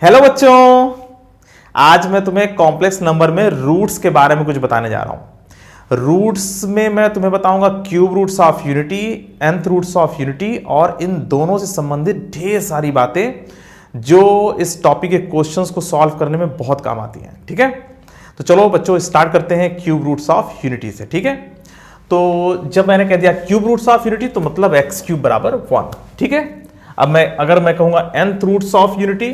Hello बच्चों, आज मैं तुम्हें कॉम्प्लेक्स नंबर में रूट्स के बारे में कुछ बताने जा रहा हूं। रूट्स में मैं तुम्हें बताऊंगा cube roots of unity, nth roots of unity और इन दोनों से संबंधित ढेर सारी बातें जो इस टॉपिक के क्वेश्चंस को सॉल्व करने में बहुत काम आती हैं। ठीक है, तो चलो बच्चों स्टार्ट करते हैं क्यूब रूट्स ऑफ यूनिटी से। ठीक है, तो जब मैंने कह दिया क्यूब रूट्स ऑफ यूनिटी तो मतलब एक्स क्यूब बराबर 1। ठीक है, अब अगर मैं कहूंगा nth रूट्स ऑफ यूनिटी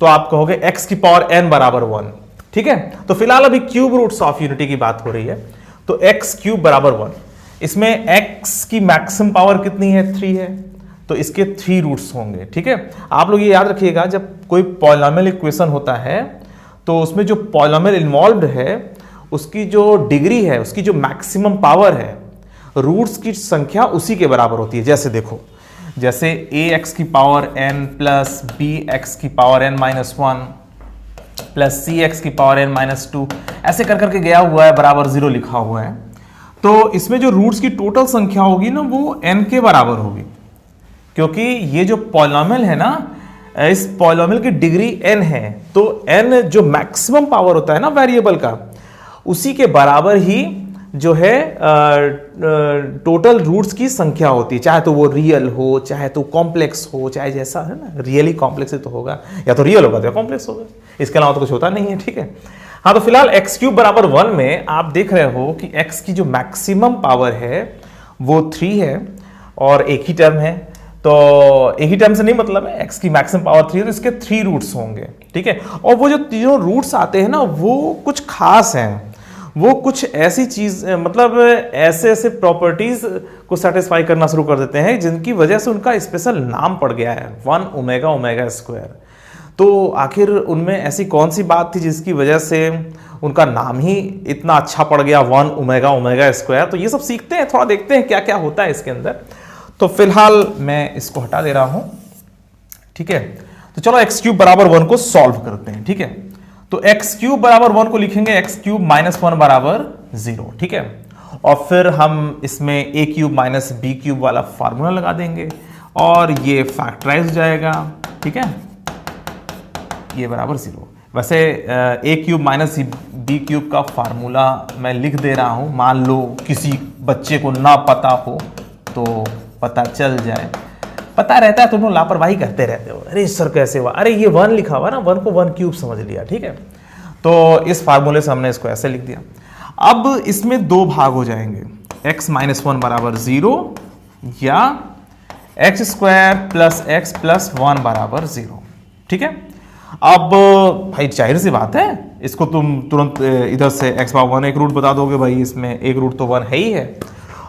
तो आप कहोगे x की पावर n बराबर 1। ठीक है, तो फिलहाल अभी क्यूब रूट्स ऑफ यूनिटी की बात हो रही है, तो x क्यूब बराबर 1। इसमें x की मैक्सिमम पावर कितनी है? 3 है, तो इसके 3 रूट्स होंगे। ठीक है, आप लोग ये याद रखिएगा, जब कोई पॉलिनोमियल इक्वेशन होता है तो उसमें जो पॉलिनोमियल इन्वॉल्व्ड है उसकी जो डिग्री है, उसकी जो मैक्सिमम पावर है, रूट्स की संख्या उसी के बराबर होती है। जैसे देखो, जैसे ax की पावर n प्लस bx की power n minus 1 plus cx की पावर n माइनस 2 ऐसे कर करके गया हुआ है, बराबर 0 लिखा हुआ है। तो इसमें जो रूट्स की टोटल संख्या होगी ना वो n के बराबर होगी, क्योंकि ये जो पॉलिनोमियल है ना, इस पॉलिनोमियल की डिग्री n है, तो n जो मैक्सिमम पावर होता है ना वेरिएबल का, उसी के बराबर ही जो है टोटल रूट्स की संख्या होती है, चाहे तो वो रियल हो, चाहे तो कॉम्प्लेक्स हो, चाहे जैसा है ना, रियली कॉम्प्लेक्स तो होगा, या तो रियल होगा तो कॉम्प्लेक्स होगा, इसके अलावा तो कुछ होता नहीं है। ठीक है, हाँ, तो फिलहाल एक्स क्यूब बराबर 1 में आप देख रहे हो कि एक्स की जो मैक्सिमम पावर है वो 3 है और एक ही टर्म है। तो एक ही टर्म से नहीं मतलब है, एक्स की मैक्सिमम पावर 3 है तो इसके 3 रूट्स होंगे। ठीक है, और वो जो तीनों रूट्स आते हैं ना वो कुछ खास हैं, वो कुछ ऐसी चीज मतलब ऐसे ऐसे प्रॉपर्टीज को सेटिस्फाई करना शुरू कर देते हैं जिनकी वजह से उनका स्पेशल नाम पड़ गया है 1 ओमेगा ओमेगा स्क्वायर। तो आखिर उनमें ऐसी कौन सी बात थी जिसकी वजह से उनका नाम ही इतना अच्छा पड़ गया 1 ओमेगा ओमेगा स्क्वायर? तो ये सब सीखते हैं, थोड़ा देखते हैं क्या क्या होता है इसके अंदर। तो फिलहाल मैं इसको हटा दे रहा हूं। ठीक है, तो चलो एक्स क्यूब बराबर 1 को सॉल्व करते हैं। ठीक है, तो एक्स क्यूब बराबर 1 को लिखेंगे एक्स क्यूब माइनस 1 बराबर 0। ठीक है, और फिर हम इसमें ए क्यूब माइनस बी क्यूब वाला फार्मूला लगा देंगे और ये फैक्टराइज हो जाएगा। ठीक है, ये बराबर 0। वैसे ए क्यूब माइनस बी क्यूब का फार्मूला मैं लिख दे रहा हूं, मान लो किसी बच्चे को ना पता हो तो पता चल जाए। पता रहता है, तुम लोग लापरवाही करते रहते हो, अरे सर कैसे हुआ, अरे ये 1 लिखा हुआ ना, 1 को 1 क्यूब समझ लिया। ठीक है, तो इस फार्मूले से हमने इसको ऐसे लिख दिया। अब इसमें 2 भाग हो जाएंगे, x माइनस 1 बराबर 0 या x square plus x plus 1 बराबर 0। ठीक है, अब भाई जाहिर सी बात है, इसको तुम तुरंत इधर से x बार 1 एक रूट बता दोगे, भाई इसमें एक रूट तो 1 है ही है,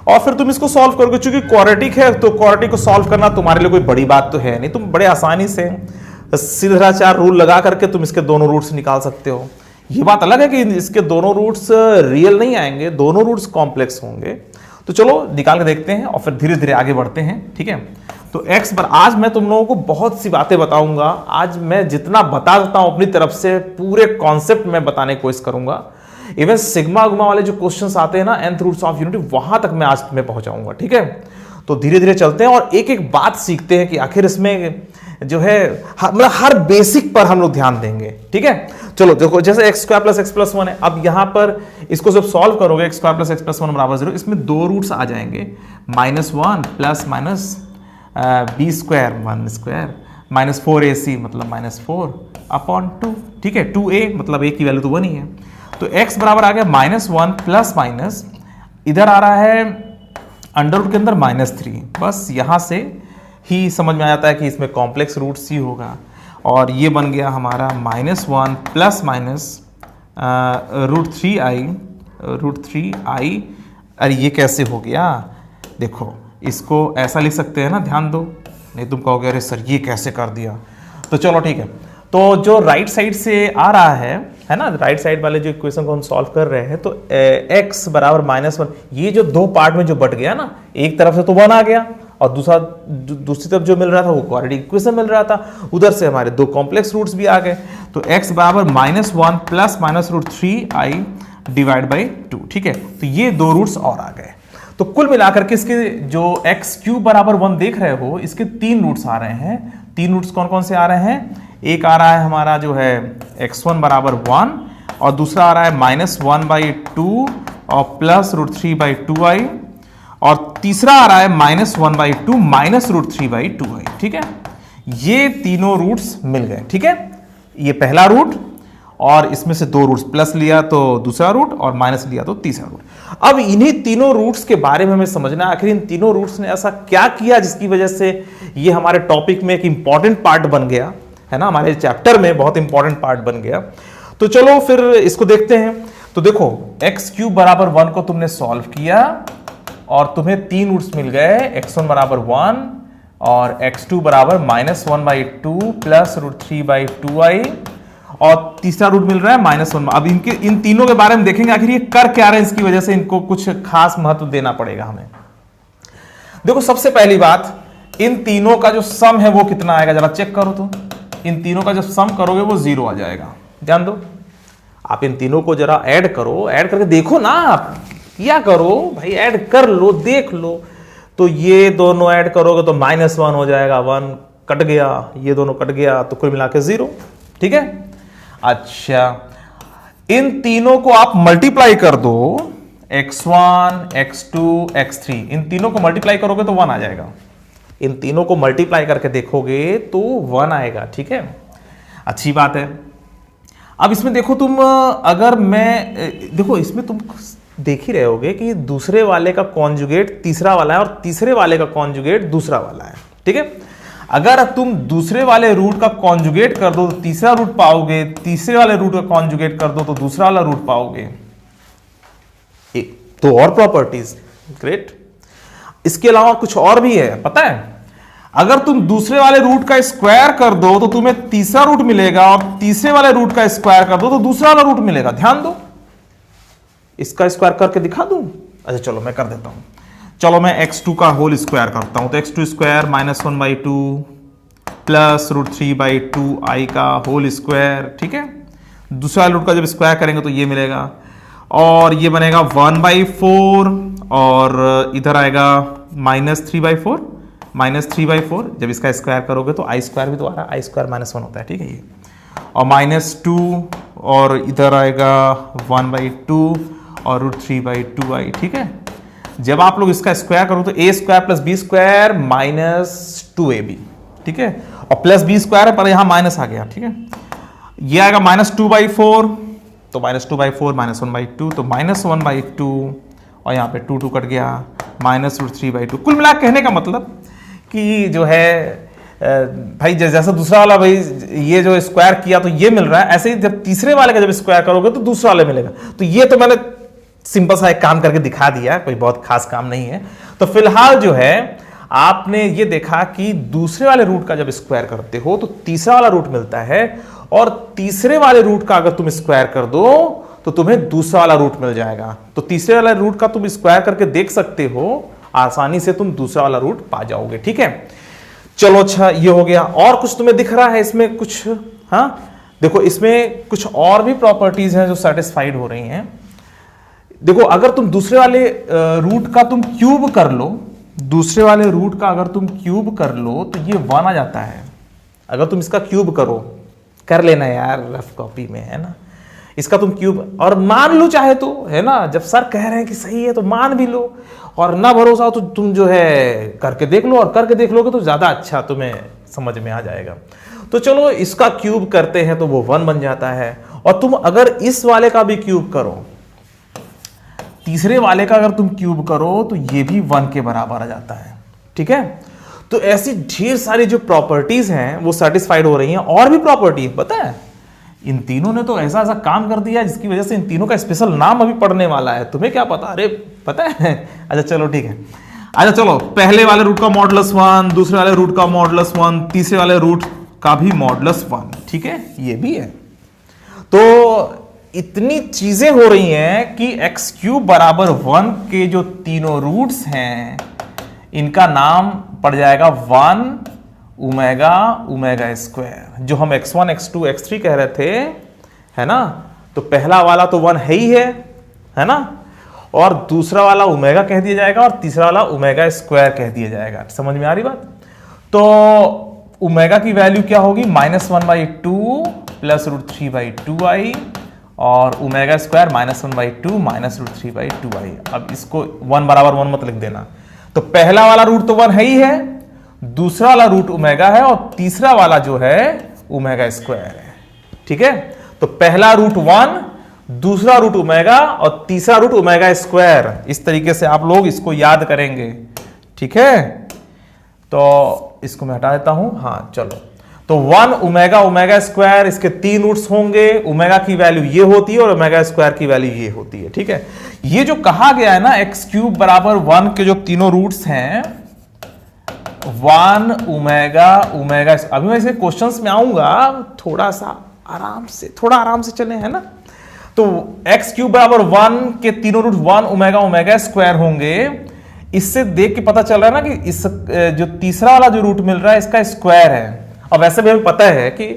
और फिर तुम इसको सॉल्व करोगे। चूंकि क्वाड्रेटिक है तो क्वाड्रेटिक को सॉल्व करना तुम्हारे लिए कोई बड़ी बात तो है नहीं, तुम बड़े आसानी से सीधा रूल लगा करके तुम इसके दोनों रूट्स निकाल सकते हो। ये बात अलग है कि इसके दोनों रूट्स रियल नहीं आएंगे, दोनों रूट्स कॉम्प्लेक्स होंगे। तो चलो निकाल के देखते हैं और फिर धीरे धीरे आगे बढ़ते हैं। ठीक है, तो x पर आज मैं तुम लोगों को बहुत सी बातें बताऊंगा। आज मैं जितना बता देता हूं अपनी तरफ से पूरे कॉन्सेप्ट में बताने की कोशिश करूंगा। इवन सिग्मा गुमा वाले जो क्वेश्चंस आते हैं ना nth रूट्स ऑफ यूनिटी, वहां तक मैं आज तुम्हें पहुंचाऊंगा। ठीक है, तो धीरे धीरे चलते हैं और एक एक बात सीखते हैं कि आखिर इसमें जो है मतलब हर बेसिक पर हम लोग ध्यान देंगे। ठीक है, चलो देखो, जैसे x square plus x plus 1 है, अब यहां पर इसको जब सॉल्व करोगे x square plus x plus 1 बराबर 0, इसमें 2 रूट्स आ जाएंगे, minus 1 plus minus b square 1 square minus 4ac मतलब माइनस 4 अपॉन 2। ठीक है, 2a मतलब a की वैल्यू तो 1 ही है, तो x बराबर आ गया माइनस 1 प्लस माइनस, इधर आ रहा है अंडर रूट के अंदर माइनस 3। बस यहां से ही समझ में आ जाता है कि इसमें कॉम्प्लेक्स रूट सी होगा, और ये बन गया हमारा minus 1 plus minus root three i. अरे ये कैसे हो गया? देखो इसको ऐसा लिख सकते हैं ना, ध्यान दो, नहीं तुम कहोगे अरे सर ये कैसे कर दिया। तो चलो ठीक है, तो जो राइट साइड से आ रहा है ना, राइट साइड वाले जो इक्वेशन को हम सॉल्व कर रहे हैं, तो x बराबर माइनस 1, ये जो 2 पार्ट में जो बट गया ना, एक तरफ से तो 1 आ गया और दूसरी तरफ जो मिल रहा था वो क्वाड्रेटिक इक्वेशन मिल रहा था, उधर से हमारे 2 कॉम्प्लेक्स रूट्स भी आ गए। तो x बराबर minus 1 plus minus root 3i divide by 2। ठीक है, तो ये 2 रूट्स और आ गए। तो कुल मिलाकर के इसके जो एक्स क्यूब बराबर 1 देख रहे हो, इसके 3 रूट्स आ रहे हैं। 3 रूट्स कौन कौन से आ रहे हैं? एक आ रहा है हमारा जो है x1 बराबर 1 और दूसरा आ रहा है -1/2 और +√3/2i और तीसरा आ रहा है -1/2 -√3/2i। ठीक है, ये तीनों रूट्स मिल गए। ठीक है, ये पहला रूट और इसमें से दो रूट्स, प्लस लिया तो दूसरा रूट और माइनस लिया तो तीसरा रूट। अब इन्हीं तीनों रूट्स के बारे में हमें समझना है आखिर इन तीनों रूट्स ने ऐसा क्या किया जिसकी वजह से ये हमारे टॉपिक में एक इंपॉर्टेंट पार्ट बन गया है ना, हमारे चैप्टर में बहुत इंपॉर्टेंट पार्ट बन गया। तो चलो फिर इसको देखते हैं। तो देखो x³ बराबर 1 को तुमने सॉल्व किया और तुम्हें तीन रूट्स मिल गए, x1 बराबर 1 और x2 बराबर -1/2 +√3/2i और तीसरा रूट मिल रहा है -1। अब इनके इन तीनों के बारे में देखेंगे आखिर ये कर क्या रहे हैं, इसकी वजह से इनको कुछ खास महत्व देना पड़ेगा हमें। देखो सबसे पहली बात, इन तीनों का जो सम है वो कितना आएगा जरा चेक करो। तो इन तीनों का जब सम करोगे वो 0 आ जाएगा। ध्यान दो, आप इन तीनों को जरा ऐड करो, ऐड करके देखो ना, आप क्या करो भाई, ऐड कर लो, देख लो। तो ये दोनों ऐड करोगे तो -1 हो जाएगा, 1 कट गया, ये दोनों कट गया, तो कुल मिला के 0। ठीक है, अच्छा इन तीनों को आप मल्टीप्लाई कर दो, x1 x2 x3, इन तीनों को मल्टीप्लाई करोगे तो 1 आ जाएगा। इन तीनों को मल्टीप्लाई करके देखोगे तो 1 आएगा। ठीक है, अच्छी बात है। अब इसमें देखो तुम, अगर मैं देखो इसमें तुम देख ही रहे होगे कि दूसरे वाले का कॉन्जुगेट तीसरा वाला है और तीसरे वाले का कॉन्जुगेट दूसरा वाला है। ठीक है, अगर तुम दूसरे वाले रूट का कॉन्जुगेट कर दो तो तीसरा रूट पाओगे, तीसरे वाले रूट का कॉन्जुगेट कर दो तो दूसरा वाला रूट पाओगे। तो और प्रॉपर्टीज, ग्रेट। इसके अलावा कुछ और भी है, पता है, अगर तुम दूसरे वाले रूट का स्क्वायर कर दो तो तुम्हें तीसरा रूट मिलेगा और तीसरे वाले रूट का स्क्वायर कर दो तो दूसरा वाला रूट मिलेगा। ध्यान दो, इसका स्क्वायर करके दिखा दूं? अच्छा चलो मैं कर देता हूं। चलो मैं x2 का होल स्क्वायर करता हूं, तो x2 स्क्वायर -1/2 +√3/2i का होल स्क्वायर। ठीक है, दूसरा रूट का जब स्क्वायर करेंगे तो ये मिलेगा और ये बनेगा 1/4 और इधर आएगा -3/4 जब इसका स्क्वायर करोगे तो आई स्क्वायर भी तो आ रहा है, आई स्क्वायर -1 होता है। ठीक है, ये और -2 और इधर आएगा 1/2 और √3/2i। ठीक है, जब आप लोग इसका स्क्वायर करो तो a² + b² -2ab। ठीक है, और प्लस b² है पर यहां माइनस आ गया। ठीक है, ये आएगा -2/4 तो -2/4 -1/2 तो -1/2 और यहां पे 2 कट गया, -√3/2। कुल मिला कहने का मतलब कि जो है भाई जैसा दूसरा वाला भाई ये जो स्क्वायर किया तो ये मिल रहा है, ऐसे ही जब तीसरे वाले का जब स्क्वायर करोगे तो दूसरा वाले मिलेगा। तो ये तो मैंने सिंपल सा एक काम करके दिखा दिया, कोई बहुत खास काम नहीं है। तो फिलहाल जो है आपने ये देखा कि दूसरे वाले रूट का जब स्क्वायर करते हो तो तीसरा वाला रूट मिलता है और तीसरे वाले रूट का अगर तुम स्क्वायर कर दो तो तुम्हें दूसरा वाला रूट मिल जाएगा। तो तीसरे वाले रूट का तुम स्क्वायर करके देख सकते हो, आसानी से तुम दूसरा वाला रूट पा जाओगे। ठीक है, चलो अच्छा ये हो गया। और कुछ तुम्हें दिख रहा है इसमें कुछ? हाँ देखो इसमें कुछ और भी प्रॉपर्टीज हैं जो सेटिस्फाइड हो रही हैं। देखो अगर तुम दूसरे वाले रूट का तुम क्यूब कर लो, दूसरे वाले रूट का अगर तुम क्यूब कर लो तो ये 1 आ जाता है। अगर तुम इसका क्यूब करो, कर लेना यार रफ कॉपी में, है ना, इसका तुम क्यूब और मान लो चाहे तो, है ना, जब सर कह रहे हैं कि सही है तो मान भी लो, और ना भरोसा हो तो तुम जो है करके देख लो, और करके देख लोगे तो ज्यादा अच्छा तुम्हें समझ में आ जाएगा। तो चलो इसका क्यूब करते हैं तो वो 1 बन जाता है। और तुम अगर इस वाले का भी क्यूब करो, तीसरे वाले का अगर तुम क्यूब करो तो ये भी 1 के बराबर आ जाता है। ठीक है, तो ऐसी ढेर सारी जो प्रॉपर्टीज हैं वो सेटिस्फाइड हो रही हैं। और भी प्रॉपर्टी पता है, इन तीनों ने तो ऐसा ऐसा काम कर दिया जिसकी वजह से इन तीनों का स्पेशल नाम अभी पढ़ने वाला है। तुम्हें क्या पता? अरे पता है? अच्छा चलो ठीक है। अच्छा चलो, पहले वाले रूट का मॉडुलस 1, दूसरे वाले रूट का मॉडुलस 1, तीसरे वाले रूट का भी मॉडुलस 1। ठीक है, ये भी है। तो इतनी चीजें हो रही हैं कि x³ बराबर 1 के जो तीनों रूट्स हैं इनका नाम पड़ जाएगा 1 ओमेगा स्क्वायर। जो हम x1 x2 x3 कह रहे थे, है ना, तो पहला वाला तो 1 है ही है ना, और दूसरा वाला ओमेगा कह दिया जाएगा और तीसरा वाला ओमेगा स्क्वायर कह दिया जाएगा। समझ में आ रही बात? तो ओमेगा की वैल्यू क्या होगी, -1/2 प्लस √3/2i और ओमेगा स्क्वायर -1/2 माइनस √3/2i। अब इसको 1 बराबर 1 मत लिख देना। तो पहला वाला रूट तो 1 है ही है, दूसरा वाला रूट ओमेगा है और तीसरा वाला जो है ओमेगा स्क्वायर है। ठीक है, तो पहला रूट 1, दूसरा रूट ओमेगा और तीसरा रूट ओमेगा स्क्वायर। इस तरीके से आप लोग इसको याद करेंगे। ठीक है, तो इसको मैं हटा देता हूं। हाँ चलो, तो 1 ओमेगा ओमेगा स्क्वायर, इसके 3 रूट्स होंगे। ओमेगा की वैल्यू ये होती है और ओमेगा स्क्वायर की वैल्यू ये होती है। ठीक है, ये जो कहा गया है ना x³ बराबर 1 के जो तीनों रूट्स हैं 1 ओमेगा ओमेगा। अभी मैं इसे क्वेश्चंस में आऊंगा, थोड़ा आराम से चले, है ना। तो x³ बराबर 1 के तीनों रूट 1 ओमेगा ओमेगा स्क्वायर होंगे। इससे देख के पता चल रहा है ना कि इस जो तीसरा वाला जो रूट मिल रहा है इसका स्क्वायर है। और वैसे भी हमें पता है कि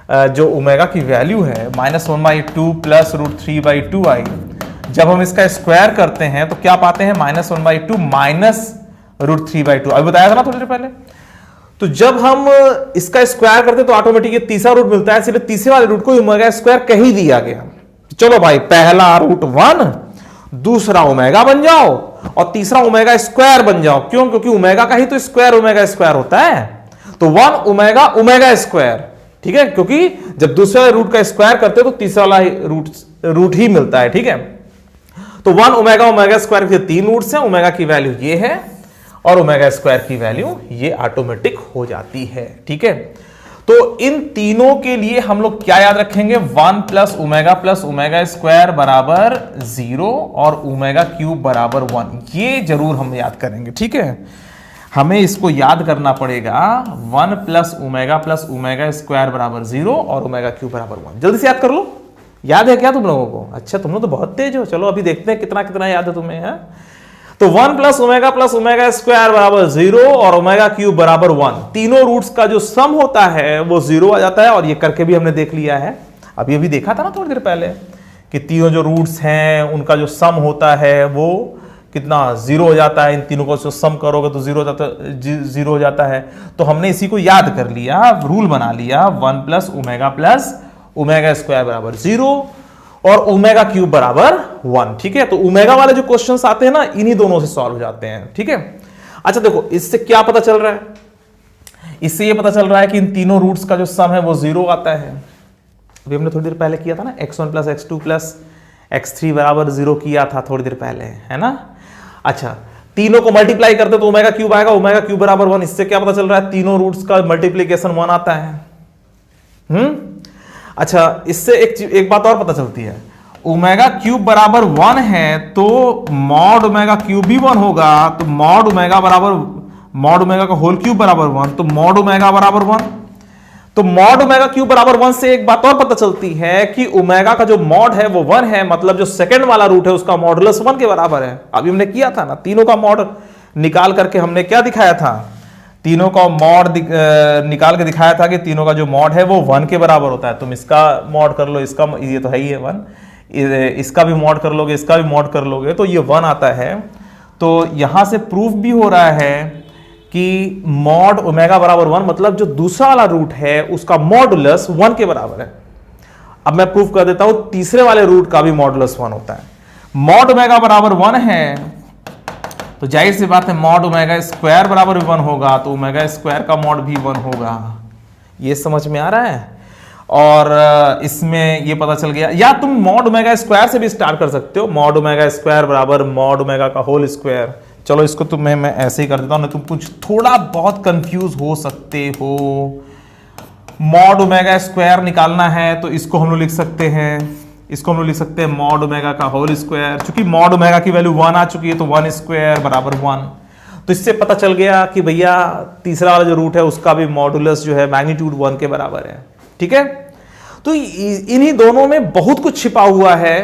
जो ओमेगा की वैल्यू है -1/2 प्लस √3/2i, जब हम इसका स्क्वायर करते हैं तो क्या पाते हैं, -1/2 माइनस √3/2। अभी बताया था ना थोड़ी देर पहले। तो जब हम इसका स्क्वायर करते हैं तो ऑटोमेटिक ये तीसरा रूट मिलता है, इसलिए तीसरे वाले रूट को ओमेगा स्क्वायर कह ही दिया गया। चलो भाई, पहला रूट 1, दूसरा ओमेगा बन जाओ और तीसरा ओमेगा स्क्वायर बन जाओ। क्यों? क्योंकि ओमेगा का ही तो स्क्वायर ओमेगा स्क्वायर होता है। तो 1 ओमेगा ओमेगा स्क्वायर। ठीक है, क्योंकि जब दूसरे वाले रूट का स्क्वायर करते हो तो तीसरा वाला रूट ही मिलता है। ठीक है, तो 1 ओमेगा ओमेगा स्क्वायर के 3 रूट्स हैं। ओमेगा की वैल्यू ये है और ओमेगा स्क्वायर की वैल्यू ये ऑटोमेटिक हो जाती है। ठीक है, तो इन तीनों के लिए हम लोग क्या याद रखेंगे, 1 प्लस ओमेगा स्क्वायर बराबर 0 और ओमेगा क्यूब बराबर 1। ये जरूर हम याद करेंगे। ठीक है, हमें इसको याद करना पड़ेगा। 1 प्लस ओमेगा स्क्वायर बराबर 0 और ओमेगा क्यूब बराबर 1। जल्दी से याद कर लो। याद है क्या तुम लोगों को? अच्छा, तुम लोग तो बहुत तेज हो। चलो अभी देखते हैं कितना कितना याद है तुम्हें। है तो 1 प्लस ओमेगा स्क्वायर बराबर 0 और ओमेगा क्यूब बराबर 1। तीनों रूट्स का जो सम होता है वो 0 आ जाता है। और ये करके भी हमने देख लिया है, अभी देखा था ना थोड़ी देर पहले, कि तीनों जो रूट्स हैं उनका जो सम होता है वो कितना 0 हो जाता है। इन तीनों को जो सम करोगे तो 0 हो जाता है। तो हमने इसी को याद कर लिया, रूल बना लिया। 1 प्लस ओमेगा स्क्वायर बराबर 0 और ओमेगा क्यूब बराबर 1। ठीक है, तो ओमेगा वाले जो क्वेश्चंस आते हैं ना, इन्हीं दोनों से सॉल्व हो जाते हैं। ठीक है, अच्छा देखो, इससे क्या पता चल रहा है? इससे ये पता चल रहा है कि इन तीनों रूट्स का जो सम है वो 0 आता है। अभी हमने थोड़ी देर पहले किया था ना, x1 plus x2 plus x3 बराबर 0 किया था थोड़ी देर पहले, है ना। अच्छा, तीनों को मल्टीप्लाई करते तो ओमेगा क्यूब आएगा, ओमेगा क्यूब बराबर 1। इससे क्या पता चल रहा है, तीनों रूट्स का मल्टीप्लीकेशन 1 आता है। अच्छा, इससे एक बात और पता चलती है, ओमेगा क्यूब बराबर 1 है तो मॉड ओमेगा क्यूब भी 1 होगा। तो मॉड ओमेगा का होल क्यूब बराबर 1, तो मॉड ओमेगा बराबर 1। तो मॉड ओमेगा क्यूब बराबर 1 से एक बात और पता चलती है कि ओमेगा का जो मॉड है वो 1 है, मतलब जो सेकंड वाला रूट है उसका मॉडुलस 1 के बराबर है। अभी हमने किया था ना, तीनों का मॉड निकाल करके हमने क्या दिखाया था, तीनों का मॉड निकाल के दिखाया था कि तीनों का जो मॉड है वो 1 के बराबर होता है। तुम इसका मॉड कर लो, इसका, ये तो है ही है 1, इसका भी मॉड कर लोगे, इसका भी मॉड कर लोगे तो ये 1 आता है। तो यहां से प्रूफ भी हो रहा है कि मॉड ओमेगा बराबर 1, मतलब जो दूसरा वाला रूट है उसका मॉडुलस 1 के बराबर है। अब मैं प्रूफ कर देता हूं, तीसरे वाले रूट का भी मॉडुलस 1 होता है। मॉड ओमेगा बराबर 1 है तो जाहिर सी बात है मॉड ओमेगा स्क्वायर बराबर 1 होगा, तो ओमेगा स्क्वायर का मॉड भी 1 होगा। ये समझ में आ रहा है? और इसमें ये पता चल गया। या तुम मॉड ओमेगा स्क्वायर से भी स्टार्ट कर सकते हो, मॉड ओमेगा स्क्वायर बराबर मॉड ओमेगा का होल स्क्वायर। चलो इसको तुम्हें मैं ऐसे ही कर देता हूं, नहीं तुम कुछ थोड़ा बहुत कंफ्यूज हो सकते हो। मॉड ओमेगा स्क्वायर निकालना है तो इसको हम लोग लिख सकते हैं, मॉड ओमेगा का होल स्क्वायर। चूंकि मॉड ओमेगा की वैल्यू 1 आ चुकी है तो 1 स्क्वायर बराबर 1। तो इससे पता चल गया कि भैया तीसरा वाला जो रूट है उसका भी मॉडुलस जो है मैग्नीट्यूड 1 के बराबर है। ठीक है, तो इन्हीं दोनों में बहुत कुछ छिपा हुआ है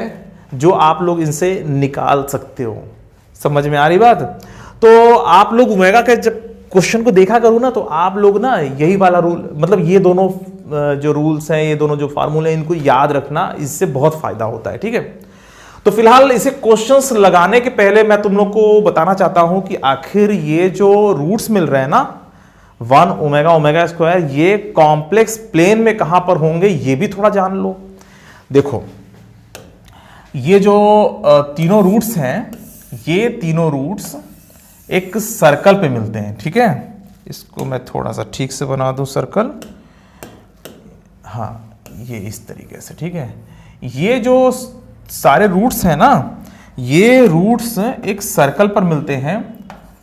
जो आप लोग इनसे निकाल सकते हो। समझ में आ रही बात? तो आप लोग ओमेगा के जब क्वेश्चन को देखा करो ना, तो आप लोग ना यही वाला रूल, मतलब ये दोनों जो रूल्स हैं, ये दोनों जो फार्मूले हैं, इनको याद रखना, इससे बहुत फायदा होता है। ठीक है, तो फिलहाल इसे क्वेश्चंस लगाने के पहले मैं तुम लोग को बताना चाहता हूं कि आखिर ये जो रूट्स मिल रहे हैं ना 1 ओमेगा ओमेगा स्क्वायर ये कॉम्प्लेक्स प्लेन में कहां पर होंगे ये भी थोड़ा जान लो। देखो ये जो तीनों रूट्स हैं, ये तीनों रूट्स एक सर्कल पे मिलते हैं, ठीक है। इसको मैं थोड़ा सा ठीक से बना दूं सर्कल, हाँ ये इस तरीके से, ठीक है। ये जो सारे रूट्स हैं ना, ये रूट्स एक सर्कल पर मिलते हैं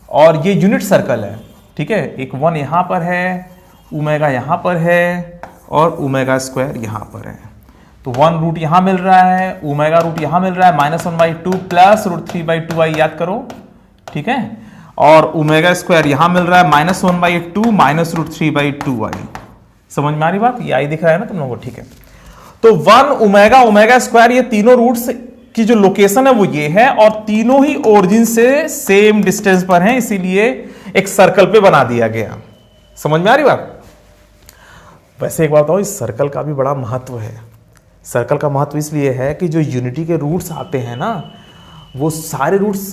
और ये यूनिट सर्कल है, ठीक है। एक 1 यहां पर है, ओमेगा यहां पर है और ओमेगा स्क्वायर यहां पर है। तो 1 रूट यहां मिल रहा है, ओमेगा रूट यहां मिल रहा है, -1/2 प्लस √3/2i याद करो, ठीक है। और ओमेगा स्क्वायर यहां मिल रहा है -1/2 माइनस √3/2i। समझ में आ रही बात? ये आई दिख रहा है ना तुम लोगों को, ठीक है। तो 1 ओमेगा ओमेगा स्क्वायर ये तीनों रूट्स की जो लोकेशन है वो ये है और तीनों ही ओरिजिन से सेम डिस्टेंस पर हैं, इसीलिए एक सर्कल पे बना दिया गया। समझ में आ रही बात? वैसे एक बात बताओ, इस सर्कल का भी बड़ा महत्व है। सर्कल का महत्व इसलिए है कि जो यूनिटी के रूट्स आते हैं ना, वो सारे रूट्स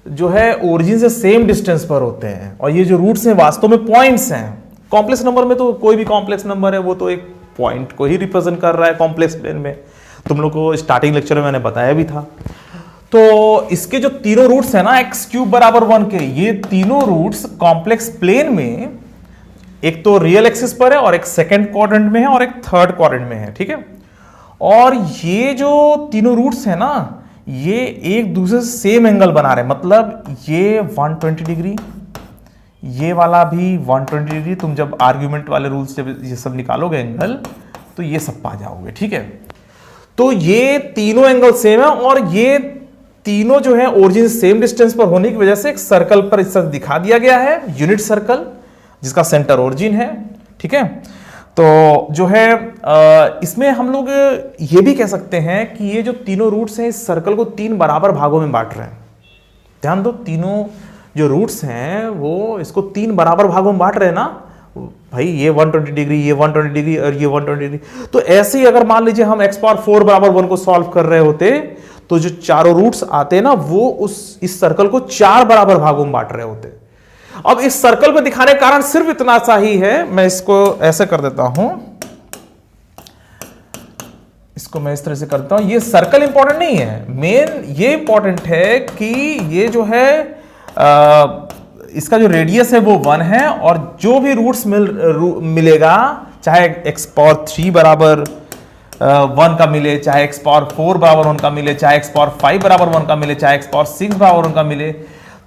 जो है ओरिजिन से सेम डिस्टेंस पर होते हैं और ये जो रूट्स हैं वास्तव में पॉइंट्स हैं। कॉम्प्लेक्स नंबर में तो कोई भी कॉम्प्लेक्स नंबर है वो तो एक पॉइंट को ही रिप्रेजेंट कर रहा है कॉम्प्लेक्स प्लेन में। तुम लोग को स्टार्टिंग लेक्चर में मैंने बताया भी था। तो इसके जो तीनों रूट्स हैं ना x³ बराबर 1 के, ये तीनों रूट्स कॉम्प्लेक्स प्लेन में एक तो रियल एक्सिस पर है और एक सेकंड क्वाड्रेंट में है और एक थर्ड क्वाड्रेंट में है, ठीक है। और ये जो तीनों रूट्स हैं ना, ये एक दूसरे से सेम एंगल बना रहे हैं, मतलब ये 120 डिग्री, ये वाला भी 120 डिग्री। तुम जब आर्ग्यूमेंट वाले रूल्स जब ये सब निकालोगे एंगल, तो ये सब पा जाओगे, ठीक है। तो ये तीनों एंगल सेम है और ये तीनों जो है ओरिजिन सेम डिस्टेंस पर होने की वजह से एक सर्कल पर इस तरह दिखा दिया गया है, यूनिट सर्कल जिसका सेंटर ओरिजिन है, ठीक है। तो जो है इसमें हम लोग ये भी कह सकते हैं कि ये जो तीनों रूट्स हैं इस सर्कल को 3 बराबर भागों में बांट रहे हैं। ध्यान दो, तीनों जो रूट्स हैं वो इसको 3 बराबर भागों में बांट रहे हैं ना भाई। ये 120 डिग्री, ये 120 डिग्री और ये 120 डिग्री। तो ऐसे ही अगर मान लीजिए हम x⁴ बराबर 1 को सॉल्व कर रहे होते तो जो चारों रूट्स आते हैं ना वो इस सर्कल को 4 बराबर भागों में बांट रहे होते। अब इस सर्कल पे दिखाने का कारण सिर्फ इतना सा ही है। मैं इसको ऐसे कर देता हूं, इसको मैं इस तरह से करता हूं। ये सर्कल इंपॉर्टेंट नहीं है, मेन ये इंपॉर्टेंट है कि ये जो है इसका जो रेडियस है वो 1 है और जो भी रूट्स मिलेगा, चाहे x⁴ बराबर 1 का मिले, चाहे x⁴ बराबर 1 का मिले, चाहे x⁵ बराबर 1 का मिले, चाहे x⁶ बराबर 1 का मिले,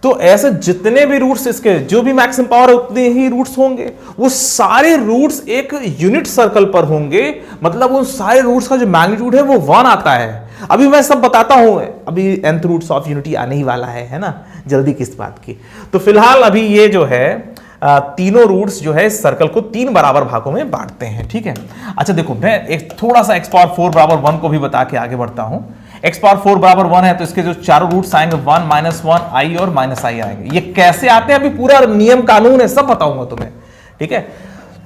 तो ऐसे जितने भी रूट्स इसके जो भी मैक्सिमम पावर है उतने ही रूट्स होंगे। वो सारे रूट्स एक यूनिट सर्कल पर होंगे, मतलब उन सारे रूट्स का जो मैग्नीट्यूड है वो 1 आता है। अभी मैं सब बताता हूं, अभी nth रूट्स ऑफ यूनिटी आने ही वाला है ना, जल्दी किस बात की। तो फिलहाल अभी ये जो है तीनों रूट्स जो है इस सर्कल को 3 बराबर भागों में बांटते हैं, ठीक है। अच्छा देखो, मैं एक थोड़ा सा x⁴ बराबर 1 को भी बता के आगे बढ़ता हूं। x⁴ बराबर 1 है तो इसके जो चारों रूट्स आएंगे 1 -1 i और -i आएंगे। ये कैसे आते हैं अभी पूरा नियम कानून है, सब बताऊंगा तुम्हें, ठीक है।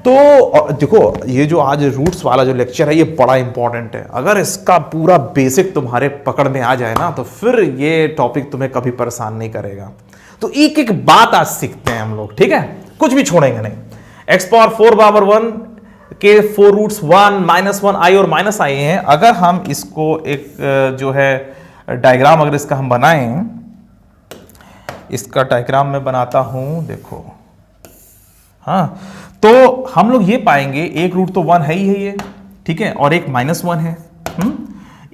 तो देखो, ये जो आज रूट्स वाला जो लेक्चर है ये बड़ा इंपॉर्टेंट है। अगर इसका पूरा बेसिक तुम्हारे पकड़ में आ जाए ना तो फिर ये टॉपिक तुम्हें कभी परेशान नहीं करेगा। तो एक एक बात आज सीखते हैं हम लोग, ठीक है, कुछ भी छोड़ेंगे नहीं। x⁴ बराबर 1 के 4 रूट्स 1 -1 i और -i हैं। अगर हम इसको एक जो है डायग्राम अगर इसका हम बनाएं, इसका डायग्राम मैं बनाता हूं, देखो, हाँ, तो हम लोग ये पाएंगे एक रूट तो 1 है ही है ये, ठीक है, और एक -1 है,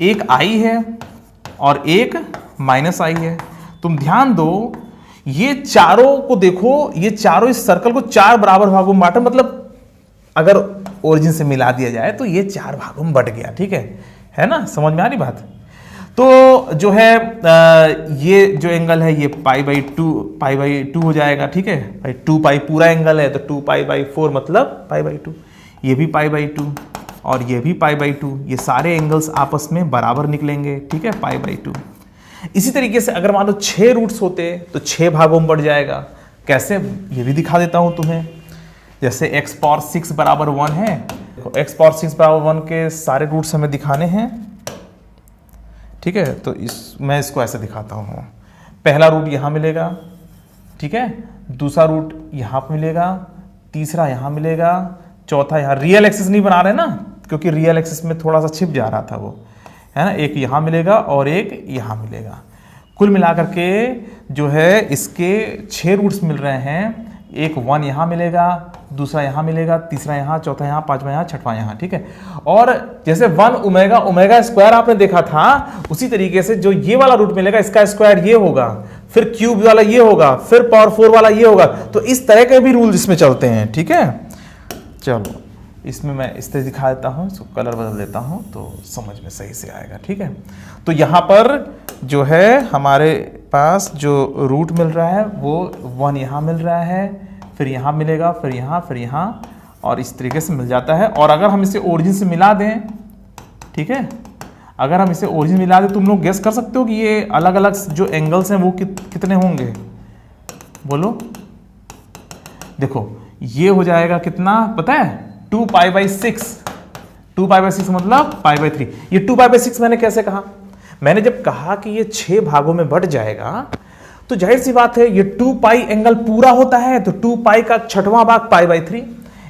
एक i है और एक -i है। तुम ध्यान दो, ये चारों को देखो, ये चारों इस सर्कल को 4 बराबर भागों में बांटा, मतलब अगर ओरिजिन से मिला दिया जाए तो ये 4 भागों में बट गया, ठीक है ना, समझ में आ रही बात। तो जो है ये जो एंगल है ये π/2 हो जाएगा, ठीक है भाई। 2π पूरा एंगल है तो 2π/4 मतलब π/2, ये भी π/2 और ये भी π/2, ये सारे एंगल्स आपस में बराबर निकलेंगे, ठीक है, π/2। इसी तरीके से अगर मान लो 6 रूट्स होते तो 6 भागों में बढ़ जाएगा। कैसे, ये भी दिखा देता हूं तुम्हें। जैसे x⁴ बराबर 1 है, x⁴ बराबर 1 के सारे रूट्स हमें दिखाने हैं, ठीक है। तो मैं इसको ऐसे दिखाता हूं। पहला रूट यहां मिलेगा, ठीक है, दूसरा रूट यहां पर मिलेगा, तीसरा यहाँ मिलेगा, चौथा यहाँ, रियल एक्सिस नहीं बना रहे ना क्योंकि रियल एक्सिस में थोड़ा सा छिप जा रहा था वो, है ना, एक यहाँ मिलेगा और एक यहाँ मिलेगा। कुल मिलाकर के जो है इसके 6 रूट्स मिल रहे हैं, एक 1 यहाँ मिलेगा, दूसरा यहाँ मिलेगा, तीसरा यहाँ, चौथा यहाँ, पांचवा यहाँ, छठवां यहाँ, ठीक है। और जैसे 1 ओमेगा ओमेगा स्क्वायर आपने देखा था, उसी तरीके से जो ये वाला रूट मिलेगा इसका स्क्वायर ये होगा, फिर क्यूब वाला ये होगा, फिर पावर 4 वाला ये होगा। तो इस तरह के भी रूल इसमें चलते हैं, ठीक है। चलो इसमें मैं इस तरह दिखा देता हूँ, इसको कलर बदल देता हूँ तो समझ में सही से आएगा, ठीक है। तो यहाँ पर जो है हमारे पास जो रूट मिल रहा है वो 1 यहाँ मिल रहा है, फिर यहाँ मिलेगा, फिर यहाँ और इस तरीके से मिल जाता है। और अगर हम इसे ओरिजिन से मिला दें, ठीक है, अगर हम इसे ओरिजिन मिला दें, तुम लोग गेस कर सकते हो कि ये अलग अलग जो एंगल्स हैं वो कितने होंगे, बोलो। देखो ये हो जाएगा कितना पता है, 2π/6। 2π/6 मतलब π/3। ये 2π/6 मैंने कैसे कहा, मैंने जब कहा कि ये 6 भागों में बट जाएगा तो जाहिर सी बात है ये 2π एंगल पूरा होता है, तो 2π का छठवां भाग π/3।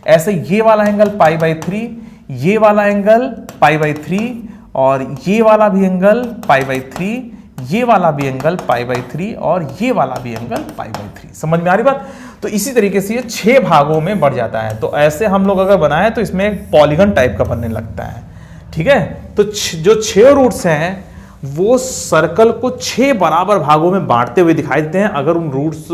ऐसे ये वाला एंगल π/3, ये वाला एंगल π/3 और ये वाला भी एंगल π/3, ये वाला भी एंगल π/3 और ये वाला भी एंगल π/3। समझ में आ रही बात। तो इसी तरीके से ये 6 भागों में बढ़ जाता है। तो ऐसे हम लोग अगर बनाएं तो इसमें एक पॉलीगन टाइप का बनने लगता है, ठीक है। तो जो 6 रूट्स हैं वो सर्कल को 6 बराबर भागों में बांटते हुए दिखाई देते हैं। अगर उन रूट्स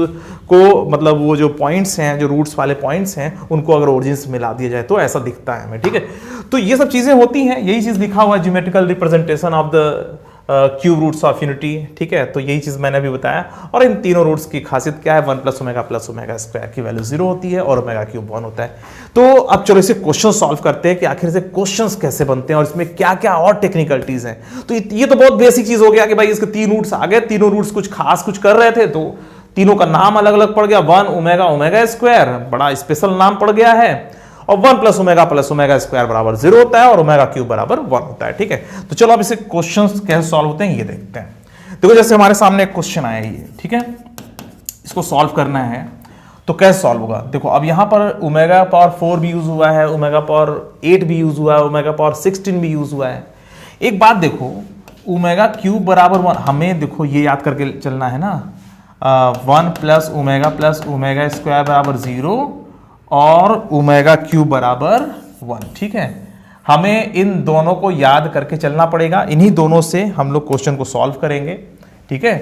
को मतलब वो जो पॉइंट्स हैं, जो रूट्स वाले पॉइंट्स हैं, उनको अगर ओरिजिन से मिला दिया जाए तो ऐसा दिखता है हमें, ठीक है। तो ये सब चीजें होती हैं, यही चीज लिखा हुआ है geometrical representation of the cube roots of unity, ठीक है। तो यही चीज मैंने अभी बताया। और इन तीनों रूट्स की खासियत क्या है, 1 + ओमेगा स्क्वायर की वैल्यू 0 होती है और ओमेगा क्यूब 1 होता है। तो अब चलो इसे क्वेश्चन सॉल्व करते हैं कि आखिर से क्वेश्चंस कैसे बनते हैं और इसमें क्या क्या और टेक्निकलिटीज हैं। तो ये तो बहुत बेसिक चीज हो गया कि भाई इसके 3 रूट्स आ गए, तीनों रूट्स कुछ खास कुछ कर रहे थे तो तीनों का नाम अलग अलग पड़ गया। 1 ओमेगा ओमेगा स्क्वायर बड़ा स्पेशल नाम पड़ गया है, और 1 + ओमेगा स्क्वायर बराबर 0 होता है और ओमेगा क्यूब बराबर 1 होता है, ठीक है। तो चलो अब इसे क्वेश्चंस कैसे सॉल्व होते हैं ये देखते हैं। देखो जैसे हमारे सामने एक क्वेश्चन आया ये, ठीक है, इसको सॉल्व करना है तो कैसे सॉल्व होगा। देखो अब यहां पर ओमेगा पावर 4 भी यूज हुआ है, ओमेगा पावर 8 भी यूज हुआ है, ओमेगा पावर 16 भी यूज हुआ है। एक बात देखो, ओमेगा क्यूब बराबर 1, हमें देखो ये याद करके चलना है ना, 1 + ओमेगा स्क्वायर बराबर 0 और ओमेगा क्यूब बराबर 1, ठीक है। हमें इन दोनों को याद करके चलना पड़ेगा, इन्हीं दोनों से हम लोग क्वेश्चन को सॉल्व करेंगे, ठीक है।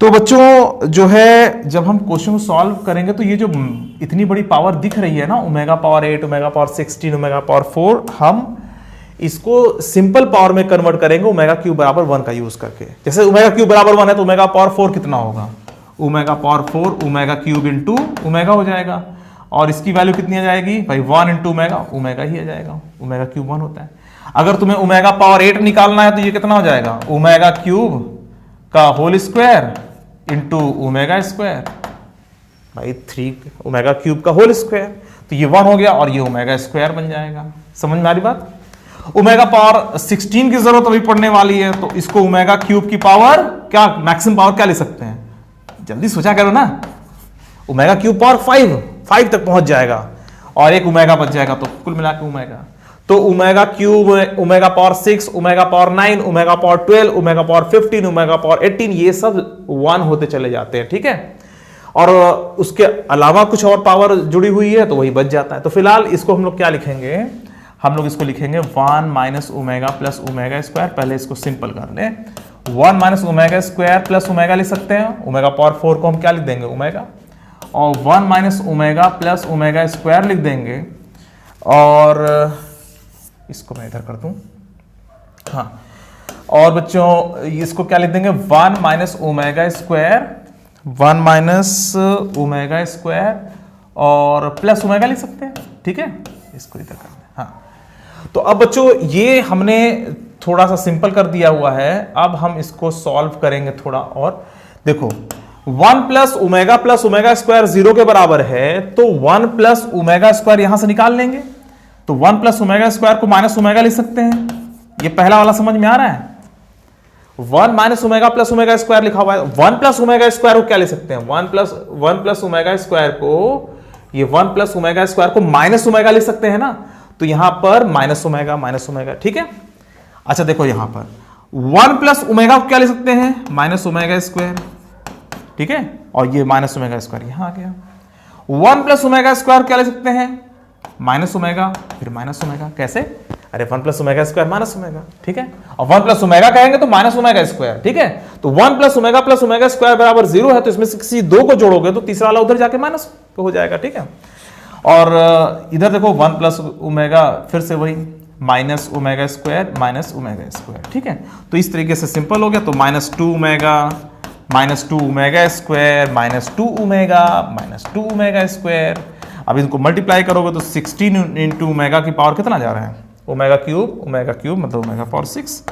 तो बच्चों जो है जब हम क्वेश्चन को सॉल्व करेंगे तो ये जो इतनी बड़ी पावर दिख रही है ना, omega power 8, omega power 16, omega power 4, हम इसको सिंपल पावर में कन्वर्ट करेंगे ओमेगा क्यूब बराबर 1 का यूज करके। जैसे ओमेगा क्यूब बराबर 1 है तो ओमेगा पावर 4 कितना होगा, omega power 4 omega cube into omega हो जाएगा। और इसकी वैल्यू कितनी आ जाएगी भाई, 1 इंटू ओमेगा ही आ जाएगा, ओमेगा क्यूब 1 होता है। अगर तुम्हें ओमेगा पावर 8 निकालना है तो ये कितना हो जाएगा, ओमेगा क्यूब का whole square into omega square भाई 3 ओमेगा क्यूब का होल स्क्वायर, तो ये 1 हो गया और ये ओमेगा स्क्वायर बन जाएगा। समझ में आ रही बात। ओमेगा पावर 16 की जरूरत अभी पड़ने वाली है तो इसको ओमेगा क्यूब की पावर क्या, मैक्सिमम पावर क्या ले सकते हैं, जल्दी सोचा करो ना, ओमेगा क्यूब पावर 5 तक पहुंच जाएगा और एक ओमेगा बच जाएगा, तो कुल मिला के ओमेगा। तो omega cube, omega power 6, omega power 9, omega power 12, omega power 15, omega power 18, ये सब 1 होते चले जाते हैं, ठीक है। और उसके अलावा कुछ और पावर जुड़ी हुई है तो वही बच जाता है। तो फिलहाल इसको हम लोग क्या लिखेंगे, हम लोग इसको लिखेंगे 1 - ओमेगा + ओमेगा स्क्वायर। पहले इसको सिंपल कर ले, 1 - ओमेगा स्क्वायर प्लस ओमेगा लिख सकते हैं। ओमेगा पावर 4 को हम क्या लिख देंगे, ओमेगा, और 1 - ओमेगा + ओमेगा स्क्वायर लिख देंगे। और इसको मैं इधर कर दूं, हाँ, और बच्चों इसको क्या लिख देंगे, 1 - ओमेगा स्क्वायर, 1 - ओमेगा स्क्वायर और प्लस ओमेगा लिख सकते हैं, ठीक है। इसको इधर कर दें, हाँ। तो अब बच्चों ये हमने थोड़ा सा सिंपल कर दिया हुआ है, अब हम इसको सॉल्व करेंगे थोड़ा और। देखो 1 + ओमेगा स्क्वायर 0 के बराबर है तो 1 + ओमेगा स्क्वायर यहां से निकाल लेंगे, तो 1 + ओमेगा स्क्वायर को माइनस ओमेगा लिख सकते हैं। ये पहला वाला समझ में आ रहा है, 1 - ओमेगा + ओमेगा स्क्वायर लिखा हुआ है। 1 + ओमेगा स्क्वायर को क्या लिख सकते हैं, 1 + ओमेगा स्क्वायर को ये 1 प्लस ओमेगा स्क्वायर को माइनस ओमेगा लिख सकते हैं ना, तो यहां पर माइनस ओमेगा, ठीक है। अच्छा देखो यहां पर 1 प्लस ओमेगा को क्या लिख सकते हैं, माइनस ओमेगा स्क्वायर, ठीक है, और ये माइनस ओमेगा स्क्वायर यहां आ गया। 1 प्लस ओमेगा स्क्वायर क्या लिख सकते हैं, माइनस ओमेगा, फिर माइनस ओमेगा, कैसे, अरे 1 plus omega square minus omega, ठीक है, और 1 प्लस ओमेगा कहेंगे तो माइनस ओमेगा स्क्वायर, ठीक है। तो 1 प्लस ओमेगा स्क्वायर बराबर 0 है, तो इसमें से किसी दो को जोड़ोगे तो तीसरा वाला उधर जाके माइनस हो जाएगा, ठीक है। और इधर देखो 1 प्लस ओमेगा, फिर से वही माइनस ओमेगा स्क्वायर, ठीक है। तो इस तरीके से सिंपल हो गया। तो minus two omega square minus two omega square. अब इनको मल्टीप्लाई करोगे तो 16 इंटू ओमेगा की पावर कितना जा रहा है, ओमेगा क्यूब मतलब ओमेगा पावर 6,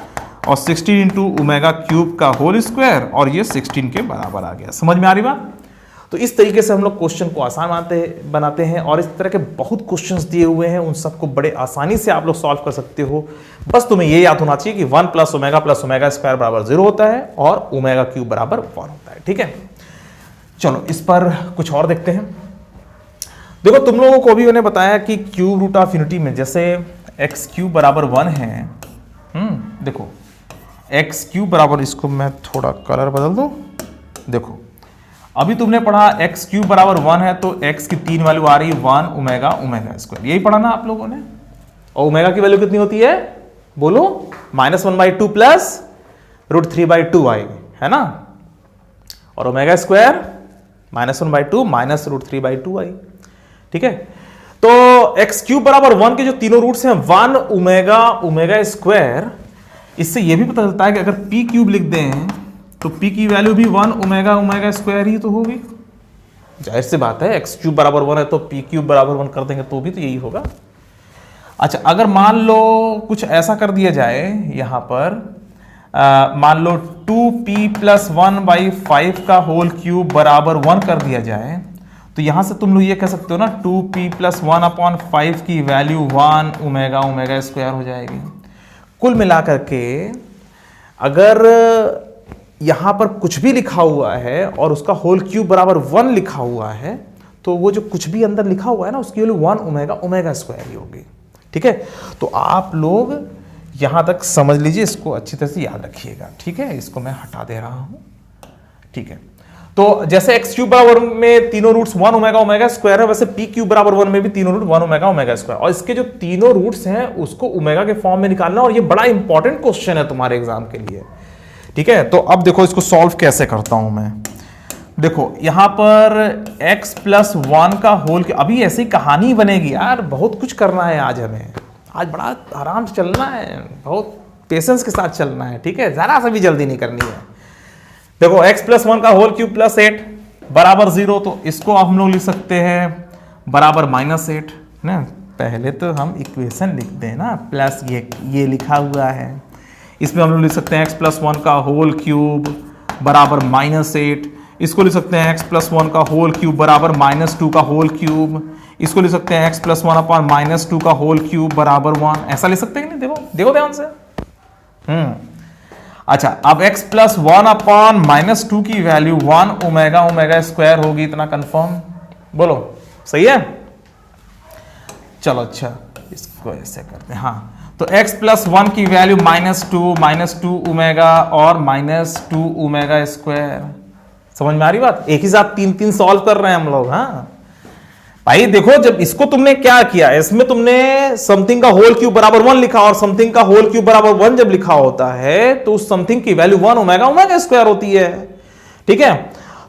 और 16 इंटू ओमेगा क्यूब का होल स्क्वायर, और ये 16 के बराबर आ गया। समझ में आ रही बात। तो इस तरीके से हम लोग क्वेश्चन को आसान बनाते हैं, और इस तरह के बहुत क्वेश्चंस दिए हुए हैं, उन सबको बड़े आसानी से आप लोग सॉल्व कर सकते हो। बस तुम्हें ये याद होना चाहिए कि 1 प्लस ओमेगा स्क्वायर बराबर 0 होता है और ओमेगा क्यूब बराबर 1 होता है, ठीक है। चलो इस पर कुछ और देखते हैं। देखो तुम लोगों को भी मैंने बताया कि क्यूब रूट ऑफ यूनिटी में जैसे एक्स क्यूब बराबर 1 है, देखो एक्स क्यूब बराबर, इसको मैं थोड़ा कलर बदल दूं, देखो अभी तुमने पढ़ा एक्स क्यूब बराबर 1 है, तो एक्स की 3 वैल्यू आ रही है 1 ओमेगा स्क्वायर, यही पढ़ा ना आप लोगों ने। और ओमेगा की वैल्यू कितनी होती है, बोलो, -1/2 प्लस √3/2 आएगी, है ना। और ओमेगा स्क्वायर -1/2 माइनस √3/2 आई, ठीक है। तो एक्स क्यूब बराबर 1 के जो तीनों रूट्स हैं 1 ओमेगा स्क्वायर, इससे यह भी पता चलता है कि अगर पी क्यूब लिख दें तो पी की वैल्यू भी 1 ओमेगा स्क्वायर ही तो होगी। जाहिर सी बात है, एक्स क्यूब बराबर 1 है तो पी क्यूब बराबर 1 कर देंगे तो भी तो यही होगा। अच्छा अगर मान लो कुछ ऐसा कर दिया जाए, यहां पर मान लो 2p + 1/5 का होल क्यूब बराबर 1 कर दिया जाए, तो यहां से तुम लोग ये कह सकते हो ना 2p + 1/5 की वैल्यू 1 ओमेगा स्क्वायर हो जाएगी। कुल मिलाकर के अगर यहां पर कुछ भी लिखा हुआ है और उसका होल क्यूब बराबर 1 लिखा हुआ है, तो वो जो कुछ भी अंदर लिखा हुआ है ना उसकी वैल्यू 1 ओमेगा स्क्वायर ही होगी, ठीक है। तो आप लोग यहां तक समझ लीजिए, इसको अच्छी तरह से याद रखिएगा, ठीक है। इसको मैं हटा दे रहा हूं, ठीक है। तो जैसे एक्स क्यूब बराबर में तीनों रूट्स 1 ओमेगा स्क्वायर है, वैसे पी क्यूब बराबर 1 में भी तीनों रूट 1 ओमेगा स्क्वायर, और इसके जो तीनों रूट्स हैं उसको ओमेगा के फॉर्म में निकालना, और ये बड़ा इंपॉर्टेंट क्वेश्चन है तुम्हारे एग्जाम के लिए, ठीक है। तो अब देखो इसको सॉल्व कैसे करता हूं मैं। देखो यहां पर x + 1 का होल, अभी ऐसी कहानी बनेगी यार, बहुत कुछ करना है आज हमें, आज बड़ा आराम से चलना है, बहुत पेशेंस के साथ चलना है, ठीक है, जरा सा भी जल्दी नहीं करनी है। देखो x + 1 का होल क्यूब + 8 बराबर 0, तो इसको हम लोग लिख सकते हैं बराबर -8 ना। पहले तो हम इक्वेशन लिख दें ना, प्लस ये लिखा हुआ है, इसमें हम लोग लिख सकते हैं x + 1 का होल क्यूब बराबर -8, इसको लिख सकते हैं x + 1 का होल क्यूब बराबर -2 का होल क्यूब, इसको लिख सकते हैं x + 1 - 2 का होल क्यूब बराबर 1, ऐसा लिख सकते हैं कि नहीं, देखो ध्यान से। अच्छा अब x + 1 - 2 की वैल्यू 1 ओमेगा स्क्वायर होगी, इतना कंफर्म, बोलो सही है। चलो अच्छा इसको ऐसे करते हैं, हाँ। तो x + 1 की वैल्यू -2 ओमेगा और -2 ओमेगा स्क्वायर, समझ में आ रही बात। एक ही साथ 3 सॉल्व कर रहे हैं हम लोग। हाँ भाई देखो, जब इसको तुमने क्या किया, इसमें तुमने समथिंग का होल क्यूब बराबर 1 लिखा, और समथिंग का होल क्यूब बराबर 1 जब लिखा होता है तो उस समथिंग की वैल्यू 1 ओमेगा स्क्वायर होती है, ठीक है।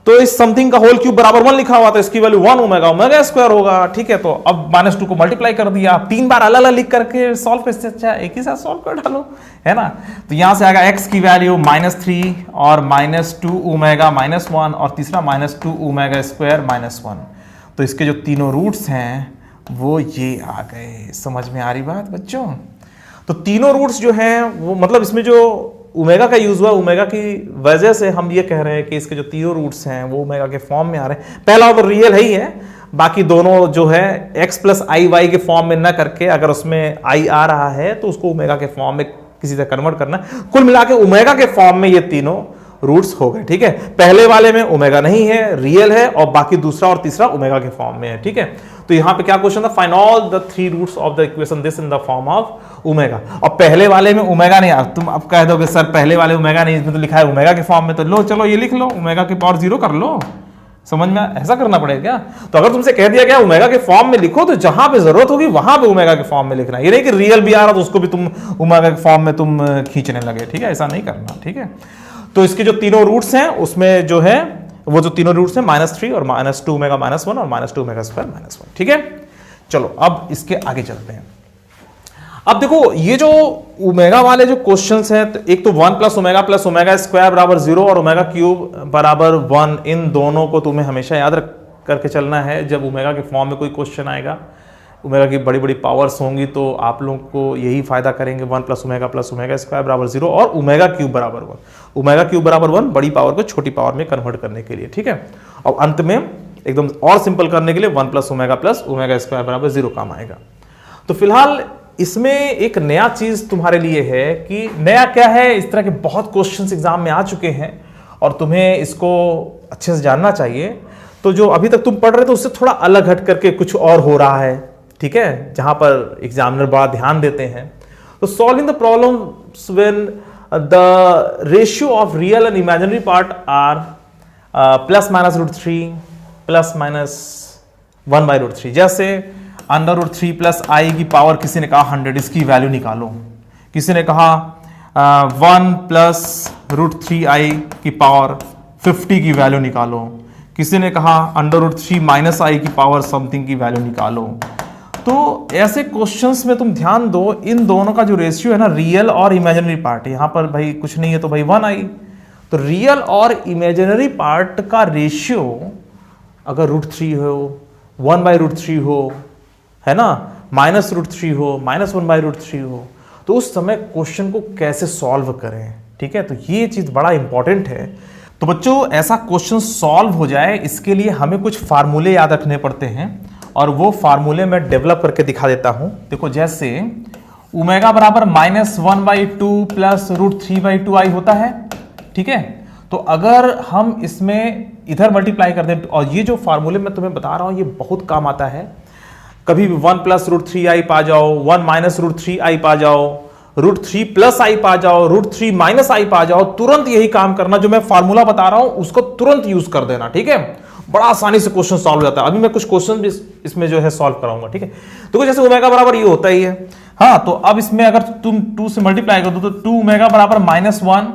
तो इस समथिंग का होल क्यूब बराबर 1 लिखा हुआ था, इसकी वैल्यू 1 ओमेगा स्क्वायर होगा, ठीक है। तो अब -2 को मल्टीप्लाई कर दिया, 3 बार अलग अलग लिख करके सॉल्व करते, अच्छा एक ही साथ सॉल्व कर डालो, है ना। तो यहां से आएगा x की वैल्यू -3 और -2 ओमेगा -1, और तीसरा -2 ओमेगा स्क्वायर -1। तो इसके जो तीनों रूट्स हैं वो ये आ गए। समझ में आ रही बात बच्चों। तो तीनों रूट्स जो हैं वो, मतलब इसमें जो ओमेगा का यूज हुआ, ओमेगा की वजह से हम ये कह रहे हैं कि इसके जो तीनों रूट्स हैं वो ओमेगा के फॉर्म में आ रहे हैं। पहला तो रियल है ही है, बाकी दोनों जो है x + i के फॉर्म में ना करके, अगर उसमें i आ रहा है तो उसको ओमेगा के फॉर्म में किसी तरह कन्वर्ट करना। कुल मिला के ओमेगा के फॉर्म में ये तीनों रूट्स हो गए, ठीक है। पहले वाले में ओमेगा नहीं है, रियल है, और बाकी दूसरा और तीसरा ओमेगा के फॉर्म में है, ठीक है। तो यहां पे क्या क्वेश्चन था, find all the 3 roots of the equation this in the form of omega. और पहले वाले में ओमेगा नहीं, तुम अब कह दोगे सर पहले वाले ओमेगा नहीं, इसमें तो लिखा है ओमेगा के फॉर्म में, तो लो चलो ये लिख लो, ओमेगा की पावर 0 कर लो। समझ में ऐसा करना पड़ेगा क्या? तो अगर तुमसे कह दिया गया ओमेगा के फॉर्म में लिखो, तो जहां पे जरूरत होगी वहां पे ओमेगा के फॉर्म में लिखना, ये नहीं कि रियल भी आ रहा तो उसको भी तुम ओमेगा के फॉर्म में तुम खींचने लगे, ठीक है, ऐसा नहीं करना, ठीक है। तो इसके जो तीनों रूट्स हैं उसमें जो है वो जो तीनों रूट्स हैं -3 और -2 ओमेगा -1 और -2 ओमेगा स्क्वायर -1, ठीक है। चलो अब इसके आगे चलते हैं। अब देखो ये जो ओमेगा वाले जो क्वेश्चंस हैं, तो एक तो 1 + ओमेगा स्क्वायर बराबर 0 और ओमेगा क्यूब बराबर 1, इन दोनों को तुम्हें हमेशा याद रख करके चलना है। जब ओमेगा के फॉर्म में कोई क्वेश्चन आएगा, ओमेगा की बड़ी बड़ी पावर्स होंगी, तो आप लोगों को यही फायदा करेंगे, 1 + ओमेगा स्क्वायर बराबर 0 और ओमेगा क्यूब बराबर 1। ओमेगा क्यूब बराबर 1 बड़ी पावर को छोटी पावर में कन्वर्ट करने के लिए, ठीक है। और अंत में एकदम और सिंपल करने के लिए 1 + ओमेगा स्क्वायर बराबर 0 काम आएगा। तो फिलहाल इसमें एक नया चीज तुम्हारे लिए है कि नया क्या है, इस तरह के बहुत क्वेश्चंस एग्जाम में आ चुके हैं और तुम्हें इसको अच्छे से जानना चाहिए। तो जो अभी तक तुम पढ़ रहे थे उससे थोड़ा अलग हट करके कुछ और हो रहा है, ठीक है, जहां पर एग्जामिनर बड़ा ध्यान देते हैं। तो solving the problems when the ratio of real and imaginary part are ±√3 ±1/√3। जैसे √3 + i की पावर किसी ने कहा 100, इसकी वैल्यू निकालो। किसी ने कहा 1 + √3i की पावर 50 की वैल्यू निकालो। किसी ने कहा √3 - i की पावर समथिंग की वैल्यू निकालो। तो ऐसे क्वेश्चंस में तुम ध्यान दो, इन दोनों का जो रेशियो है ना, रियल और इमेजिनरी पार्ट, यहां पर भाई कुछ नहीं है तो भाई 1i, तो रियल और इमेजिनरी पार्ट का रेशियो अगर √3 हो, 1/√3 हो, है ना, -√3 हो, -1/√3 हो, तो उस समय क्वेश्चन को कैसे सॉल्व करें, ठीक है। तो ये चीज बड़ा इंपॉर्टेंट है। तो बच्चों ऐसा क्वेश्चन सॉल्व हो जाए, इसके लिए हमें कुछ फार्मूले याद रखने पड़ते हैं, और वो फार्मूले मैं डेवलप करके दिखा देता हूं। देखो जैसे ओमेगा बराबर -1/2 + √3/2i होता है, ठीक है। तो अगर हम इसमें इधर मल्टीप्लाई कर दें, और ये जो फार्मूले मैं तुम्हें बता रहा हूं ये बहुत काम आता है। कभी भी 1 + √3i पा जाओ, 1 - √3i पा जाओ, √3 + i पा जाओ, √3 - i पा जाओ, तुरंत यही काम करना। जो मैं फार्मूला बता रहा हूं उसको तुरंत यूज कर देना, ठीक है। बड़ा आसानी से क्वेश्चन सॉल्व हो जाता है। अभी मैं कुछ क्वेश्चन भी इसमें जो है सॉल्व कराऊंगा, ठीक है। तो जैसे ओमेगा बराबर ये होता ही है, हाँ, तो अब इसमें अगर तुम 2 से मल्टीप्लाई कर दो तो 2 ओमेगा बराबर -1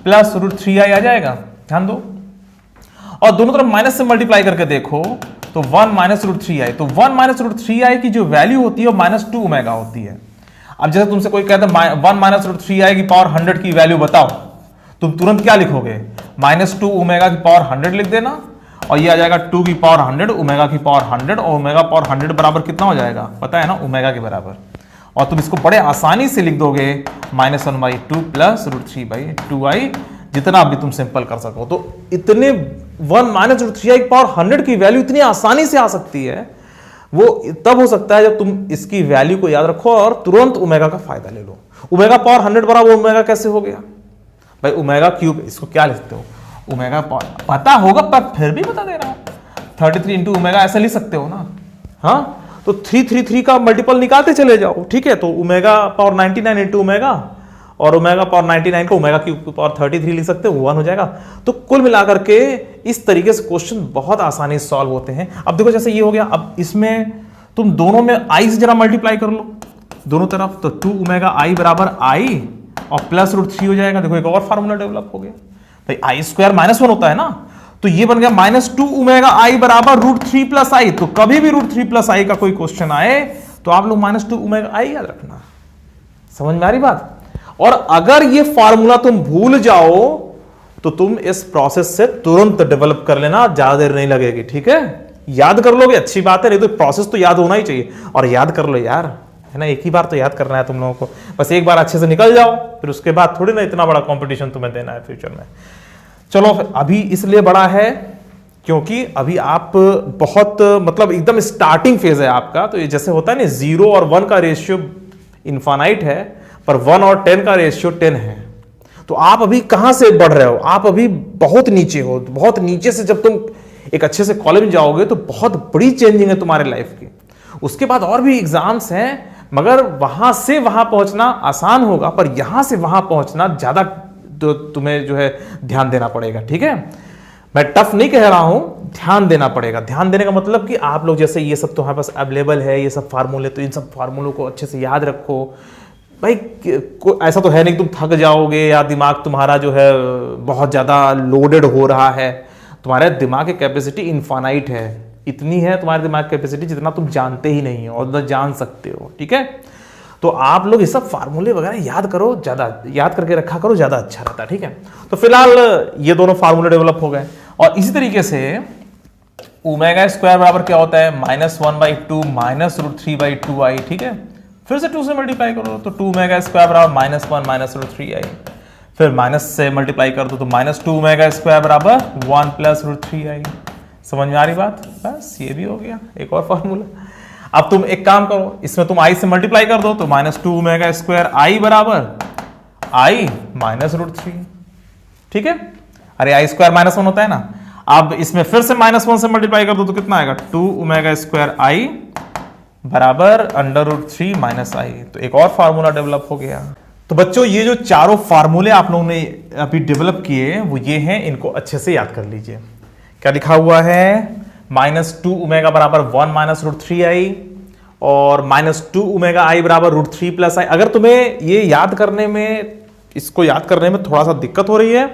+ √3i आ जाएगा, ध्यान दो। और दोनों तरफ माइनस से मल्टीप्लाई करके देखो तो 1 - √3i, तो 1 - √3i की जो वैल्यू होती है वो -2 ओमेगा होती है। अब जैसे तुमसे कोई कहता है 1 - √3i की पावर 100 की वैल्यू बताओ, तुम तुरंत क्या लिखोगे, -2 ओमेगा की पावर 100 लिख देना, और ये आ जाएगा 2 की पावर 100, ओमेगा की पावर 100, और ओमेगा पावर 100 बराबर कितना हो जाएगा पता है ना, ओमेगा के बराबर। और तुम इसको बड़े आसानी से लिख दोगे -1/2 + √3/2i, जितना भी तुम सिंपल कर सको। तो इतने 1 - √3i की पावर 100 की वैल्यू इतनी आसानी से आ सकती है, वो तब हो सकता है जब तुम इसकी वैल्यू को याद रखो और तुरंत ओमेगा का फायदा ले लो। ओमेगा पावर 100 बराबर ओमेगा कैसे हो गया भाई, ओमेगा क्यूब, इसको क्या लिखते हो, ओमेगा पता होगा पर फिर भी बता दे रहा हूं, 33 × ओमेगा ऐसा लिख सकते हो ना, हाँ। तो 333 का मल्टीपल निकालते चले जाओ, ठीक है। तो ओमेगा पावर 99 × ओमेगा, और ओमेगा पावर 99 को ओमेगा क्यूब पावर 33 लिख सकते हो, 1 हो जाएगा। तो कुल मिलाकर के इस तरीके से क्वेश्चन बहुत आसानी से सॉल्व होते हैं। अब देखो जैसे ये हो गया, अब इसमें तुम दोनों में i से जरा मल्टीप्लाई कर लो दोनों तरफ, तो 2 ओमेगा i बराबर i और +√3 हो जाएगा। देखो एक और फार्मूला डेवलप हो गया भाई, i² -1 होता है ना, तो ये बन गया -2 ओमेगा i बराबर √3 + i। तो कभी भी √3 + i का कोई क्वेश्चन आए तो आप लोग -2 ओमेगा i याद रखना। समझ में आ रही बात? और अगर ये फार्मूला तुम भूल जाओ तो तुम इस प्रोसेस से तुरंत डेवलप कर लेना, ज्यादा देर नहीं लगेगी, ठीक है। याद कर लोगे अच्छी बात है, नहीं तो प्रोसेस तो याद होना ही चाहिए, और याद कर लो यार, है ना, एक ही बार तो याद करना है तुम लोगों को, बस एक बार अच्छे से निकल जाओ, फिर उसके बाद थोड़ी ना इतना बड़ा कंपटीशन तुम्हें देना है फ्यूचर में। चलो अभी इसलिए बड़ा है क्योंकि अभी आप बहुत मतलब एकदम स्टार्टिंग फेज है आपका। तो ये जैसे होता है ना 0 और 1 का रेशियो इनफाइनाइट है, पर 1 और 10 का रेशियो 10 है। तो आप अभी कहां से बढ़ रहे हो, आप अभी बहुत नीचे हो। बहुत नीचे से जब तुम एक अच्छे से कॉलेज में जाओगे तो बहुत बड़ी चेंजिंग है तुम्हारे लाइफ की। उसके बाद और भी एग्जाम्स हैं, मगर वहां से वहां पहुंचना आसान होगा, पर यहां से वहां पहुंचना ज्यादा तो तुम्हें जो है ध्यान देना पड़ेगा। ठीक है, मैं टफ नहीं कह रहा हूं, ध्यान देना पड़ेगा। ध्यान देने का मतलब कि आप लोग जैसे ये सब तुम्हारे पास अवेलेबल है, ये सब फार्मूले, तो इन सब फार्मूलों को अच्छे से याद रखो भाई। ऐसा तो है नहीं तुम थक जाओगे या दिमाग तुम्हारा जो है बहुत ज़्यादा लोडेड हो रहा है। तुम्हारे दिमाग की कैपेसिटी इनफाइनाइट है, इतनी है तुम्हारे दिमाग की कैपेसिटी जितना तुम जानते ही नहीं हो और न जान सकते हो। ठीक है, तो आप लोग ये सब फार्मूले वगैरह याद करो, ज़्यादा याद करके रखा करो, ज़्यादा अच्छा रहता है। ठीक है, तो फिलहाल ये दोनों फार्मूले डेवलप हो गए। और इसी तरीके से ओमेगा स्क्वायर बराबर क्या होता है, -1/2 -√3/2i। ठीक है, फिर से 2 से मल्टीप्लाई करो तो 2 ओमेगा स्क्वायर बराबर -1 -√3i। फिर माइनस से मल्टीप्लाई कर दो तो -2 ओमेगा स्क्वायर बराबर 1 +√3i। समझ में आ रही बात? बस ये भी हो गया एक और फार्मूला। अब तुम एक काम करो, इसमें तुम i से मल्टीप्लाई कर दो तो -2 ओमेगा स्क्वायर i बराबर i -√3। ठीक है, अरे i स्क्वायर -1 होता है ना। अब इसमें फिर से -1 से मल्टीप्लाई कर दो तो कितना आएगा, 2 ओमेगा स्क्वायर i बराबर √3 - i। तो एक और फार्मूला डेवलप हो गया। तो बच्चों ये जो चारों फार्मूले आप लोगों ने अभी डेवलप किए वो ये हैं, इनको अच्छे से याद कर लीजिए। क्या लिखा हुआ है, -2 ओमेगा बराबर 1 -√3i और -2 ओमेगा i बराबर √3 + i। अगर तुम्हें ये याद करने में, इसको याद करने में थोड़ा सा दिक्कत हो रही है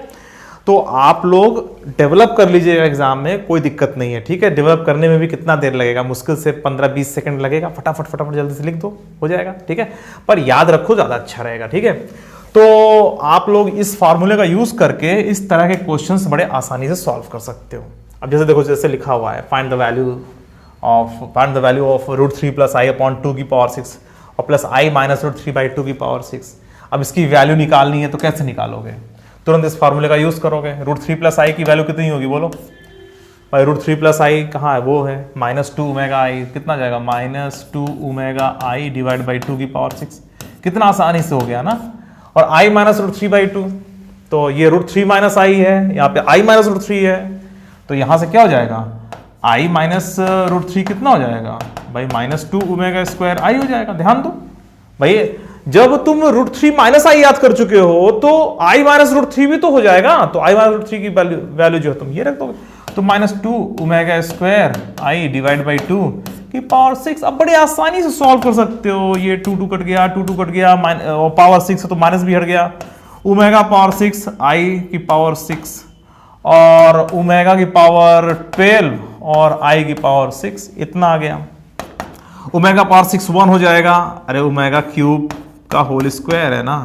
तो आप लोग डेवलप कर लीजिएगा एग्जाम में, कोई दिक्कत नहीं है। ठीक है, डेवलप करने में भी कितना देर लगेगा, मुश्किल से 15-20 सेकंड लगेगा, फटाफट जल्दी से लिख दो, हो जाएगा। ठीक है, पर याद रखो, ज्यादा अच्छा रहेगा। ठीक है, तो आप लोग इस फार्मूले का यूज करके इस तरह के क्वेश्चंस बड़े आसानी से सॉल्व कर सकते हो। अब जैसे देखो, जैसे लिखा हुआ है, find the value of √3 + i upon 2 की पावर 6 और प्लस i -√3/2 की पावर 6। अब इसकी वैल्यू निकालनी है तो कैसे निकालोगे, तुरंत इस फार्मूले का यूज करोगे। √3 + i की वैल्यू कितनी होगी बोलो भाई, √3 + i कहाँ है, वो है -2 ओमेगा i। कितना जाएगा, -2 ओमेगा i डिवाइड बाई 2 की पावर 6। कितना आसानी से हो गया ना। और i -√3/2, तो ये √3 - i है, यहाँ पे i -√3 है, तो यहां से क्या हो जाएगा, i -√3 कितना हो जाएगा भाई, -2 ओमेगा स्क्वायर i हो जाएगा। ध्यान दो भाई, जब तुम √3 - i याद कर चुके हो तो i -√3 भी तो हो जाएगा। तो i -√3 की वैल्यू जो है तुम ये रख दोगे, तो -2 omega square i divide by 2 की पावर 6। अब बड़े आसानी से सॉल्व कर सकते हो। ये 2 कट गया, 2 कट गया, और पावर 6 तो माइनस भी हट गया। ओमेगा पावर 6 i की पावर 6 और ओमेगा की पावर 12 और i की पावर 6, इतना आ गया। ओमेगा पावर 6 1 हो जाएगा, अरे ओमेगा क्यूब का होल स्क्वायर है ना।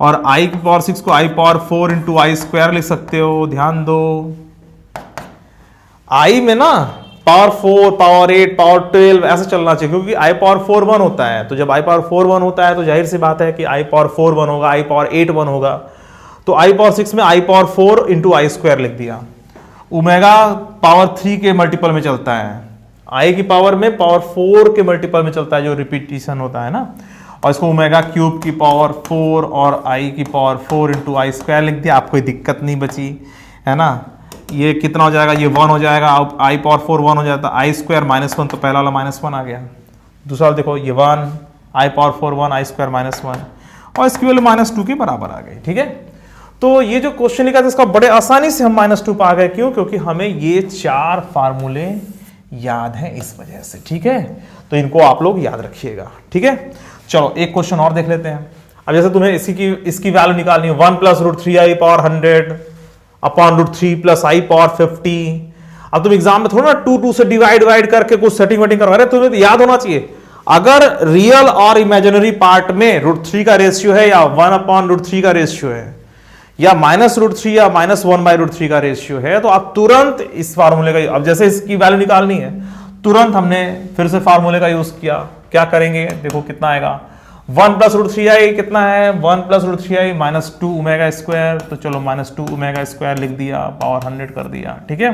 और i की पावर 6 को i power 4 into i square लिख सकते हो। ध्यान दो, i में ना पावर 4, पावर 8, पावर 12 ऐसे चलना चाहिए, क्योंकि i पावर 4 1 होता है। तो जब i पावर 4 1 होता है तो जाहिर सी बात है कि i पावर 4 1 होगा, i पावर 8 1 होगा। तो i पावर 6 में i power 4 into i square लिख दिया। ओमेगा पावर 3 के मल्टीपल में चलता है, i की पावर में पावर 4 के मल्टीपल में चलता है, जो रिपीटिशन होता है ना। और इसको ओमेगा क्यूब की पावर 4 और i की पावर 4 इंटू i स्क्वायर लिख दिया। आप कोई दिक्कत नहीं बची है ना। ये कितना हो जाएगा, ये 1 हो जाएगा, i पावर 4 1 हो जाता है, i स्क्वायर -1, तो पहला वाला -1 आ गया। दूसरा देखो, ये 1, i पावर 4 1, i स्क्वायर -1, और इसकी वैल्यू -2 के बराबर आ गई। ठीक है, तो ये जो क्वेश्चन लिखा था इसका बड़े आसानी से हम -2 पा गए। क्यों? क्योंकि हमें ये 4 फार्मूले याद हैं इस वजह से। ठीक है, तो इनको आप लोग याद रखिएगा। ठीक है, चलो एक क्वेश्चन और देख लेते हैं। अब जैसे तुम्हें इसकी वैल्यू निकालनी है, 1 + √3i power 100 upon √3 + i power 50। अब तुम एग्जाम में थोड़ा ना 2 से डिवाइड करके कुछ सेटिंग वेटिंग करवा रहे, तुम्हें तो याद होना चाहिए। अगर रियल और इमेजिनरी पार्ट में √3 का रेशियो है या 1/√3 का रेशियो है या -√3 या -1/√3 का रेशियो है, तो आप तुरंत इस फार्मूले का, अब जैसे इसकी वैल्यू निकालनी है, तुरंत हमने फिर से फार्मूले का यूज किया। क्या करेंगे, देखो कितना आएगा, 1 + √3i कितना है, 1 + √3i -2 ओमेगा स्क्वायर। तो चलो -2 ओमेगा स्क्वायर लिख दिया, पावर 100 कर दिया। ठीक है,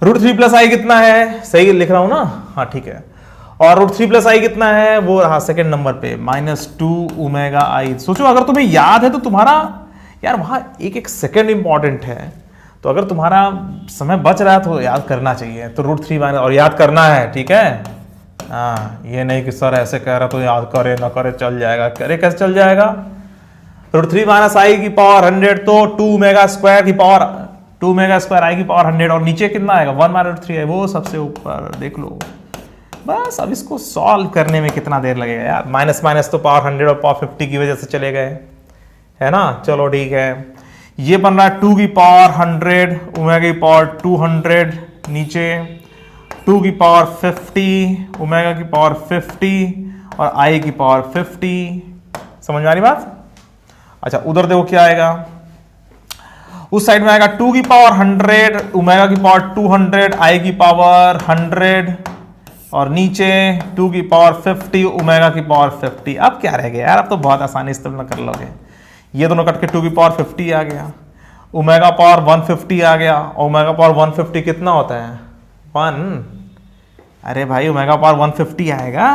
√3 + i कितना है, सही लिख रहा हूं ना, हाँ ठीक है। और रूट 3 प्लस आई कितना है, वो रहा सेकेंड नंबर पे -2 ओमेगा आई। सोचो अगर तुम्हें याद है तो तुम्हारा यार वहां एक एक सेकेंड इंपॉर्टेंट है, तो अगर तुम्हारा समय बच रहा है तो याद करना चाहिए। तो रूट 3 और याद करना है, ठीक है। हाँ, ये नहीं कि सर ऐसे कह रहा तो याद करे ना करे चल जाएगा, करे कैसे चल जाएगा। रूट 3 माइनस आई की पावर 100 तो 2 मेगा स्क्वायर की पावर 2 मेगा स्क्वायर आई की पावर 100, और नीचे कितना आएगा 1 माइनस रूट 3 है, वो सबसे ऊपर देख लो। बस अब इसको सॉल्व करने में कितना देर लगेगा यार, माइनस माइनस तो पावर 100 और पावर 50 की वजह से चले गए, है ना। चलो ठीक है, ये बन रहा है 2 की पावर 100 ओमेगा की पावर 200, नीचे 2 की पावर 50 ओमेगा की पावर 50 और आई की पावर 50। समझ में आ रही बात। अच्छा उधर देखो क्या आएगा, उस साइड में आएगा 2 की पावर 100 ओमेगा की पावर 200 आई की पावर 100 और नीचे 2 की पावर 50 ओमेगा की पावर 50। अब क्या रह गया यार, अब तो बहुत आसानी से तुम लोग कर लोगे। ये दोनों कट के 2 की पावर 50 आ गया, ओमेगा पावर 150 आ गया। ओमेगा पावर 150 कितना होता है 1। अरे भाई ओमेगा पावर 150 आएगा।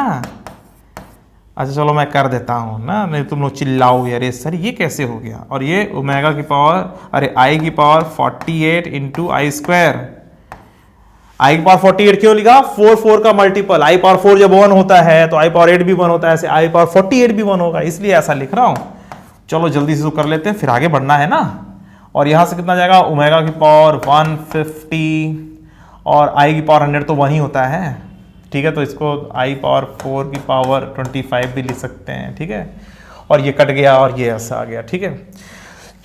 अच्छा चलो मैं कर देता हूँ ना, नहीं तुम लोग चिल्लाओगे अरे सर ये कैसे हो गया। और ये ओमेगा की पावर, अरे आई की पावर 48 इंटू आई स्क्वायर। आई की पावर 48 क्यों लिखा, 4 का मल्टीपल, आई पावर 4 जब 1 होता है तो आई पावर 8 भी 1 होता है, ऐसे आई पावर 48 भी 1 होगा, इसलिए ऐसा लिख रहा हूं। चलो जल्दी से कर लेते हैं, फिर आगे बढ़ना है ना। और यहां से कितना जाएगा, ओमेगा की पावर 150 और आई की पावर 100 तो 1 ही होता है, ठीक है। तो इसको आई पावर 4 की पावर 25 भी लिख सकते हैं, ठीक है। और ये कट गया और ये ऐसा आ गया, ठीक है।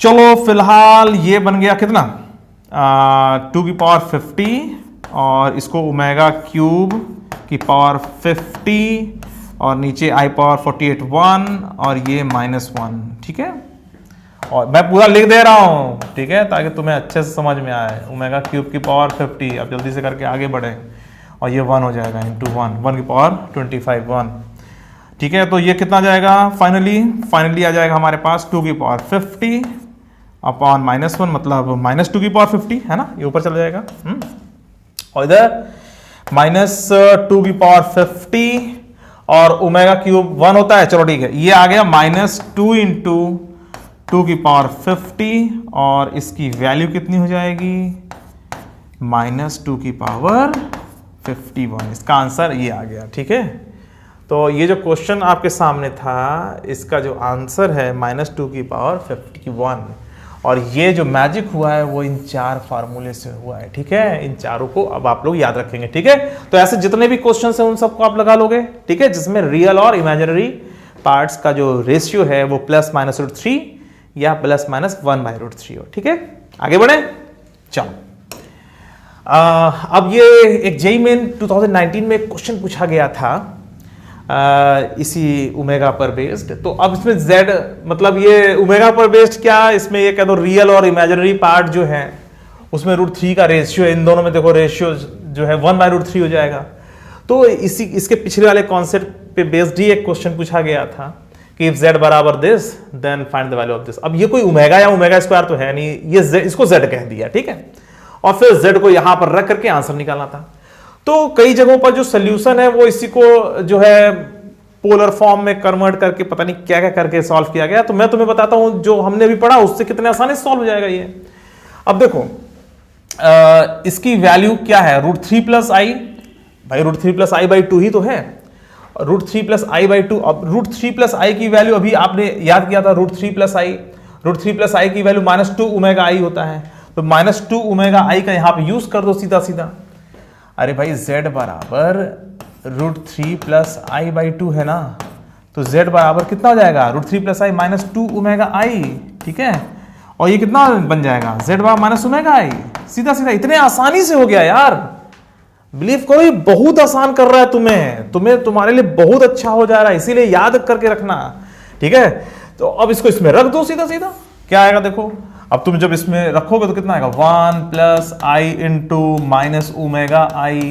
चलो फिलहाल ये बन गया कितना 2 की पावर 50 और इसको ओमेगा क्यूब की पावर 50 और नीचे आई पावर 48 1 और ये -1, ठीक है। और मैं पूरा लिख दे रहा हूं, ठीक है, ताकि तुम्हें अच्छे से समझ में आए। ओमेगा क्यूब की पावर 50, अब जल्दी से करके आगे बढ़े, और ये 1 हो जाएगा इंटू 1 की पावर 25 1, ठीक है। तो ये कितना जाएगा फाइनली आ जाएगा हमारे पास 2 की पावर 50 अपॉन -1, मतलब -2 की पावर 50 है ना, ये ऊपर चला जाएगा। और इधर -2 की पावर 50 और ओमेगा क्यूब 1 होता है, चलो ठीक है। ये आ गया -2 इंटू 2 की पावर 50 और इसकी वैल्यू कितनी हो जाएगी -2 की पावर 51। इसका आंसर ये आ गया, ठीक है। तो ये जो क्वेश्चन आपके सामने था इसका जो आंसर है -2 की पावर 51, और ये जो मैजिक हुआ है वो इन 4 फार्मूले से हुआ है, ठीक है। इन चारों को अब आप लोग याद रखेंगे, ठीक है। तो ऐसे जितने भी क्वेश्चन हैं उन सबको आप लगा लोगे, ठीक है, जिसमें रियल और इमेजिनरी पार्ट्स का जो रेशियो है वो +-√3 या +-1/√3 हो, ठीक है। आगे बढ़े, चलो। अब ये एक जेईई मेन 2019 में क्वेश्चन पूछा गया था इसी ओमेगा पर बेस्ड। तो अब इसमें z मतलब ये ओमेगा पर बेस्ड क्या, इसमें ये कह दो रियल और इमेजिनरी पार्ट जो है उसमें √3 का रेशियो, इन दोनों में देखो रेशियो जो है 1/√3 हो जाएगा। तो इसके पिछले वाले कॉन्सेप्ट पे बेस्ड ही एक क्वेश्चन पूछा गया था कि इफ z बराबर this then find the value of this. अब ये कोई ओमेगा या ओमेगा स्क्वायर तो है नहीं, ये इसको z कह दिया, ठीक है। और फिर z को यहां पर रख करके आंसर निकालना था। तो कई जगहों पर जो सोल्यूशन है वो इसी को जो है पोलर फॉर्म में कन्वर्ट करके पता नहीं क्या क्या करके सॉल्व किया गया। तो मैं तुम्हें बताता हूं जो हमने भी पढ़ा उससे कितने आसानी से सॉल्व हो जाएगा ये। अब देखो इसकी वैल्यू क्या है, √3 + i, भाई √3 + i/2 ही तो है, √3 + i/2। अब √3 + i की वैल्यू अभी आपने याद किया था, √3 + i, √3 + i की वैल्यू -2 ओमेगा i होता है। तो -2 ओमेगा i का यहां पे यूज कर दो सीधा सीधा। अरे भाई z बराबर √3 + i/2 है ना, तो z बराबर कितना हो जाएगा, √3 + i -2 ओमेगा i, ठीक है। और ये कितना बन जाएगा, z बराबर -ओमेगा i, सीधा सीधा। इतने आसानी से हो गया यार, बिलीव करो ये बहुत आसान कर रहा है तुम्हें तुम्हारे लिए बहुत अच्छा हो जा रहा है, इसीलिए याद करके रखना, ठीक है। तो अब इसको इसमें रख दो सीधा सीधा, क्या आएगा देखो। अब तुम जब इसमें रखोगे तो कितना आएगा, 1 + i इंटू -ओमेगा i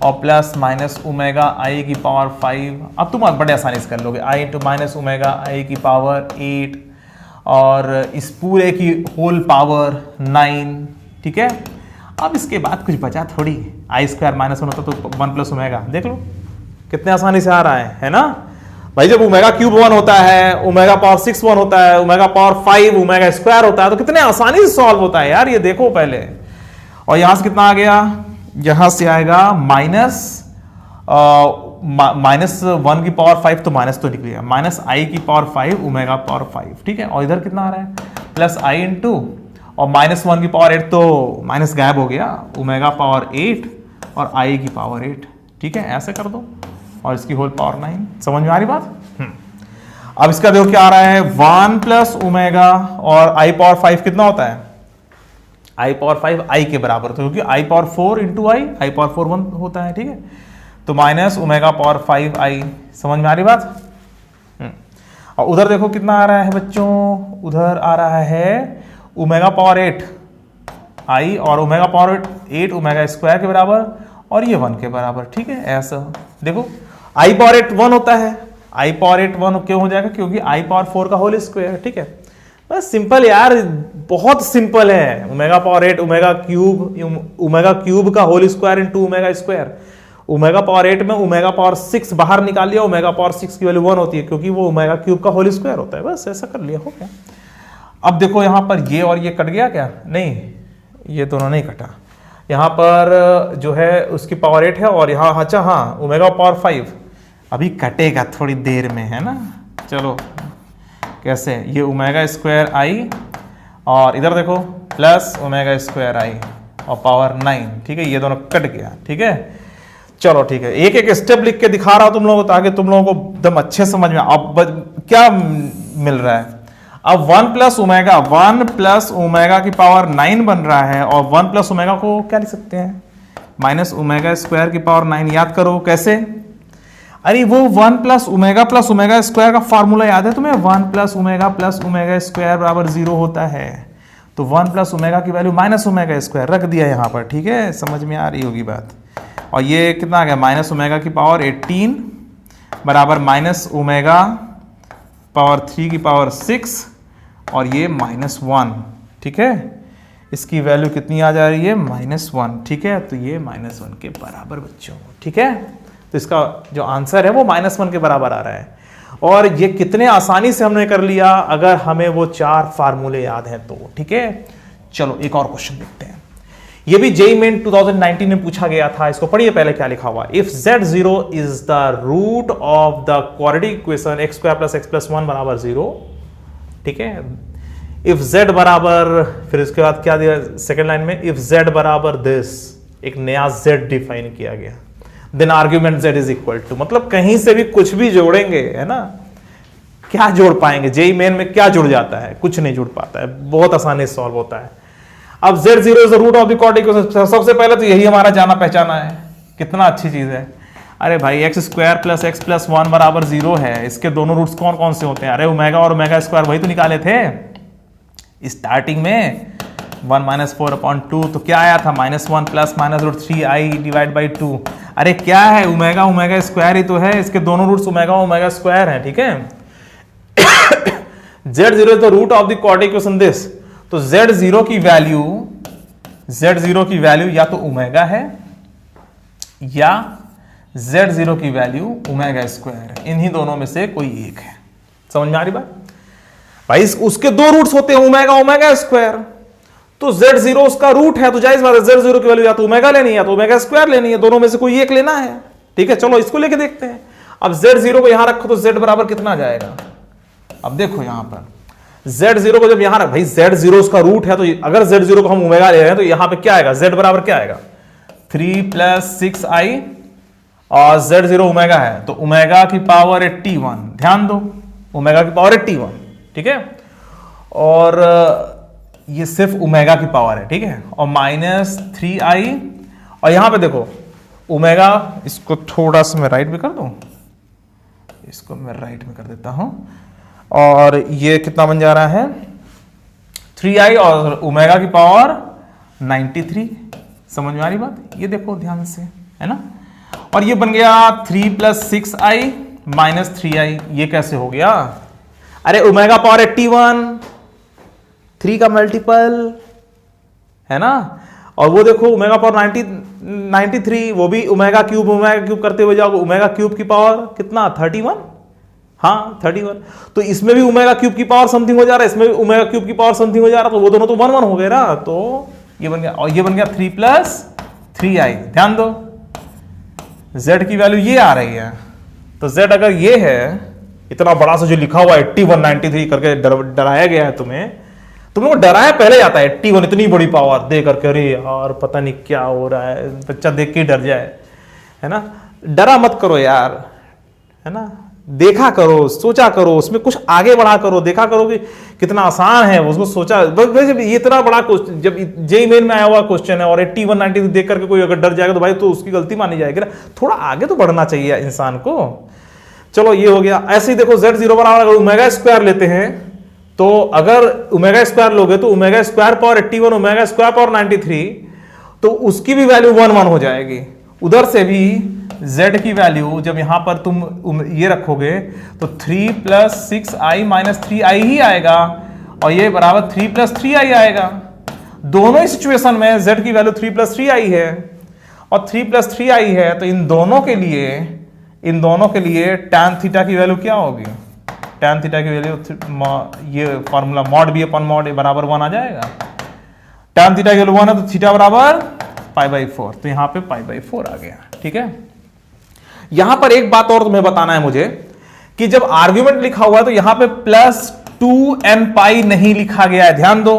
और +-ओमेगा i की पावर 5। अब तुम बड़े आसानी से कर लोगे, i इंटू -ओमेगा i की पावर 8 और इस पूरे की होल पावर 9, ठीक है। अब इसके बाद कुछ बचा थोड़ी, i² -1 होता तो 1 + ओमेगा, देख लो कितने आसानी से आ रहा है ना भाई। जब ओमेगा क्यूब 1 होता है, ओमेगा पावर 6 1 होता है, ओमेगा पावर 5 ओमेगा स्क्वायर होता है, तो कितने आसानी से सॉल्व होता है यार, ये देखो पहले। और यहां से कितना आ गया, यहां से आएगा -1 की पावर 5, तो माइनस तो निकलेगा, -i की पावर 5 ओमेगा पावर 5, ठीक है। और इधर कितना आ रहा है, +i इंटू और -1 की पावर 8, तो माइनस गायब हो गया, ओमेगा पावर 8 और i की पावर 8, ठीक है। ऐसे कर दो और इसकी होल पावर 9। समझ में आ रही बात। अब इसका देखो क्या आ रहा है, 1 प्लस ओमेगा और i पावर 5 कितना होता है, i पावर 5 i के बराबर, तो क्योंकि i power 4 into i power 4 1 होता है, ठीक है। तो माइनस ओमेगा पावर 5i। समझ में आ रही बात। और उधर देखो कितना आ रहा है बच्चों, उधर आ रहा है ओमेगा पावर 8 i और ओमेगा पावर 8 ओमेगा स्क्वायर के बराबर और ये 1 के बराबर, ठीक है। ऐसा देखो i पावर 8 1 होता है, i पावर 8 1 क्यों हो जाएगा, क्योंकि i पावर 4 का होल स्क्वायर, ठीक है। बस सिंपल यार, बहुत सिंपल है। ओमेगा पावर 8 ओमेगा क्यूब का whole square into omega square. Omega power 8 में ओमेगा पावर 6 बाहर निकाल लिया, ओमेगा पावर 6 की वैल्यू 1 होती है, क्योंकि वो ओमेगा क्यूब का होल स्क्वायर होता है। बस ऐसा कर लिया, हो गया। अब देखो यहां पर ये और ये कट गया क्या, नहीं, ये दोनों नहीं कटा। यहाँ पर जो है उसकी पावर 8 है और यहाँ, अच्छा हाँ, ओमेगा पावर 5 अभी कटेगा थोड़ी देर में, है ना। चलो कैसे, ये ओमेगा स्क्वायर i और इधर देखो प्लस ओमेगा स्क्वायर i और पावर 9, ठीक है। ये दोनों कट गया, ठीक है। चलो ठीक है, एक एक स्टेप लिख के दिखा रहा हूं तुम लोगों को, ताकि तुम लोगों को एकदम अच्छे समझ में। अब क्या मिल रहा है, अब 1 प्लस ओमेगा की पावर 9 बन रहा है, और 1 प्लस ओमेगा को क्या लिख सकते हैं, माइनस ओमेगा स्क्वायर की पावर 9। याद करो कैसे, अरे वो 1 प्लस ओमेगा स्क्वायर का फॉर्मूला याद है तुम्हें, 1 प्लस ओमेगा स्क्वायर बराबर 0 होता है। तो 1 प्लस ओमेगा की वैल्यू माइनस ओमेगा स्क्वायर रख दिया यहाँ पर, ठीक है। समझ में आ रही होगी बात। और ये कितना आ गया, माइनस ओमेगा की पावर 18 बराबर माइनस ओमेगा पावर 3 की पावर 6 और ये -1, ठीक है। इसकी वैल्यू कितनी आ जा रही है, -1, ठीक है। तो ये -1 के बराबर बच्चों, ठीक है। तो इसका जो आंसर है वो -1 के बराबर आ रहा है। और ये कितने आसानी से हमने कर लिया, अगर हमें वो 4 फार्मूले याद हैं तो, ठीक है। चलो एक और क्वेश्चन देखते हैं। ये भी जेईई मेन 2019 में पूछा गया था। इसको पढ़िए पहले क्या लिखा हुआ, if Z0 is the root of the quadratic equation x² + x + 1 बराबर 0, ठीक है। इफ Z बराबर, फिर इसके बाद क्या दिया सेकेंड लाइन में, इफ Z बराबर दिस, एक नया Z डिफाइन किया गया, then argument Z is equal to, मतलब कहीं से भी कुछ भी जोड़ेंगे, है ना। क्या जोड़ पाएंगे, जेईई मेन में क्या जुड़ जाता है, कुछ नहीं जुड़ पाता है, बहुत आसानी से सॉल्व होता है। अब Z0 is the root of the quadratic equation, सबसे पहले तो यही हमारा जाना पहचाना है, कितना अच्छी चीज है। अरे भाई x² + x + 1 बराबर 0 है, इसके दोनों रूट्स कौन कौन से होते हैं, अरे ओमेगा और ओमेगा स्क्वायर वही तो निकाले थे स्टार्टिंग में। 1 - 4/2, तो क्या आया था, -1 + -√3i / 2। अरे क्या है, ओमेगा स्क्वायर ही तो है, इसके दोनों रूट्स ओमेगा स्क्वायर है, ठीक है। Z0 is the root of the quadratic equation this, तो Z0 की वैल्यू या तो ओमेगा है या Z0 की वैल्यू ओमेगा स्क्वायर है, इन्हीं दोनों में से कोई एक है। समझ में आ रही बात भाई। उसके दो रूट्स होते हैं ओमेगा स्क्वायर, तो Z0 उसका रूट है, तो जायज बात है Z0 की वैल्यू या तो ओमेगा लेनी है या तो ओमेगा स्क्वायर लेनी है, दोनों में से कोई एक लेना है, ठीक है। चलो इसको लेके देखते हैं। अब Z0 को यहां रखो तो Z बराबर कितना आ जाएगा, अब देखो यहां पर Z0 को जब यहां रख, भाई Z0 उसका रूट है, तो अगर Z0 को हम ओमेगा ले रहे हैं तो यहां पे क्या आएगा, Z बराबर क्या आएगा, 3 + 6i, और Z0 ओमेगा है तो ओमेगा की पावर 81, ध्यान दो ओमेगा की पावर 81, ठीक है। और ये सिर्फ ओमेगा की पावर है, ठीक है। और -3i, और यहां पे देखो ओमेगा, इसको थोड़ा सा मैं राइट में कर दूं, इसको मैं राइट में कर देता हूं, और ये कितना बन जा रहा है 3i और ओमेगा की पावर 93। समझ में आ रही बात, ये देखो ध्यान से, है ना। और ये बन गया 3 + 6i - 3i, ये कैसे हो गया, अरे ओमेगा पावर 81 3 का मल्टीपल, है ना। और वो देखो ओमेगा पावर 93, वो भी ओमेगा क्यूब करते हुए जाओगे, ओमेगा क्यूब की पावर कितना 31, हाँ 31। तो इसमें भी ओमेगा क्यूब की पावर समथिंग हो जा रहा है, इसमें भी ओमेगा क्यूब की पावर समथिंग हो जा रहा है, तो वो दोनों तो 1 1 हो गए ना, तो ये बन गया, और ये बन गया 3 + 3i। ध्यान दो z की वैल्यू ये आ रही है, तो z अगर ये है, इतना बड़ा सा जो लिखा हुआ 8193 करके डराया गया है तुम्हें, तुम लोग डराया पहले जाता है 81, इतनी बड़ी पावर दे करके, अरे यार पता नहीं क्या हो रहा है, बच्चा देख के डर जाए, है ना। डरा मत करो यार, है ना, देखा करो, सोचा करो, उसमें कुछ आगे बढ़ा करो, देखा करो कि कितना आसान है, उसको सोचा। ये इतना बड़ा क्वेश्चन, जब जेईई मेन में आया हुआ क्वेश्चन है और 8193 देख करके कोई अगर डर जाएगा तो भाई तो उसकी गलती मानी जाएगी ना, थोड़ा आगे तो बढ़ना चाहिए इंसान को। चलो ये हो गया। ऐसे ही देखो z0 बराबर अगर ओमेगा स्क्वायर लेते हैं, तो अगर ओमेगा स्क्वायर लोगे तो omega square power 81 omega square power 93, तो उसकी भी वैल्यू 1 1 हो जाएगी। उधर से भी z की वैल्यू जब यहां पर तुम ये रखोगे तो 3 + 6i - 3i ही आएगा, और ये बराबर 3 + 3i आएगा। दोनों ही सिचुएशन में z की वैल्यू 3 + 3i है, और 3 + 3i है, तो इन दोनों के लिए tan थीटा की वैल्यू क्या होगी? tan थीटा की वैल्यू ये formula mod b / mod a बराबर 1 आ जाएगा। tan थीटा की वैल्यू 1 है तो थीटा बराबर π/4, तो यहां पे π/4 आ गया। ठीक है, यहां पर एक बात और तुम्हें बताना है मुझे कि जब आर्ग्यूमेंट लिखा हुआ है तो यहां पे +2nπ नहीं लिखा गया है। ध्यान दो,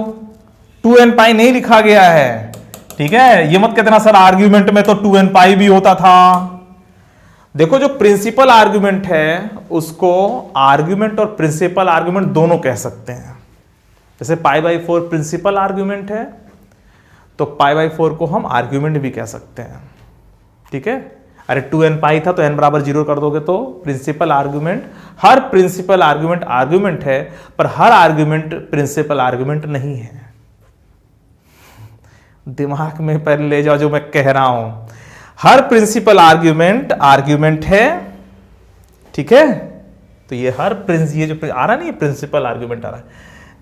2nπ नहीं लिखा गया है। ठीक है, ये मत कहना सर आर्ग्यूमेंट में तो 2nπ भी होता था। देखो जो प्रिंसिपल आर्ग्यूमेंट है उसको आर्ग्यूमेंट और प्रिंसिपल आर्ग्यूमेंट दोनों कह सकते हैं। जैसे π/4 प्रिंसिपल आर्ग्यूमेंट है, तो π/4 को हम आर्ग्यूमेंट भी कह सकते हैं। ठीक है, अरे 2nπ था तो n बराबर 0 कर दोगे तो प्रिंसिपल आर्ग्यूमेंट, हर प्रिंसिपल आर्ग्यूमेंट आर्ग्यूमेंट है, पर हर आर्ग्यूमेंट प्रिंसिपल आर्ग्यूमेंट नहीं है। दिमाग में पहले ले जाओ जो मैं कह रहा हूं, हर प्रिंसिपल आर्ग्यूमेंट आर्ग्यूमेंट है। ठीक है, तो ये ये जो आ रहा नहीं प्रिंसिपल आर्ग्यूमेंट आ रहा है,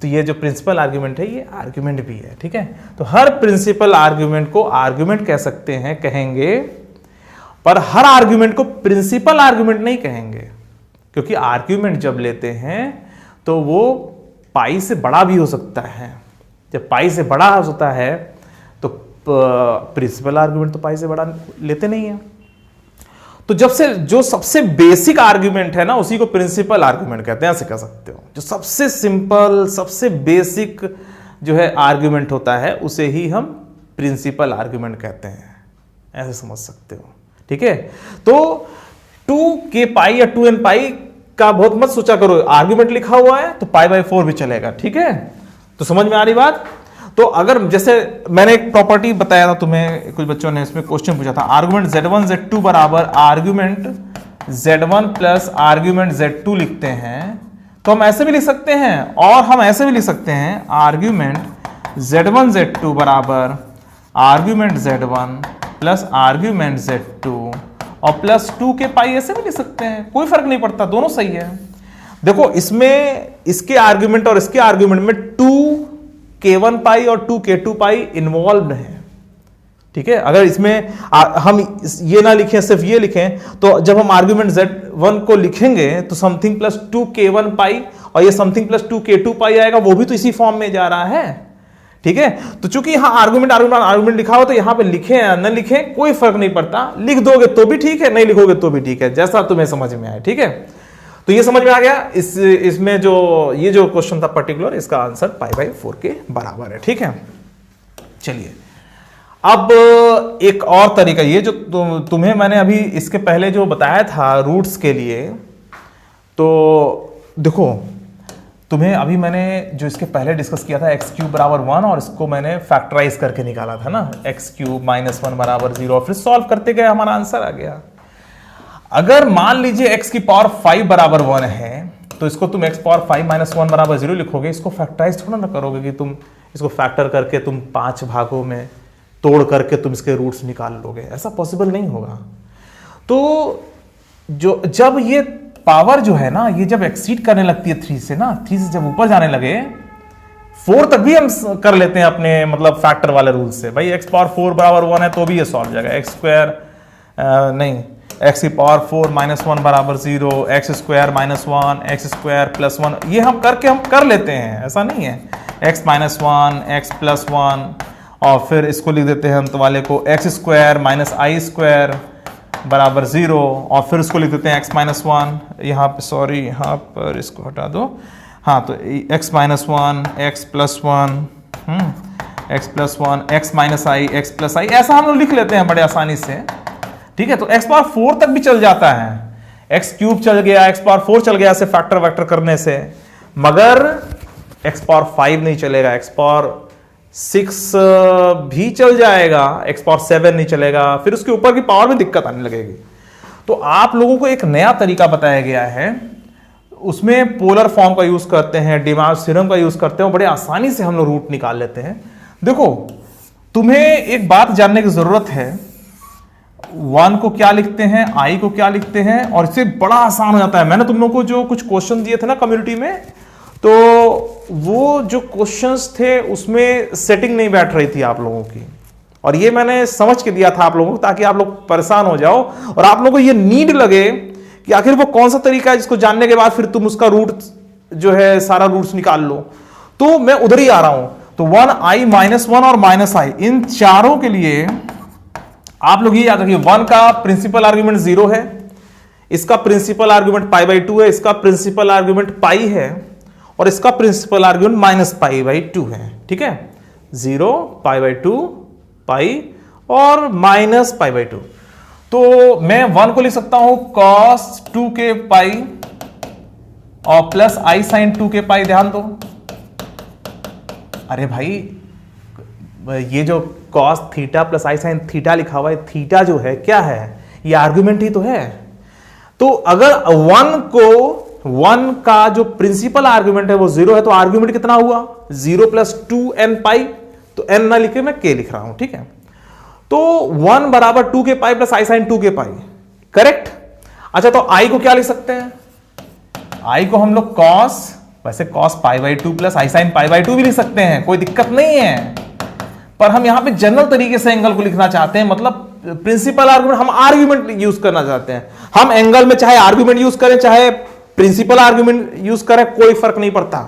तो ये जो प्रिंसिपल आर्ग्यूमेंट है ये आर्ग्यूमेंट भी है। ठीक है, तो हर प्रिंसिपल आर्ग्यूमेंट को आर्ग्यूमेंट कह सकते हैं, कहेंगे, पर हर आर्ग्यूमेंट को प्रिंसिपल आर्ग्यूमेंट नहीं कहेंगे, क्योंकि आर्ग्यूमेंट जब लेते हैं तो वो पाई से बड़ा भी हो सकता है। जब पाई से बड़ा हो सकता है तो प्रिंसिपल आर्ग्यूमेंट तो पाई से बड़ा लेते नहीं है। तो जो सबसे बेसिक आर्ग्यूमेंट है ना उसी को प्रिंसिपल आर्ग्यूमेंट कहते हैं, ऐसे कह सकते हो। जो सबसे सिंपल सबसे बेसिक जो है आर्ग्यूमेंट होता है उसे ही हम प्रिंसिपल आर्ग्यूमेंट कहते हैं, ऐसे समझ सकते हो। ठीक है, तो 2kπ या 2nπ का बहुत मत सोचा करो, आर्ग्यूमेंट लिखा हुआ है तो π/4 भी चलेगा। ठीक है, तो समझ में आ रही बात। तो अगर जैसे मैंने एक प्रॉपर्टी बताया था तुम्हें, कुछ बच्चों ने इसमें क्वेश्चन पूछा था, आर्गुमेंट z1 z2 बराबर argument z1 plus argument z2 लिखते हैं, तो हम ऐसे भी लिख सकते हैं और हम ऐसे भी लिख सकते हैं, आर्ग्यूमेंट z1 z2 बराबर argument z1 plus argument z2 और प्लस 2kπ, ऐसे भी लिख सकते हैं, कोई फर्क नहीं पड़ता, दोनों सही है। देखो इसमें इसके आर्ग्यूमेंट और इसके आर्ग्यूमेंट में 2k1π और 2k2π इन्वॉल्व है। ठीक है, अगर इसमें हम ये ना लिखें, सिर्फ ये लिखें, तो जब हम आर्ग्यूमेंट z1 को लिखेंगे तो समथिंग प्लस 2k1π और ये समथिंग प्लस 2k2π आएगा, वो भी तो इसी फॉर्म में जा रहा है। ठीक है, तो चूंकि यहां आर्गुमेंट लिखा हो तो यहां पे लिखें या न लिखें कोई फर्क नहीं पड़ता, लिख दोगे तो भी ठीक है, नहीं लिखोगे तो भी ठीक है, जैसा तुम्हें समझ में आए। ठीक है, तो ये समझ में आ गया। इसमें जो ये जो क्वेश्चन था पर्टिकुलर, इसका आंसर π/4 के बराबर है। ठीक है, चलिए अब एक और तरीका, ये जो तुम्हें मैंने अभी इसके पहले जो बताया था रूट्स के लिए, तो देखो तुम्हें अभी मैंने जो इसके पहले डिस्कस किया था x³ बराबर 1 और इसको मैंने फैक्टराइज करके निकाला था ना, x³ - 1 बराबर 0, फिर सॉल्व करते गए हमारा आंसर आ गया। अगर मान लीजिए x की पावर 5 बराबर 1 है तो इसको तुम x पावर 5 - 1 बराबर 0 लिखोगे, इसको फैक्टराइज थोड़ा ना करोगे कि तुम इसको फैक्टर करके तुम 5 भागों में तोड़ करके तुम इसके रूट्स निकाल लोगे, ऐसा पॉसिबल नहीं होगा। तो जब ये पावर जो है ना, ये जब एक्सीड करने लगती है 3 से ना, 3 से जब ऊपर जाने लगे 4 तक भी हम कर लेते हैं अपने मतलब फैक्टर वाले रूल से। भाई x पावर 4 बराबर 1 है तो भी ये सॉल्व हो जाएगा। एक्स स्क्वायर नहीं, x की पावर 4 माइनस 1 बराबर 0, x square minus 1, x square plus 1, ये हम कर लेते हैं, ऐसा नहीं है। x माइनस 1, एक्स प्लस 1, और फिर इसको लिख देते हैं अंत वाले को एक्स स्क्वायर माइनस आई स्क्वायर बराबर 0, और फिर इसको लिख देते हैं x माइनस 1, यहाँ पे सॉरी यहाँ पर इसको हटा दो, हाँ तो x minus 1, x plus 1, x plus 1, x minus i, x plus i, ऐसा हम लोग लिख लेते हैं बड़े आसानी से। ठीक है, तो x पावर 4 तक भी चल जाता है, x क्यूब चल गया, x पावर 4 चल गया ऐसे फैक्टर वैक्टर करने से, मगर x पावर 5 नहीं चलेगा, x पावर 6 भी चल जाएगा, x पावर 7 नहीं चलेगा, फिर उसके ऊपर की पावर में दिक्कत आने लगेगी। तो आप लोगों को एक नया तरीका बताया गया है, उसमें पोलर फॉर्म का यूज करते हैं, डिमार्स थ्योरम का यूज करते हैं, बड़े आसानी से हम लोग रूट निकाल लेते हैं। देखो, तुम्हें एक बात जानने की जरूरत है, 1 को क्या लिखते हैं, i को क्या लिखते हैं, और इससे बड़ा आसान हो जाता है। मैंने तुम लोगों को जो कुछ क्वेश्चन दिए थे ना कम्युनिटी में, तो वो जो क्वेश्चंस थे उसमें सेटिंग नहीं बैठ रही थी आप लोगों की, और ये मैंने समझ के दिया था आप लोगों को, ताकि आप लोग परेशान हो जाओ और आप लोगों को ये नीड लगे कि आखिर वो कौन सा तरीका है जिसको जानने के बाद फिर तुम उसका रूट जो है सारा रूट्स निकाल लो। तो मैं उधर ही आ रहा हूं। तो 1i माइनस 1 और माइनस आई, इन चारों के लिए आप लोग ये याद रखिए, 1 का प्रिंसिपल आर्ग्यूमेंट 0 है, इसका प्रिंसिपल आर्ग्यूमेंट π/2 है, इसका प्रिंसिपल आर्ग्यूमेंट पाई है, और इसका प्रिंसिपल आर्ग्यूमेंट माइनस π/2 है। ठीक है, 0, π/2, पाई और माइनस π/2। तो मैं 1 को लिख सकता हूं cos 2k पाई और प्लस i sin 2k पाई। ध्यान दो, अरे भाई ये जो cos theta plus i sin theta लिखा हुआ है, थीटा जो है क्या है, ये आर्ग्यूमेंट ही तो है। तो अगर 1 का जो प्रिंसिपल आर्ग्यूमेंट है वो 0 है, तो आर्ग्यूमेंट कितना हुआ 0 प्लस 2n पाई, तो n ना लिखे मैं k लिख रहा हूं। ठीक है, तो 1 बराबर 2k pi plus i sin 2k pi, correct. अच्छा, तो i को क्या लिख सकते हैं, i को हम लोग cos, वैसे cos π/2 प्लस i sin π/2 भी लिख सकते हैं, कोई दिक्कत नहीं है, पर हम यहां पे जनरल तरीके से एंगल को लिखना चाहते हैं, मतलब प्रिंसिपल आर्ग्यूमेंट, हम आर्ग्यूमेंट यूज करना चाहते हैं। हम एंगल में चाहे आर्ग्यूमेंट यूज करें चाहे प्रिंसिपल आर्ग्यूमेंट यूज करें, कोई फर्क नहीं पड़ता,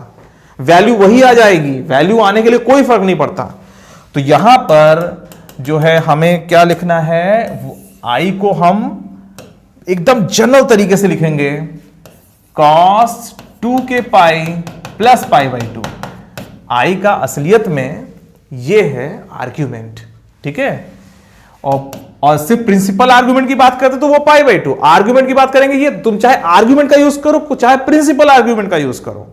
वैल्यू वही आ जाएगी, वैल्यू आने के लिए कोई फर्क नहीं पड़ता। तो यहां पर जो है हमें क्या लिखना है, i को हम एकदम जनरल तरीके से लिखेंगे cos 2k pi plus π/2। i का असलियत में ये है आर्ग्यूमेंट। ठीक है, और सिर्फ प्रिंसिपल आर्ग्यूमेंट की बात करते तो वो π/2, आर्ग्यूमेंट की बात करेंगे, ये तुम चाहे आर्ग्यूमेंट का यूज करो चाहे प्रिंसिपल आर्ग्यूमेंट का यूज करो।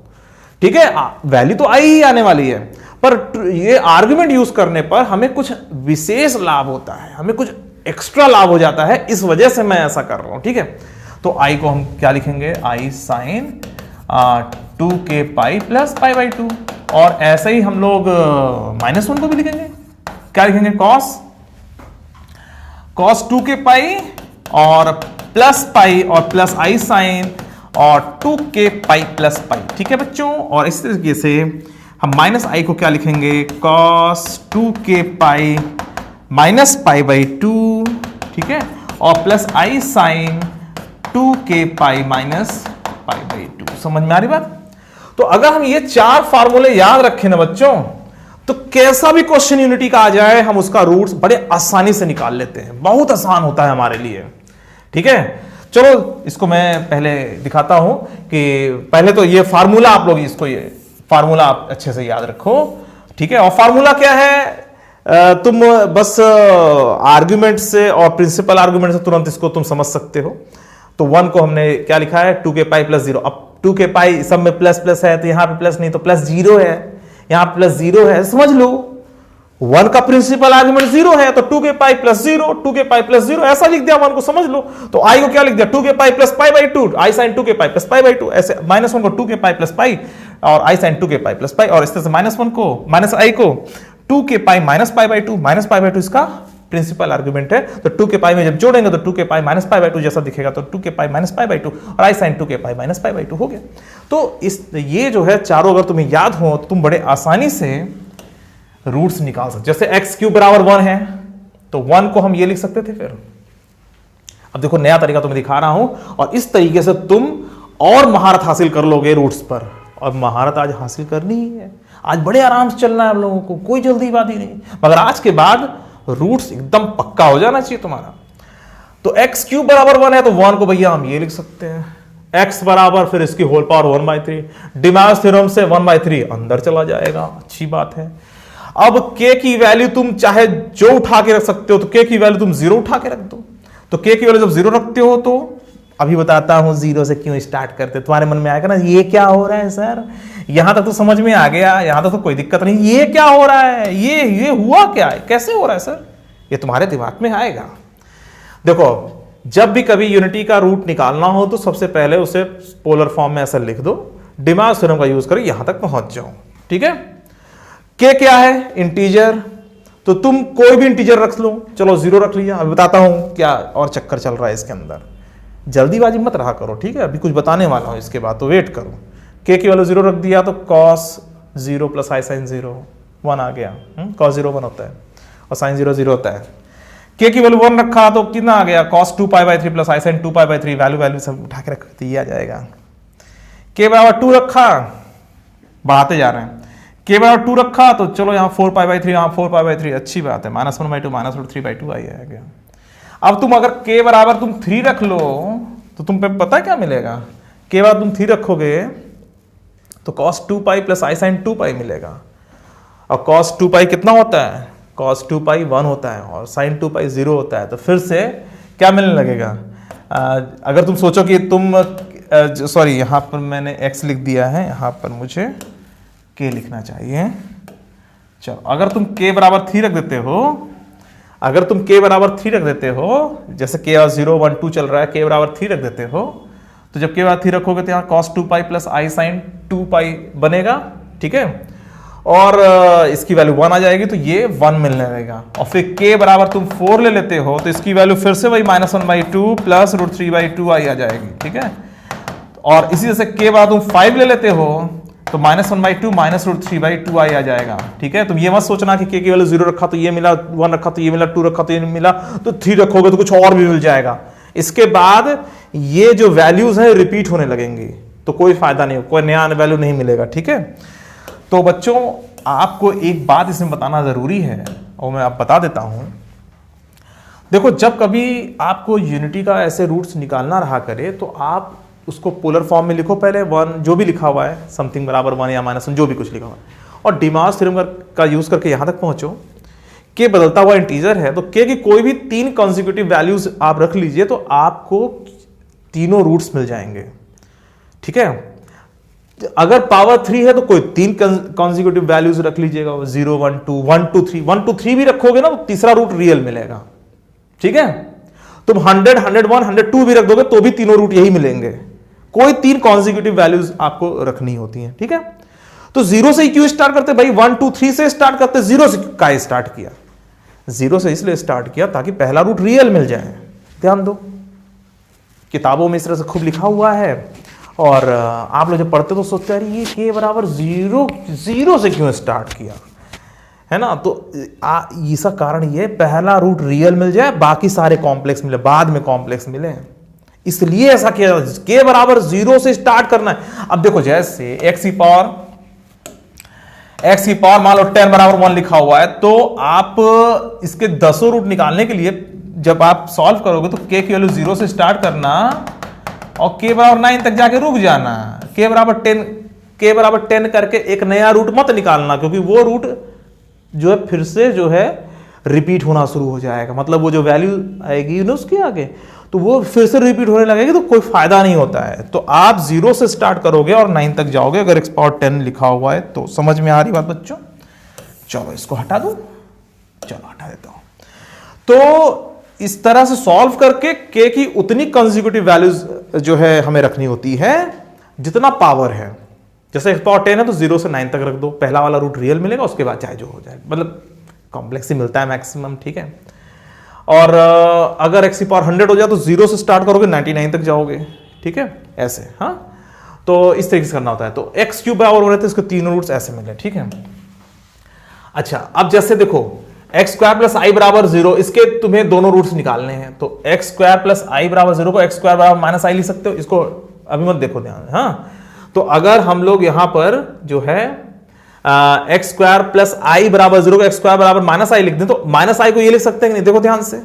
ठीक है, वैल्यू तो आई ही आने वाली है, पर ये आर्ग्यूमेंट यूज करने पर हमें कुछ विशेष लाभ होता है, हमें कुछ एक्स्ट्रा लाभ हो जाता है, इस वजह से मैं ऐसा कर रहा हूं। ठीक है, तो i को हम क्या लिखेंगे, i sin 2k pi plus π/2, और ऐसे ही हम लोग -1 को भी लिखेंगे, क्या लिखेंगे, cos 2k पाई और प्लस पाई और प्लस i sin और 2k पाई प्लस पाई। ठीक है बच्चों, और इस तरीके से हम माइनस i को क्या लिखेंगे, cos 2k पाई माइनस π/2, ठीक है, और plus i sin 2k pi minus π/2। समझ में आ रही बात। तो अगर हम ये 4 फार्मूले याद रखें ना बच्चों, तो कैसा भी क्वेश्चन यूनिटी का आ जाए हम उसका रूट्स बड़े आसानी से निकाल लेते हैं, बहुत आसान होता है हमारे लिए। ठीक है, चलो इसको मैं पहले दिखाता हूं कि पहले तो ये फार्मूला आप लोग इसको, ये फार्मूला आप अच्छे से याद रखो। ठीक है, और फार्मूला क्या है, तुम बस आर्ग्यूमेंट से और प्रिंसिपल आर्ग्यूमेंट से तुरंत इसको तुम समझ सकते हो। तो 1 को हमने क्या लिखा है, 2k पाई प्लस 0। अब 2k पाई सब में प्लस प्लस है, तो यहां पे प्लस नहीं तो प्लस 0 है, यहां प्लस 0 है, समझ लो 1 का प्रिंसिपल आर्ग्यूमेंट 0 है, तो 2k pi plus 0, 2k pi plus 0 ऐसा लिख दिया 1 को, समझ लो। तो i को क्या लिख दिया, 2k pi plus π/2, i sin 2k pi plus π/2, ऐसे -1 को 2k पाई प्लस पाई और i sin 2k pi plus pi, और इस तरह से -1 को माइनस i को 2k पाई माइनस π/2, माइनस π/2 इसका प्रिंसिपल आर्गुमेंट है। तो 2 के पाई में जब जोड़ेंगे तो 2 के पाई माइनस पाई बाई 2 जैसा दिखेगा, तो 2 के पाई माइनस पाई बाई 2 और आई साइन 2 के पाई माइनस पाई बाई 2 हो गया। तो ये जो है चारों अगर तुम्हें याद हो तो तुम बड़े आसानी से रूट्स निकाल सकते। जैसे एक्स क्यूब बराबर 1 है तो 1 को हम ये लिख सकते थे। फिर अब देखो नया तरीका तुम्हें दिखा रहा हूं, और इस तरीके से तुम और महारत हासिल कर लोगे रूट्स पर। और महारत आज हासिल करनी ही है, आज बड़े आराम से चलना है हम लोगों को, कोई जल्दीबाजी नहीं, मगर आज के बाद रूट्स एकदम पक्का हो जाना चाहिए तुम्हारा। तो एक्स क्यूब बराबर 1 है तो 1 को भैया हम ये लिख सकते हैं, एक्स बराबर फिर इसकी होल पावर 1/3, डिमास थ्योरम से 1/3 अंदर चला जाएगा, अच्छी बात है। अब k की वैल्यू तुम चाहे जो उठा के रख सकते हो, तो k की वैल्यू तुम 0 उठा के रख दो। तो k की वैल्यू जब 0 रखते हो तो अभी बताता हूं 0 से क्यों स्टार्ट करते, तुम्हारे मन में आएगा ना ये क्या हो रहा है सर, यहां तक तो समझ में आ गया, यहां तक तो कोई दिक्कत नहीं, ये क्या हो रहा है, ये हुआ क्या है, कैसे हो रहा है सर, ये तुम्हारे दिमाग में आएगा। देखो जब भी कभी यूनिटी का रूट निकालना हो तो सबसे पहले उसे पोलर फॉर्म में ऐसा लिख दो, डिमास थ्योरम का यूज करो, यहां तक पहुंच जाओ, ठीक है। k क्या है, इंटीजर, तो तुम कोई भी इंटीजर रख लो, चलो 0 रख लिया। अभी बताता हूं क्या और चक्कर चल रहा है इसके अंदर, जल्दीबाजी मत रहा करो, ठीक है, अभी कुछ बताने वाला हूं, इसके बाद तो वेट करो। k की वैल्यू 0 रख दिया तो cos 0 प्लस आई साइन 0 1 आ गया, cos 0 1 होता है और साइन 0 0 होता है। k की वैल्यू 1 रखा तो कितना आ गया, cos 2π/3 plus i sign 2π/3, value सब उठा के रख तो ये आ जाएगा। k बराबर 2 रखा, बढ़ाते जा रहे हैं, k बराबर 2 रखा तो चलो यहाँ 4π/3, यहाँ 4π/3, अच्छी बात है, -1/2 -√3/2 आ गया। अब तुम अगर k बराबर तुम 3 रख लो तो तुम पे पता है क्या मिलेगा, k बराबर तुम 3 रखोगे तो cos 2π प्लस आई साइन 2π मिलेगा, और cos 2π कितना होता है, cos 2π 1 होता है और sin 2π 0 होता है। तो फिर से क्या मिलने लगेगा, अगर तुम सोचो कि तुम सॉरी यहां पर मैंने x लिख दिया है, यहां पर मुझे k लिखना चाहिए। चलो अगर तुम k बराबर 3 रख देते हो, अगर तुम k बराबर 3 रख देते हो, जैसे k 0 1 2 चल रहा है, k बराबर 3 रख देते हो, तो जब k बराबर 3 रखोगे तो यहाँ cos 2π प्लस आई साइन 2π बनेगा, ठीक है, और इसकी वैल्यू 1 आ जाएगी तो ये 1 मिलने लगेगा। और फिर k बराबर तुम 4 ले लेते हो तो इसकी वैल्यू फिर से वही -1/2 प्लस √3/2 आई आ जाएगी, ठीक है। और इसी तरह से k बराबर तुम 5 ले लेते हो तो -1/2 -√3/2 आई आ जाएगा, ठीक है। तुम ये मत सोचना कि k की वैल्यू 0 रखा तो ये मिला, 1 रखा तो ये मिला, 2 रखा तो ये मिला, तो 3 रखोगे तो कुछ और भी मिल जाएगा। इसके बाद ये जो वैल्यूज है रिपीट होने लगेंगी तो कोई फायदा नहीं, कोई नया वैल्यू नहीं मिलेगा, ठीक है। तो बच्चों आपको एक बात इसमें बताना जरूरी है और मैं आप बता देता हूं। देखो जब कभी आपको यूनिटी का ऐसे रूट्स निकालना रहा करे तो आप उसको पोलर फॉर्म में लिखो, पहले 1 जो भी लिखा हुआ है, समथिंग बराबर 1 या -1 जो भी कुछ लिखा हुआ है, और डिमास थ्योरम का यूज करके यहां तक पहुंचो। k बदलता हुआ इंटीजर है तो k की कोई भी 3 कॉन्जिक्यूटिव वैल्यूज आप रख लीजिए तो आपको तीनों रूट्स मिल जाएंगे, ठीक है। अगर पावर 3 है तो कोई 3 कॉन्जिक्यूटिव वैल्यूज रख लीजिएगा, 0 1 2 1 2 3 1 2 3 भी रखोगे ना तो तीसरा रूट रियल मिलेगा, ठीक है। तुम 100 101 102 भी रख दोगे तो भी तीनों रूट यही मिलेंगे, कोई 3 कॉन्जिक्यूटिव वैल्यूज आपको रखनी होती हैं, ठीक है। तो 0 से ही क्यों स्टार्ट करते भाई, 1 2 3 से स्टार्ट करते, 0 से का स्टार्ट किया, 0 से इसलिए स्टार्ट किया ताकि पहला रूट रियल मिल जाए। ध्यान दो किताबों में इस तरह से खूब लिखा हुआ है, और आप लोग जब पढ़ते तो सोचते हैं ये k बराबर 0 से क्यों स्टार्ट किया, है ना। तो इसका कारण ये पहला रूट रियल मिल जाए, बाकी सारे कॉम्प्लेक्स मिले, बाद में कॉम्प्लेक्स मिले, इसलिए ऐसा किया, k बराबर 0 से स्टार्ट करना है। अब देखो जैसे x की पावर मान लो 10 बराबर 1 लिखा हुआ है, तो आप इसके 10 रूट निकालने के लिए जब आप सॉल्व करोगे तो k की वैल्यू 0 से स्टार्ट करना और k बराबर 9 तक जाके रुक जाना, k बराबर 10 करके एक नया रूट मत निकालना, क्योंकि वो रूट जो है फिर से जो है रिपीट होना शुरू हो जाएगा, मतलब वो जो वैल्यू आएगी ना उसके आगे तो वो फिर से रिपीट होने लगेगी, तो कोई फायदा नहीं होता है। तो आप 0 से स्टार्ट करोगे और 9 तक जाओगे, अगर x पावर 10 लिखा हुआ है तो। समझ में आ रही बात बच्चों, चलो इसको हटा दो, चलो हटा देता हूं। तो इस तरह से सॉल्व करके k की उतनी कंसेक्यूटिव वैल्यूज जो है हमें रखनी होती है जितना पावर है। जैसे x पावर 10 है तो 0 से 9 तक रख दो, पहला वाला रूट रियल मिलेगा, उसके बाद चाहे जो हो जाए, मतलब कॉम्प्लेक्स ही मिलता है मैक्सिमम, ठीक है। और अगर x की पावर 100 हो जाए तो 0 से स्टार्ट करोगे 99 तक जाओगे, ठीक है, ऐसे। हाँ, तो इस तरीके से करना होता है। तो एक्स क्यूब बराबर हो रहे थे, इसको तीनों रूट्स ऐसे मिले, ठीक है। अच्छा, अब जैसे देखो एक्स स्क्वायर प्लस आई बराबर 0, इसके तुम्हें दोनों रूट्स निकालने हैं। तो एक्स स्क्वायर प्लस आई बराबर 0 को एक्स स्क्वायर बराबर माइनस आई लिख सकते हो, इसको अभी मत देखो ध्यान। हाँ, तो अगर हम लोग यहां पर जो है एक्स स्क्वायर प्लस आई बराबर 0 को एक्स स्क्वायर बराबर माइनस आई लिख दें, तो माइनस आई को ये लिख सकते हैं कि नहीं? देखो ध्यान से,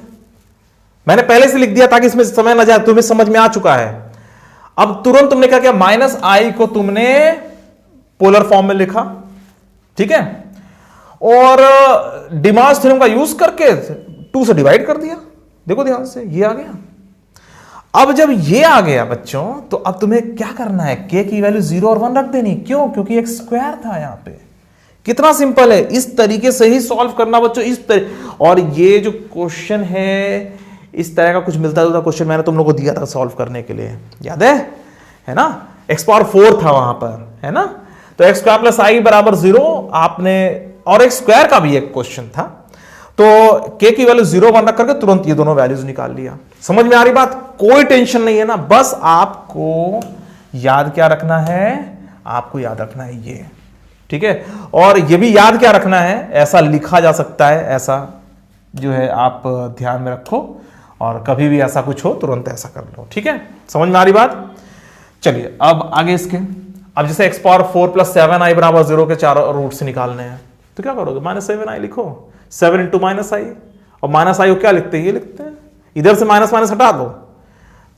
मैंने पहले से लिख दिया ताकि इसमें समय ना जाए, तुम्हें समझ में आ चुका है। अब तुरंत तुमने क्या किया, माइनस आई को तुमने पोलर फॉर्म में लिखा, ठीक है, और डिमार्स थ्योरम का यूज करके 2 से डिवाइड कर दिया। देखो ध्यान से, ये आ गया। अब जब ये आ गया बच्चों, तो अब तुम्हें क्या करना है, के की वैल्यू 0 और 1 रख देनी। क्यों? क्योंकि एक्स स्क्वायर था यहां पे। कितना सिंपल है, इस तरीके से ही सॉल्व करना बच्चों, इस तरीके। और ये जो क्वेश्चन है, इस तरह का कुछ मिलता जुलता क्वेश्चन मैंने तुम लोगों को दिया था सॉल्व करने के लिए, याद है ना? एक्स पावर 4 था वहां पर, है ना? तो एक्स स्क्वायर प्लस आई बराबर 0 आपने, और एक्स स्क्वायर का भी एक क्वेश्चन था, तो के की वैल्यू 0 1 रख करके तुरंत ये दोनों वैल्यूज निकाल लिया। समझ में आ रही बात? कोई टेंशन नहीं है ना, बस आपको याद क्या रखना है, आपको याद रखना है ये, ठीक है। और ये भी याद क्या रखना है, ऐसा लिखा जा सकता है, ऐसा जो है आप ध्यान में रखो, और कभी भी ऐसा कुछ हो तुरंत ऐसा कर लो, ठीक है। समझ में आ रही बात? चलिए अब आगे इसके, अब जैसे एक्स पावर 4 प्लस 7 आई बराबर 0 के चारों रूट से निकालने हैं, तो क्या करोगे, -7 आई लिखो, 7 इंटू माइनस आई, और माइनस आई को क्या लिखते हैं, ये लिखते हैं, इधर से माइनस माइनस हटा दो,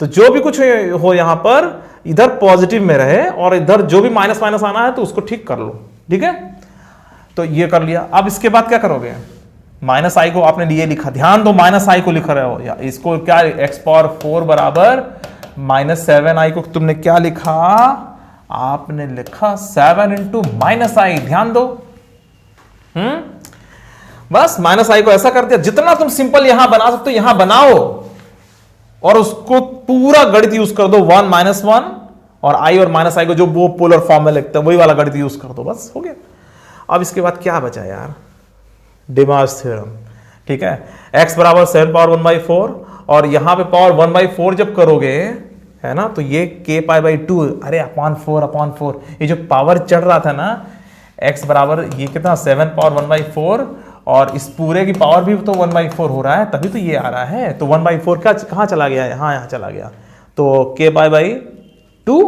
तो जो भी कुछ हो यहां पर इधर पॉजिटिव में रहे, और इधर जो भी माइनस माइनस आना है तो उसको ठीक कर लो, ठीक है। तो ये कर लिया। अब इसके बाद क्या करोगे, माइनस आई को आपने लिए लिखा, ध्यान दो माइनस आई को लिख रहे हो, या इसको क्या, एक्स पावर 4 बराबर -7 आई को तुमने क्या लिखा, आपने लिखा 7 इंटू माइनस आई, ध्यान दो। बस माइनस आई को ऐसा कर दिया, जितना तुम सिंपल यहां बना सकते हो यहां बनाओ, और उसको पूरा गणित यूज कर दो, 1 -1, और आई और माइनस आई को जो वो पोलर फॉर्म में लिखते हैं वही वाला गणित यूज कर दो, बस हो गया। अब इसके बाद क्या बचा यार, डिमार्स थ्योरम, ठीक है। x बराबर 7 पावर 1/4, और यहां पे पावर 1/4 जब करोगे, है ना, तो ये k पाई बाई 2, अरे अपॉन 4, ये जो पावर चढ़ रहा था ना, x बराबर ये कितना 7 पावर 1/4, और इस पूरे की पावर भी तो 1/4 हो रहा है, तभी तो ये आ रहा है। तो 1/4 का कहां चला गया, यहां चला गया, तो k पाई बाई 2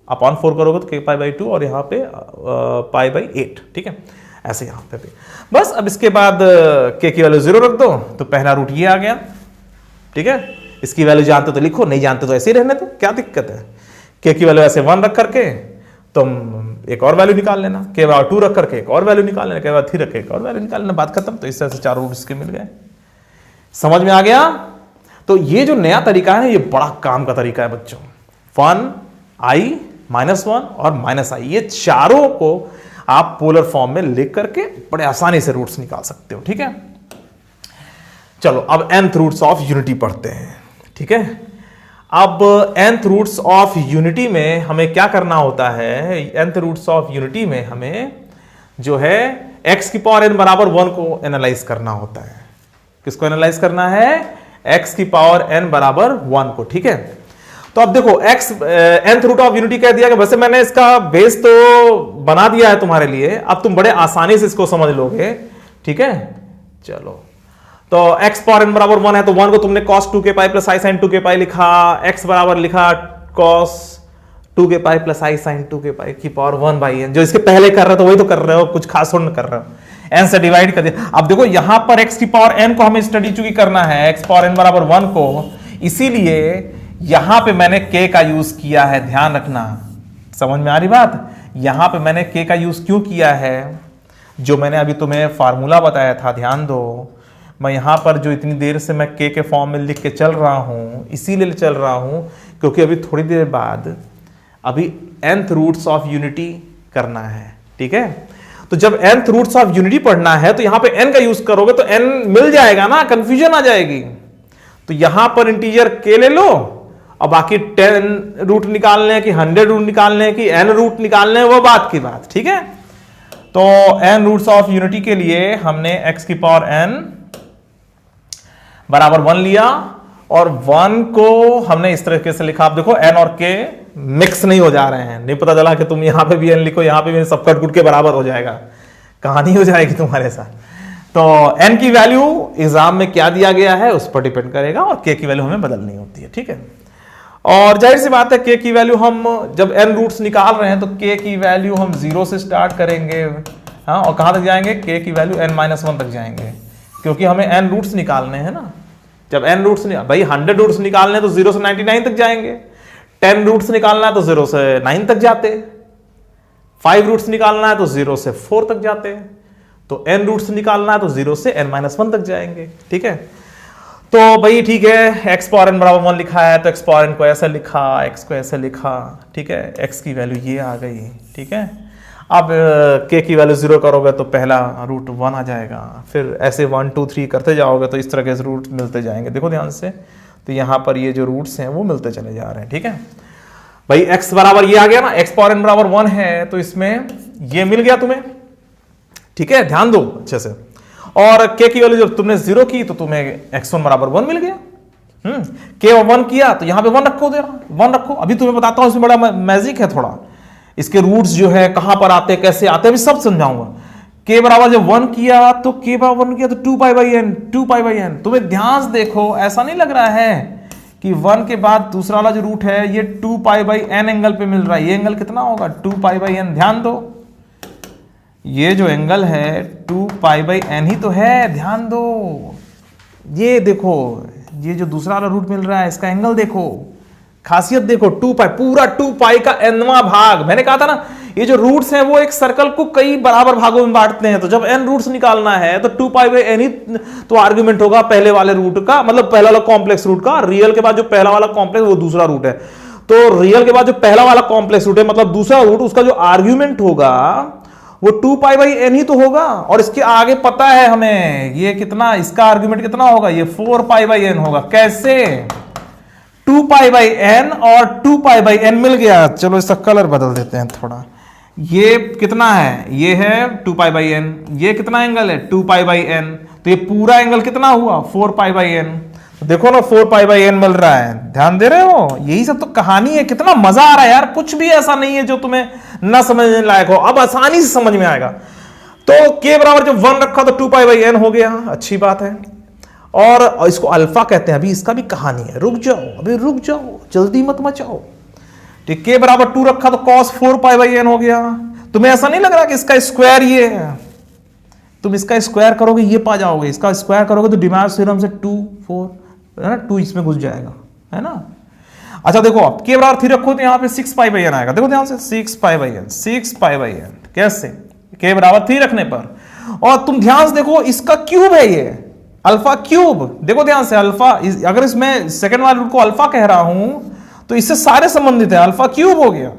अपॉन 4 करोगे तो k पाई बाई 2, और यहाँ पे पाई बाई 8, ठीक है, ऐसे यहां पे भी। बस अब इसके बाद k की वैल्यू 0 रख दो, तो पहला रूट ये आ गया, ठीक है। इसकी वैल्यू जानते तो लिखो, नहीं जानते तो ऐसे ही रहने दो, क्या दिक्कत है। k की वैल्यू ऐसे 1 रख करके तुम एक और वैल्यू निकाल लेना, k बराबर 2 रख करके एक और वैल्यू निकाल लेना, k बराबर 3 रख के एक और वैल्यू निकाल लेना, बात खत्म। तो इस तरह से चारों रूट इसके मिल गए। समझ में आ गया? तो ये जो नया तरीका है, ये बड़ा काम का तरीका है बच्चों। 1 i -1 और -i, ये चारों को आप पोलर फॉर्म में लिख करके बड़े आसानी से रूट्स निकाल सकते हो, ठीक है। चलो अब nth रूट्स ऑफ यूनिटी पढ़ते हैं, ठीक है। अब nth रूट्स ऑफ यूनिटी में हमें क्या करना होता है, nth रूट्स ऑफ यूनिटी में हमें जो है x की पावर n बराबर 1 को एनालाइज करना होता है। किसको एनालाइज करना है, x की पावर n बराबर 1 को, ठीक है। तो अब देखो x nth root of unity कह दिया कि वैसे मैंने इसका बेस तो बना दिया है तुम्हारे लिए, अब तुम बड़े आसानी से इसको समझ लोगे, ठीक है। चलो, तो x पावर n बराबर 1 है, तो 1 को तुमने cos 2k pi plus i sin 2k पाई लिखा, x बराबर लिखा cos 2k pi plus i sin 2k पाई की पावर 1/n, जो इसके पहले कर रहे हो तो वही तो कर रहे हो, कुछ खास थोड़ा कर रहे हो, n से डिवाइड कर दिया। अब देखो यहां पर x की पावर n को हमें स्टडी चूंकि करना है, x पावर n बराबर 1 को, इसीलिए यहां पे मैंने k का यूज किया है, ध्यान रखना। समझ में आ रही बात? यहां पे मैंने k का यूज क्यों किया है, जो मैंने अभी तुम्हें फार्मूला बताया था, ध्यान दो। मैं यहां पर जो इतनी देर से मैं k के फॉर्म में लिख के चल रहा हूं, इसीलिए चल रहा हूं क्योंकि अभी थोड़ी देर बाद अभी nth रूट्स ऑफ यूनिटी करना है, ठीक है। तो जब nth रूट्स ऑफ यूनिटी पढ़ना है तो यहां पे n का यूज करोगे तो n मिल जाएगा ना, कंफ्यूजन आ जाएगी। तो यहां पर इंटीजर k ले लो, और बाकी 10 रूट निकालने हैं कि 100 रूट निकालने हैं कि n रूट निकालने हैं, वो बात की बात, ठीक है। तो n रूट्स ऑफ यूनिटी के लिए हमने x की पावर n बराबर 1 लिया और 1 को हमने इस तरीके से लिखा। आप देखो n और k मिक्स नहीं हो जा रहे हैं, नहीं पता चला कि तुम यहां पे भी n लिखो यहां पे भी सब कट कुट के बराबर हो जाएगा, कहानी हो जाएगी तुम्हारे साथ। तो n की वैल्यू एग्जाम में क्या दिया गया है उस पर डिपेंड करेगा और k की वैल्यू हमें बदलनी होती है, ठीक है। और जाहिर सी बात है k की वैल्यू हम जब n रूट्स निकाल रहे हैं तो k की वैल्यू हम 0 से स्टार्ट करेंगे, हाँ, और कहां तक जाएंगे, k की वैल्यू n-1 तक जाएंगे, क्योंकि हमें n रूट्स निकालने हैं ना। जब n रूट्स भाई 100 रूट्स निकालने हैं तो 0 से 99 तक जाएंगे, 10 रूट्स निकालना है तो 0 से 9 तक जाते, 5 रूट्स निकालना है तो 0 से 4 तक जाते, तो n रूट्स निकालना है तो 0 से n-1 तक जाएंगे, ठीक है। तो भाई ठीक है, x पावर n बराबर 1 लिखा है तो x पावर n को ऐसे लिखा, x को ऐसे लिखा, ठीक है, x की वैल्यू ये आ गई, ठीक है। अब k की वैल्यू 0 करोगे तो पहला रूट 1 आ जाएगा, फिर ऐसे 1 2 3 करते जाओगे तो इस तरह के रूट मिलते जाएंगे। देखो ध्यान से, तो यहाँ पर ये जो रूट्स हैं वो मिलते चले जा रहे हैं, ठीक है भाई। x बराबर ये आ गया ना, x पावर n बराबर 1 है तो इसमें ये मिल गया तुम्हें, ठीक है, ध्यान दो अच्छे से। और k की वैल्यू जब तुमने 0 की तो तुम्हें x1 बराबर 1 मिल गया। k 1 किया तो यहां पे 1 रखो, दे 1 रखो। अभी तुम्हें बताता हूं, इसमें बड़ा मैजिक है थोड़ा, इसके रूट्स जो है कहां पर आते हैं, कैसे आते हैं, अभी सब समझाऊंगा। k बराबर जब 1 किया तो k बराबर 1 किया तो 2 pi by n, 2 pi by n। तुम्हें ध्यान से देखो, ऐसा नहीं लग रहा है कि 1 के बाद दूसरा वाला जो रूट है ये 2 पाई बाई n एंगल पे मिल रहा है। ये एंगल कितना होगा, 2 पाई बाई n। ध्यान दो, ये जो एंगल है 2 पाई बाई n ही तो है, ध्यान दो। ये देखो, ये जो दूसरा वाला रूट मिल रहा है इसका एंगल देखो, खासियत देखो, 2 पाई, पूरा 2 पाई का nवां भाग। मैंने कहा था ना, ये जो रूट्स हैं वो एक सर्कल को कई बराबर भागों में बांटते हैं, तो जब n रूट्स निकालना है तो 2 पाई बाई n ही तो आर्गुमेंट होगा पहले वाले रूट का, मतलब पहला वाला कॉम्प्लेक्स रूट का। रियल के बाद जो पहला वाला कॉम्प्लेक्स वो दूसरा रूट है, तो रियल के बाद जो पहला वाला कॉम्प्लेक्स रूट है मतलब दूसरा रूट, उसका जो आर्ग्यूमेंट होगा वो 2 पाई बाई n ही तो होगा। और इसके आगे पता है हमें ये कितना, इसका आर्ग्यूमेंट कितना होगा, ये 4 पाई बाई n होगा। कैसे, 2 पाई बाई n और 2 पाई बाई n मिल गया। चलो इसका कलर बदल देते हैं थोड़ा। ये कितना है, ये है 2 पाई बाई n, ये कितना एंगल है 2 पाई बाई n, तो ये पूरा एंगल कितना हुआ 4 पाई बाई n। देखो ना 4 पाई बाई n मिल रहा है, ध्यान दे रहे हो, यही सब तो कहानी है। कितना मजा आ रहा है यार, कुछ भी ऐसा नहीं है जो तुम्हें ना समझने लायक हो, अब आसानी से समझ में आएगा। तो k बराबर जब 1 रखा तो 2 पाई बाई n हो गया, अच्छी बात है। और इसको अल्फा कहते हैं, अभी इसका भी कहानी है, रुक जाओ, अभी रुक जाओ, जल्दी मत मचाओ। ठीक, k बराबर 2 रखा तो cos 4 पाई बाई n हो गया। तुम्हें ऐसा नहीं लग रहा कि इसका स्क्वायर ये है, तुम इसका स्क्वायर करोगे ये पा जाओगे, इसका स्क्वायर करोगे तो डिमैक्स थ्योरम से 2 4 है ना, 2 इसमें घुस जाएगा, है ना। अच्छा देखो, अब k बराबर 3 रखो तो यहाँ पे 6 पाई बाई n आएगा। देखो ध्यान से, 6 पाई by n, 6 pi by n कैसे, k बराबर 3 रखने पर। और तुम ध्यान से देखो, इसका क्यूब है ये, अल्फा क्यूब। देखो ध्यान से, अल्फा अगर इसमें सेकंड वाले रूट को अल्फा कह रहा हूं तो इससे सारे संबंधित है, अल्फा क्यूब हो गया।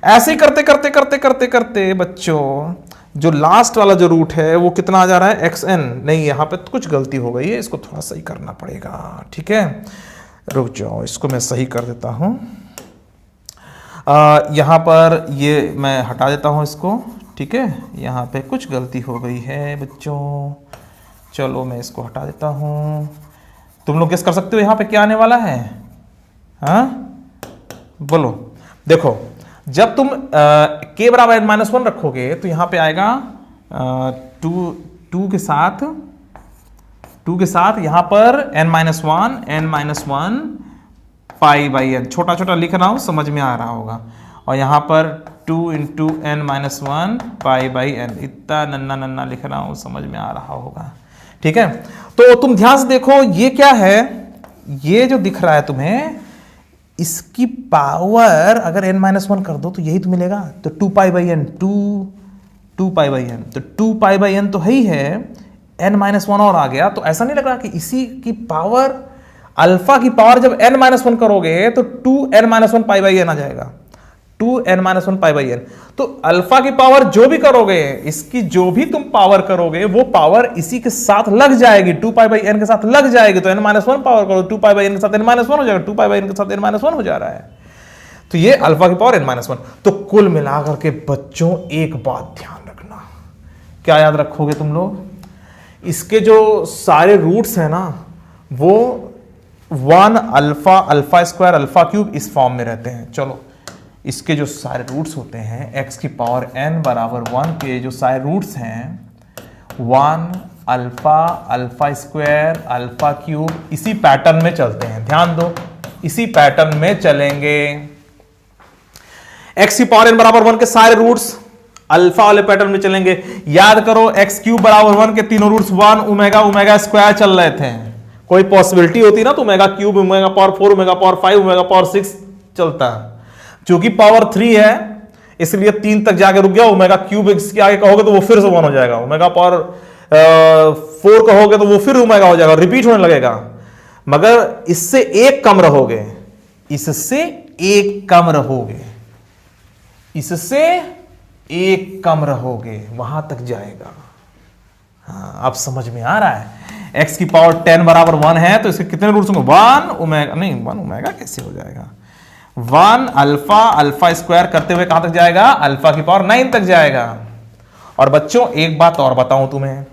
ऐसे ही करते करते करते करते करते बच्चों, जो लास्ट वाला जो रूट है वो कितना आ जा रहा है xn, नहीं यहाँ पे तो कुछ गलती हो गई है, इसको थोड़ा सही करना पड़ेगा, ठीक है, रुक जाओ, इसको मैं सही कर देता हूं। यहाँ पर ये मैं हटा देता हूं इसको, ठीक है, यहाँ पे कुछ गलती हो गई है बच्चों, चलो मैं इसको हटा देता हूं। तुम लोग गेस कर सकते हो यहाँ पे क्या आने वाला है, हाँ बोलो। देखो, जब तुम k बराबर n-1 रखोगे तो यहाँ पे आएगा 2 के साथ यहाँ पर n-1 पाई बाई n, छोटा छोटा लिख रहा हूँ, समझ में आ रहा होगा। और यहाँ पर 2 into n-1 pi by n, इतना नन्ना नन्ना लिख रहा हूँ, समझ में आ रहा होगा, ठीक है। तो तुम ध्यान से देखो, ये क्या है, ये जो दिख रहा है तुम्हें, इसकी पावर अगर n-1 कर दो तो यही तो मिलेगा। तो 2 pi by n, 2 pi by n, तो 2 पाई बाई n तो ही है, n-1 और आ गया। तो ऐसा नहीं लग रहा कि इसी की पावर, अल्फा की पावर जब n-1 करोगे तो 2n-1 पाई बाई n आ जाएगा, 2n-1 पाई बाई n। तो अल्फा की पावर जो भी करोगे, इसकी जो भी तुम पावर करोगे वो पावर इसी के साथ लग जाएगी, 2 पाई बाई n के साथ लग जाएगी। तो n-1 पावर करो, 2 पाई बाई n के साथ n-1 हो जाएगा, 2 पाई बाई n के साथ n-1 हो जा रहा है, तो ये अल्फा की पावर n-1। तो कुल मिलाकर के बच्चों एक बात ध्यान रखना, क्या याद रखोगे तुम लोग, इसके जो सारे रूट्स हैं ना वो 1 alpha alpha square alpha cube इस फॉर्म में रहते हैं। चलो इसके जो सारे रूट्स होते हैं x की पावर n बराबर 1 के जो सारे रूट्स हैं 1 alpha alpha square alpha cube इसी पैटर्न में चलते हैं। ध्यान दो, इसी पैटर्न में चलेंगे। x की पावर n बराबर 1 के सारे रूट्स अल्फा वाले पैटर्न में चलेंगे। याद करो x क्यूब बराबर 1 के तीनों रूट्स 1 ओमेगा ओमेगा स्क्वायर चल रहे थे। कोई पॉसिबिलिटी होती ना तो omega cube omega power 4 omega power 5 omega power 6 चलता है। क्योंकि पावर 3 है इसलिए 3 तक जाके रुक गया। ओमेगा क्यूब इसके आगे कहोगे तो वो फिर से 1 हो जाएगा। ओमेगा पावर 4 कहोगे तो वो फिर ओमेगा हो जाएगा, रिपीट होने लगेगा। मगर इससे एक कम रहोगे, इससे एक कम रहोगे, इससे एक कम रहोगे, वहां तक जाएगा। हाँ, अब समझ में आ रहा है। x की पावर 10 बराबर 1 है तो इसके कितने रूट्स होंगे 1 ओमेगा, नहीं 1 ओमेगा कैसे हो जाएगा, 1 अल्फा अल्फा स्क्वायर करते हुए कहां तक जाएगा, अल्फा की पावर 9 तक जाएगा। और बच्चों एक बात और बताऊं तुम्हें,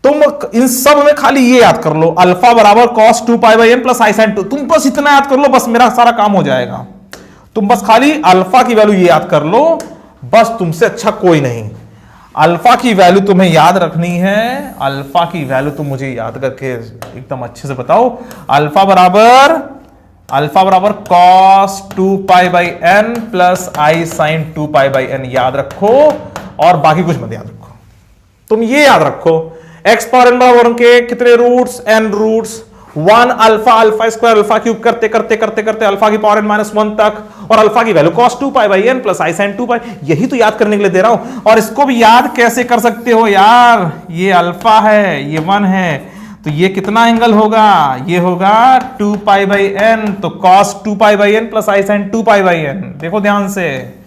तुम इन सब में खाली ये याद कर लो, अल्फा बराबर cos 2 pi by n plus i sine 2। तुम बस इतना याद कर लो, बस मेरा सारा काम हो जाएगा। तुम बस खाली अल्फा की वैल्यू ये याद कर लो, बस तुमसे अच्छा कोई नहीं। अल्फा की वैल्यू तुम्हें याद रखनी है। अल्फा की वैल्यू तुम मुझे याद करके एकदम अच्छे से बताओ। अल्फा बराबर cos 2 pi by n plus i sine 2 pi by n याद रखो, और बाकी कुछ मत याद रखो। तुम ये याद रखो x पावर n बराबर 1 के कितने roots, n roots, 1 alpha alpha square alpha cube करते करते करते करते अल्फा की पावर n माइनस 1 तक, और अल्फा की value cos 2 pi by n plus i sine 2 pi. यही तो याद करने के लिए दे रहा हूं। और इसको भी याद कैसे कर सकते हो यार, ये अल्फा है, ये 1 है, तो ये कितना एंगल होगा, ये होगा 2 पाई बाई n, तो cos 2 pi by n plus i sine 2 pi by n। देखो ध्यान से,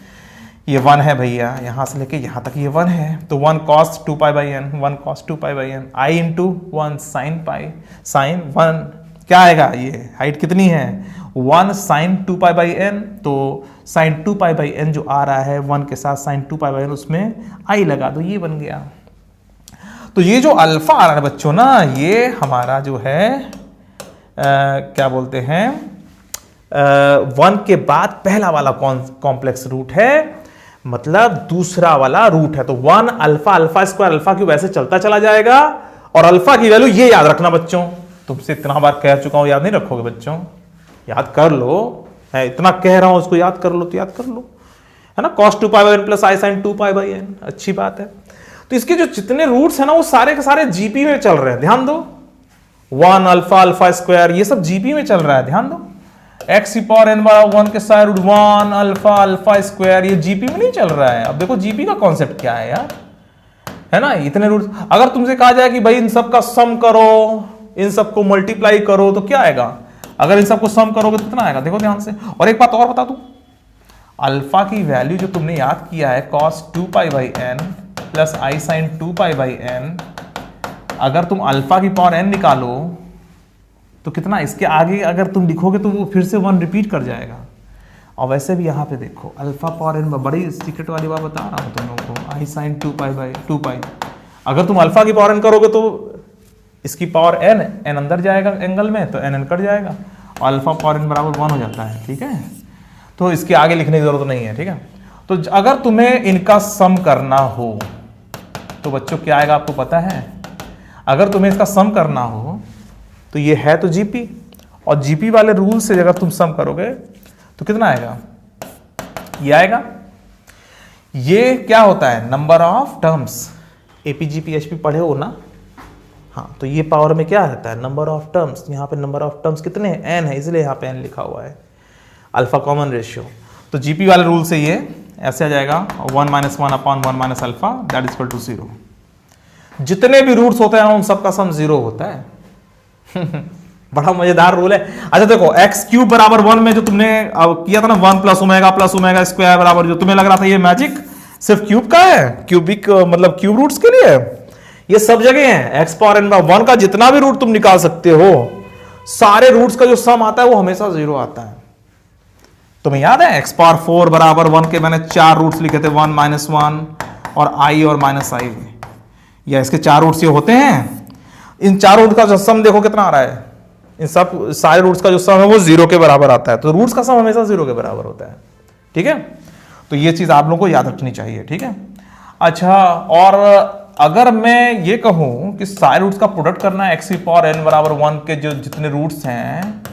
ये 1 है भैया, यहां से लेके यहां तक ये 1 है, तो 1 cos 2 pi by n, 1 cos 2 pi by n, i into 1 sine pi, sine 1 क्या आएगा, ये हाइट कितनी है 1 साइन 2 पाई बाई n, तो साइन 2 पाई बाई n जो आ रहा है 1 के साथ साइन 2 पाई बाई n, उसमें i लगा दो, ये बन गया। तो ये जो अल्फा आ रहा है बच्चों ना, ये हमारा जो है क्या बोलते हैं 1 के बाद पहला वाला कॉम्प्लेक्स रूट है, मतलब दूसरा वाला रूट है। तो 1 alpha alpha square alpha cube ऐसे चलता चला जाएगा। और अल्फा की वैल्यू ये याद रखना बच्चों, तुमसे इतना बार कह चुका हूं, याद नहीं रखोगे बच्चों, याद कर लो, है इतना कह रहा हूं उसको याद कर लो, तो याद कर लो, है ना, cos 2 pi by n plus i sine 2 pi by n, अच्छी बात है। तो इसके जो जितने रूट्स है ना वो सारे के सारे जीपी में चल रहे हैं, ध्यान दो, 1 अल्फा अल्फा स्क्वायर ये सब जीपी में चल रहा है, ध्यान दो। x की पावर n बराबर 1 के सारे रूट 1 अल्फा अल्फा स्क्वायर, ये जीपी में नहीं चल रहा है। अब देखो जीपी का कॉन्सेप्ट क्या है यार, है ना, इतने रूट्स। अगर तुमसे कहा जाए कि भाई इन सब का सम करो, इन सबको मल्टीप्लाई करो, तो क्या आएगा, अगर इन सबको सम करोगे तो कितना आएगा, देखो ध्यान से। और एक बात और बता दूं, अल्फा की वैल्यू जो तुमने याद किया है cos 2 pi by n plus i sine 2 pi by n, अगर तुम अल्फा की पावर n निकालो तो कितना, इसके आगे अगर तुम लिखोगे तो वो फिर से 1 रिपीट कर जाएगा। और वैसे भी यहाँ पे देखो अल्फा पावर n, बड़ी सीक्रेट वाली बात बता रहा हूँ तुम लोगों को, आई साइन 2 पाई बाई 2 पाई, अगर तुम अल्फा की पावर n करोगे तो इसकी पावर n अंदर जाएगा एंगल में, तो n कट जाएगा, और अल्फा पावर n बराबर 1 हो जाता है, ठीक है। तो इसके आगे लिखने की जरूरत नहीं है, ठीक है। तो अगर तुम्हें इनका सम करना हो तो बच्चों क्या आएगा आपको पता है, अगर तुम्हें इसका सम करना हो तो ये है तो जीपी, और जीपी वाले रूल से अगर तुम सम करोगे तो कितना आएगा, ये आएगा। ये क्या होता है, number of terms, AP GP HP पढ़े हो ना, हाँ, तो ये पावर में क्या रहता है, नंबर ऑफ टर्म्स। यहाँ पे नंबर ऑफ टर्म्स कितने हैं, n है, इसलिए यहाँ पे n लिखा हुआ है, अल्फा कॉमन रेशियो। तो जीपी वाले रूल से ये ऐसे आ जाएगा 1 minus 1 upon 1 minus alpha that is equal to 0। जितने भी रूट्स होते हैं उन सबका सम 0 होता है। बड़ा मजेदार रूल है। अच्छा देखो x क्यूब बराबर 1 में जो तुमने किया था ना 1 प्लस ओमेगा स्क्वायर बराबर, जो तुम्हें लग रहा था ये मैजिक सिर्फ क्यूब का है, क्यूबिक मतलब क्यूब रूट्स के लिए, ये सब जगह है। x पावर n बराबर 1 का जितना भी रूट तुम निकाल सकते हो, सारे रूट्स का जो सम आता है वो हमेशा 0 आता है। तुम्हें याद है x पावर 4 बराबर 1 के मैंने 4 रूट्स लिखे थे, 1 माइनस 1 और i और माइनस i, या इसके 4 रूट्स ये होते हैं। इन चारों रूट का सम देखो कितना आ रहा है, इन सब सारे रूट्स का जो सम है वो 0 के बराबर आता है, तो रूट्स का सम हमेशा 0 के बराबर होता है, ठीक है। तो ये चीज आप लोगों को याद रखनी चाहिए, ठीक है। अच्छा, और अगर मैं ये कहूं कि सारे रूट्स का प्रोडक्ट करना है x⁴n बराबर 1 के जो जितने रूट्स हैं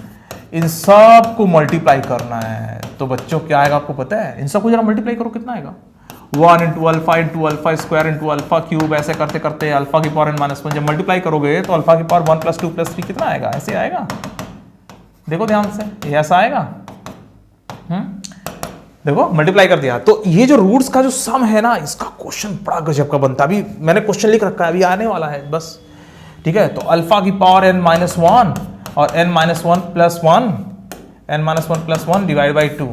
इन सब को मल्टीप्लाई करना है, तो बच्चों क्या आएगा आपको पता है? इन सब को जरा मल्टीप्लाई करो, कितना आएगा? 1 into alpha into alpha square into alpha cube, ऐसे करते करते अल्फा की पावर n-1 जब मल्टीप्लाई करोगे तो अल्फा की पावर 1 + 2 + 3 कितना आएगा? ऐसे आएगा, देखो ध्यान से, ये ऐसा आएगा। देखो मल्टीप्लाई कर दिया। तो ये जो रूट्स का जो सम है ना, इसका क्वेश्चन बड़ा गजब का बनता है। अभी मैंने क्वेश्चन लिख रखा है, अभी आने वाला है बस, ठीक है। तो अल्फा की पावर n-1 और n-1 + 1, n-1 + 1 डिवाइड बाई 2।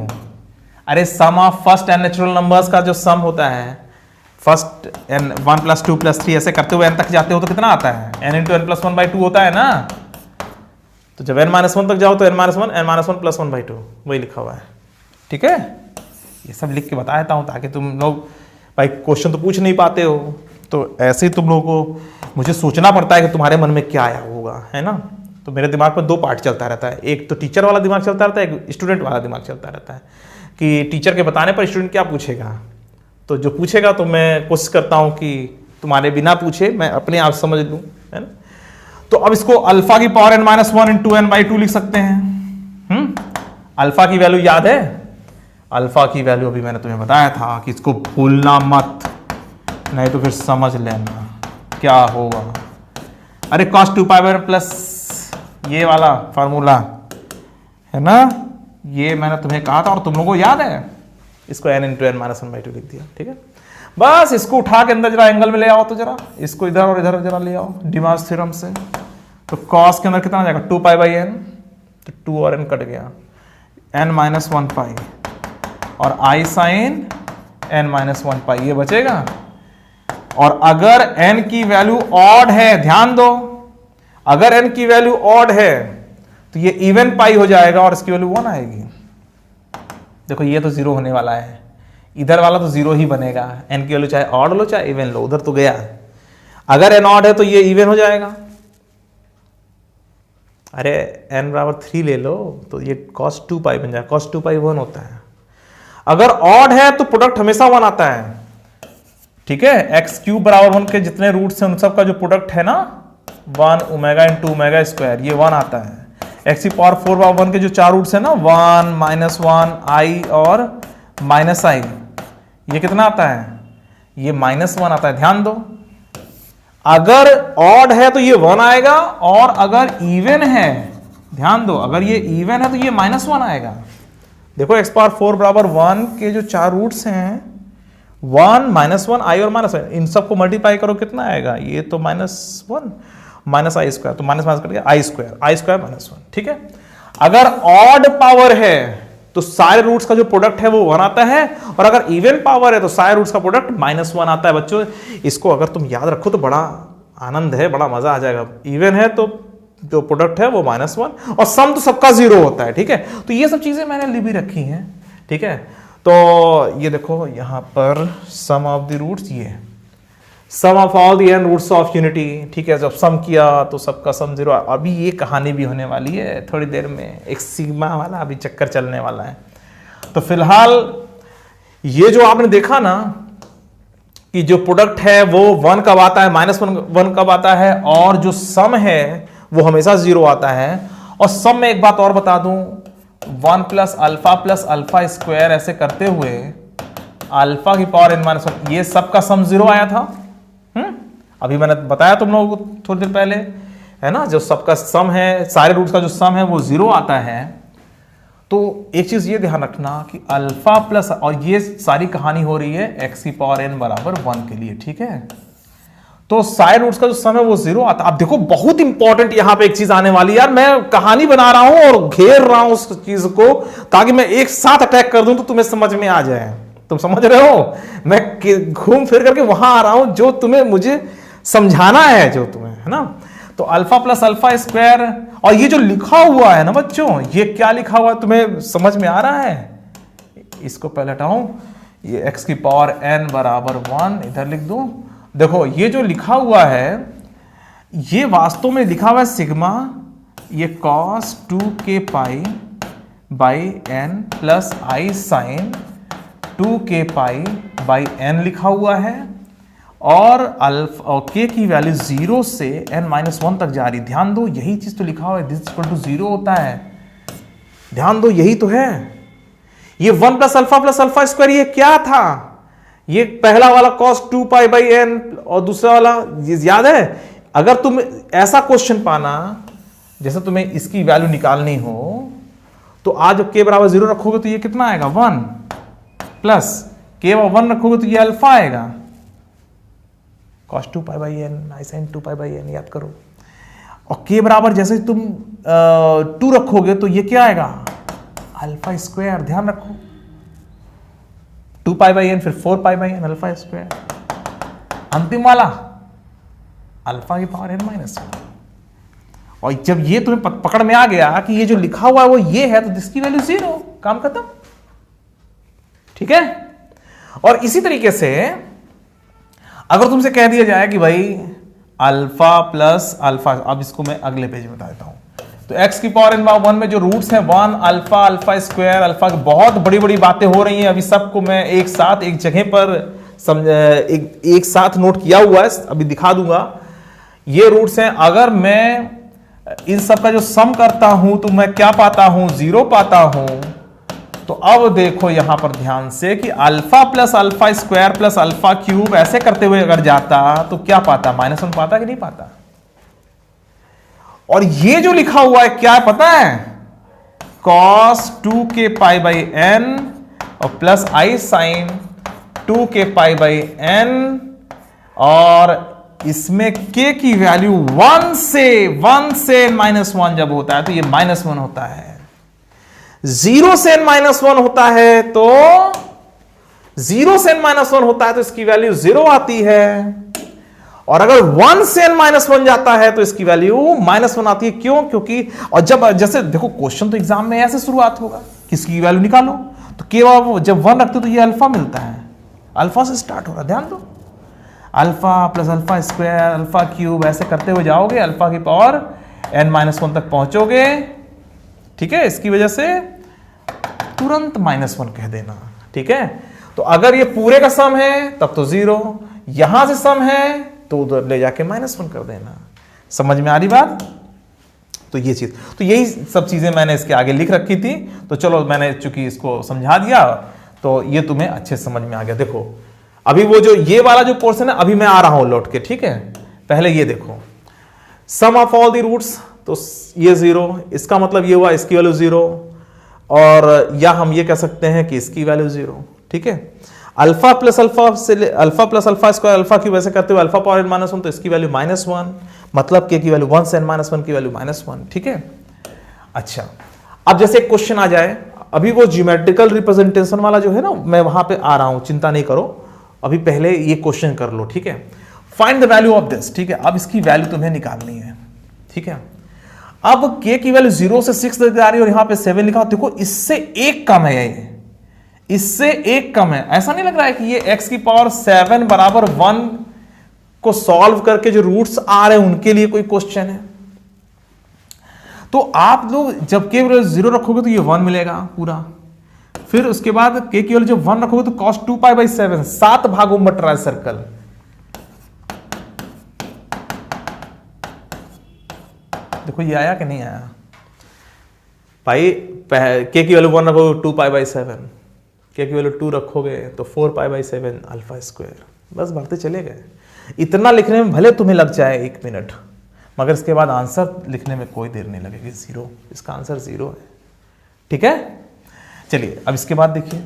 अरे sum of first n natural numbers का जो सम होता है, फर्स्ट n 1 + 2 + 3 ऐसे करते हुए n तक जाते हो तो कितना आता है? n × n + 1/2 होता है ना। तो जब n-1 तक जाओ तो n-1 + 1/2 वही लिखा हुआ है, ठीक है। ये सब लिख के बता देता हूं ताकि तुम लोग भाई क्वेश्चन तो पूछ नहीं पाते हो, तो ऐसे ही तुम लोगों को मुझे सोचना पड़ता है कि तुम्हारे मन में क्या आया होगा, है ना। तो मेरे दिमाग में 2 पार्ट चलता रहता है, एक तो टीचर वाला दिमाग चलता रहता है, एक स्टूडेंट वाला दिमाग चलता रहता है कि टीचर के बताने पर स्टूडेंट क्या पूछेगा। तो जो पूछेगा तो मैं कोशिश करता हूं कि तुम्हारे बिना पूछे मैं अपने आप समझ लूं, है ना। तो अब इसको अल्फा की पावर n-1 × n/2 लिख सकते हैं। अल्फा की वैल्यू याद है? अल्फा की वैल्यू अभी मैंने तुम्हें बताया था कि इसको भूलना मत, नहीं तो फिर समझ लेना क्या होगा। अरे cos 2π प्लस ये वाला फार्मूला है ना, ये मैंने तुम्हें कहा था और तुम लोगों को याद है। इसको n × n-1/2 लिख दिया, ठीक है। बस इसको उठा के अंदर जरा एंगल में ले आओ, तो जरा इसको इधर और इधर जरा ले आओ डिमास थ्योरम से। तो cos के अंदर कितना आ जाएगा? 2π/n, तो 2 और n कट गया, n-1π और I sin n-1π ये बचेगा। और अगर n की वैल्यू ऑड है, ध्यान दो, अगर n की वैल्यू ऑड है तो ये इवन पाई हो जाएगा और इसकी वैल्यू 1 आएगी। देखो ये तो 0 होने वाला है, इधर वाला तो 0 ही बनेगा। n की वैल्यू चाहे ऑड लो चाहे इवन लो, उधर तो गया। अगर n ऑड है तो ये इवन हो जाएगा। अरे n = 3 ले लो तो ये cos 2π बन जाएगा, cos 2π 1 होता है। अगर ऑड है तो प्रोडक्ट हमेशा 1 आता है, ठीक है। x³ = 1 के जितने रूट्स हैं उन सब का जो प्रोडक्ट है ना 1 ω × ω² ये 1 आता है। x⁴ 1 के जो 4 रूट्स है ना 1 -1 i और -i, ये कितना आता है? ये -1 आता है। ध्यान दो, अगर ऑड है तो ये 1 आएगा और अगर इवन है, ध्यान दो, अगर ये इवन है तो ये -1 आएगा। देखो x⁴ = 1 के जो 4 रूट्स हैं 1 -1 i और -1, इन सबको मल्टीप्लाई करो कितना आएगा? ये तो -1 -i², तो माइनस कट गया i² -1, ठीक है। अगर ऑड पावर है तो सारे रूट्स का जो प्रोडक्ट है वो 1 आता है, और अगर इवन पावर है तो सारे रूट्स का प्रोडक्ट -1 आता है। बच्चों इसको अगर तुम याद रखो तो बड़ा आनंद है, बड़ा मजा आ जाएगा। इवन है तो जो प्रोडक्ट है वो -1 और सम तो सबका 0 होता है, ठीक है। तो ये सब चीजें मैंने लिख भी रखी हैं, ठीक है। तो ये देखो यहां पर सम ऑफ द रूट्स, ये sum of all the n roots of unity, ठीक है। जब सम किया तो सबका सम 0। अभी ये कहानी भी होने वाली है थोड़ी देर में, एक सिग्मा वाला अभी चक्कर चलने वाला है। तो फिलहाल ये जो आपने देखा ना कि जो प्रोडक्ट है वो 1 कब आता है, -1 कब आता है, और जो सम है वो हमेशा 0 आता है। और सम में एक बात और बता दूं, 1 + α + α² ऐसे करते हुए अल्फा की पावर n-1 ये सब का सम 0 आया था। अभी मैंने बताया तुम लोगों को थोड़ी देर पहले, है ना। जो सबका सम है, सारे रूट्स का जो सम है वो 0 आता है। तो एक चीज ये ध्यान रखना कि अल्फा प्लस, और ये सारी कहानी हो रही है x⁴n = 1 के लिए, ठीक है। तो सारे रूट्स का जो सम है वो 0 आता है। अब देखो बहुत इंपॉर्टेंट यहां पे एक चीज आने वाली है यार, मैं कहानी बना रहा हूं और घेर रहा हूं उस चीज को ताकि मैं एक साथ अटैक कर दूं तो तुम्हें समझ में आ जाए। तुम समझ रहे हो, मैं घूम फिर करके वहां आ रहा हूं जो तुम्हें मुझे समझाना है, जो तुम्हें, है ना। तो अल्फा + α², और ये जो लिखा हुआ है ना बच्चों, ये क्या लिखा हुआ है तुम्हें समझ में आ रहा है? इसको पहले हटाऊं, ये x⁴n = 1 इधर लिख दूं। देखो ये जो लिखा हुआ है ये वास्तव में लिखा हुआ है सिग्मा ये cos 2k pi by n plus i sine 2k pi by n लिखा हुआ है, और अल्फा और k की वैल्यू 0 से n-1 तक जा रही। ध्यान दो, यही चीज तो लिखा हुआ है, दिस इक्वल टू 0 होता है। ध्यान दो, यही तो है। ये 1 प्लस अल्फा स्क्वायर ये क्या था? ये पहला वाला cos 2 पाई बाई n और दूसरा वाला याद है? अगर तुम ऐसा क्वेश्चन पाना जैसे तुम्हें इसकी वैल्यू निकालनी हो, तो आज k बराबर 0 रखोगे तो ये कितना आएगा 1, प्लस k 1 रखोगे तो ये अल्फा आएगा cos 2 pi by n i sine 2 pi by n, याद करो। और k बराबर जैसे तुम 2 रखोगे तो ये क्या आएगा अल्फा स्क्वायर। ध्यान रखो, 2 पाई बाई n फिर 4 पाई बाई n अल्फा स्क्वायर, अंतिम वाला अल्फा की पावर n-1। और जब ये तुम्हें पकड़ में आ गया कि ये जो लिखा हुआ है वो ये है, तो इसकी वैल्यू 0, काम खत्म। ठीक है। और इसी तरीके से अगर तुमसे कह दिया जाए कि भाई अल्फा प्लस अल्फा, अब इसको मैं अगले पेज में बता देता हूं। तो x की पावर n/1 में जो रूट्स हैं 1 अल्फा, अल्फा स्क्वायर, अल्फा की बहुत बड़ी बड़ी बातें हो रही हैं। अभी सबको मैं एक साथ एक जगह पर एक साथ नोट किया हुआ है, अभी दिखा दूंगा। ये रूट्स हैं। अगर मैं इन सब का जो सम करता हूं तो मैं क्या पाता हूं 0 पाता हूं। तो अब देखो यहां पर ध्यान से कि alpha plus alpha square plus alpha cube ऐसे करते हुए अगर जाता तो क्या पाता -1 पाता कि नहीं पाता। और ये जो लिखा हुआ है क्या है पता है, cos 2k pi by n और plus i sine 2k pi by n, और इसमें k की वैल्यू 1 से n-1 जब होता है तो ये -1 होता है। 0 से n-1 होता है तो 0 से n-1 होता है तो इसकी वैल्यू 0 आती है। और अगर 1 से n-1 जाता है तो इसकी वैल्यू -1 आती है। क्यों? क्योंकि और जब जैसे देखो क्वेश्चन तो एग्जाम में ऐसे शुरुआत होगा, किसकी वैल्यू निकालो, तो केवल जब 1 रखते हो तो ये अल्फा मिलता है, अल्फा से स्टार्ट होगा। ध्यान दो, alpha plus alpha square alpha cube ऐसे करते हुए जाओगे, अल्फा की पावर n-1 तक पहुंचोगे। ठीक है, इसकी वजह से तुरंत -1 कह देना। ठीक है, तो अगर ये पूरे का सम है तब तो 0, यहां से सम है तो उधर ले जाके -1 कर देना। समझ में आ रही बात? तो ये चीज, तो यही सब चीजें मैंने इसके आगे लिख रखी थी। तो चलो मैंने चूंकि इसको समझा दिया तो ये तुम्हें अच्छे समझ में आ गया। देखो अभी वो जो ये वाला जो पोर्शन है, अभी मैं आ रहा हूं लौट के। ठीक है, पहले ये देखो सम ऑफ ऑल दी रूट्स, तो ये 0, इसका मतलब ये हुआ इसकी वैल्यू 0, और या हम ये कह सकते हैं कि इसकी वैल्यू 0। ठीक है, अल्फा प्लस अल्फा से alpha plus alpha square alpha cube ऐसे करते हुए अल्फा पावर n-1 तो इसकी वैल्यू -1, मतलब k की वैल्यू 1 से n-1 की वैल्यू -1। ठीक है, अच्छा अब जैसे एक क्वेश्चन आ जाए, अभी वो ज्योमेट्रिकल रिप्रेजेंटेशन वाला जो है ना, मैं वहां पे आ रहा हूं, चिंता नहीं करो, अभी पहले ये क्वेश्चन कर लो। ठीक है, find the value of this. ठीक है, अब इसकी वैल्यू तुम्हें निकालनी है। ठीक है, अब k की वैल्यू 0 से 6 तक जा रही है और यहां पे 7 लिखा, देखो इससे एक कम है, ये इससे एक कम है। ऐसा नहीं लग रहा है कि ये x की पावर 7 बराबर 1 को सॉल्व करके जो रूट्स आ रहे हैं उनके लिए कोई क्वेश्चन है। तो आप लोग जब k 0 रखोगे तो ये 1 मिलेगा पूरा, फिर उसके बाद k की वैल्यू जब 1 रखोगे तो cos 2 पाई बाई 7, 7 भागों में बट रहा है सर्कल। देखो ये आया कि नहीं आया भाई। k की वैल्यू 1 रखोगे 2 पाई बाई 7, k की वैल्यू 2 रखोगे तो 4 पाई बाई 7 अल्फा स्क्वायर। बस बढ़ते चले गए। इतना लिखने में भले तुम्हें लग जाए 1 मिनट, मगर इसके बाद आंसर लिखने में कोई देर नहीं लगेगी। 0, इसका आंसर 0 है। ठीक है, चलिए अब इसके बाद देखिए,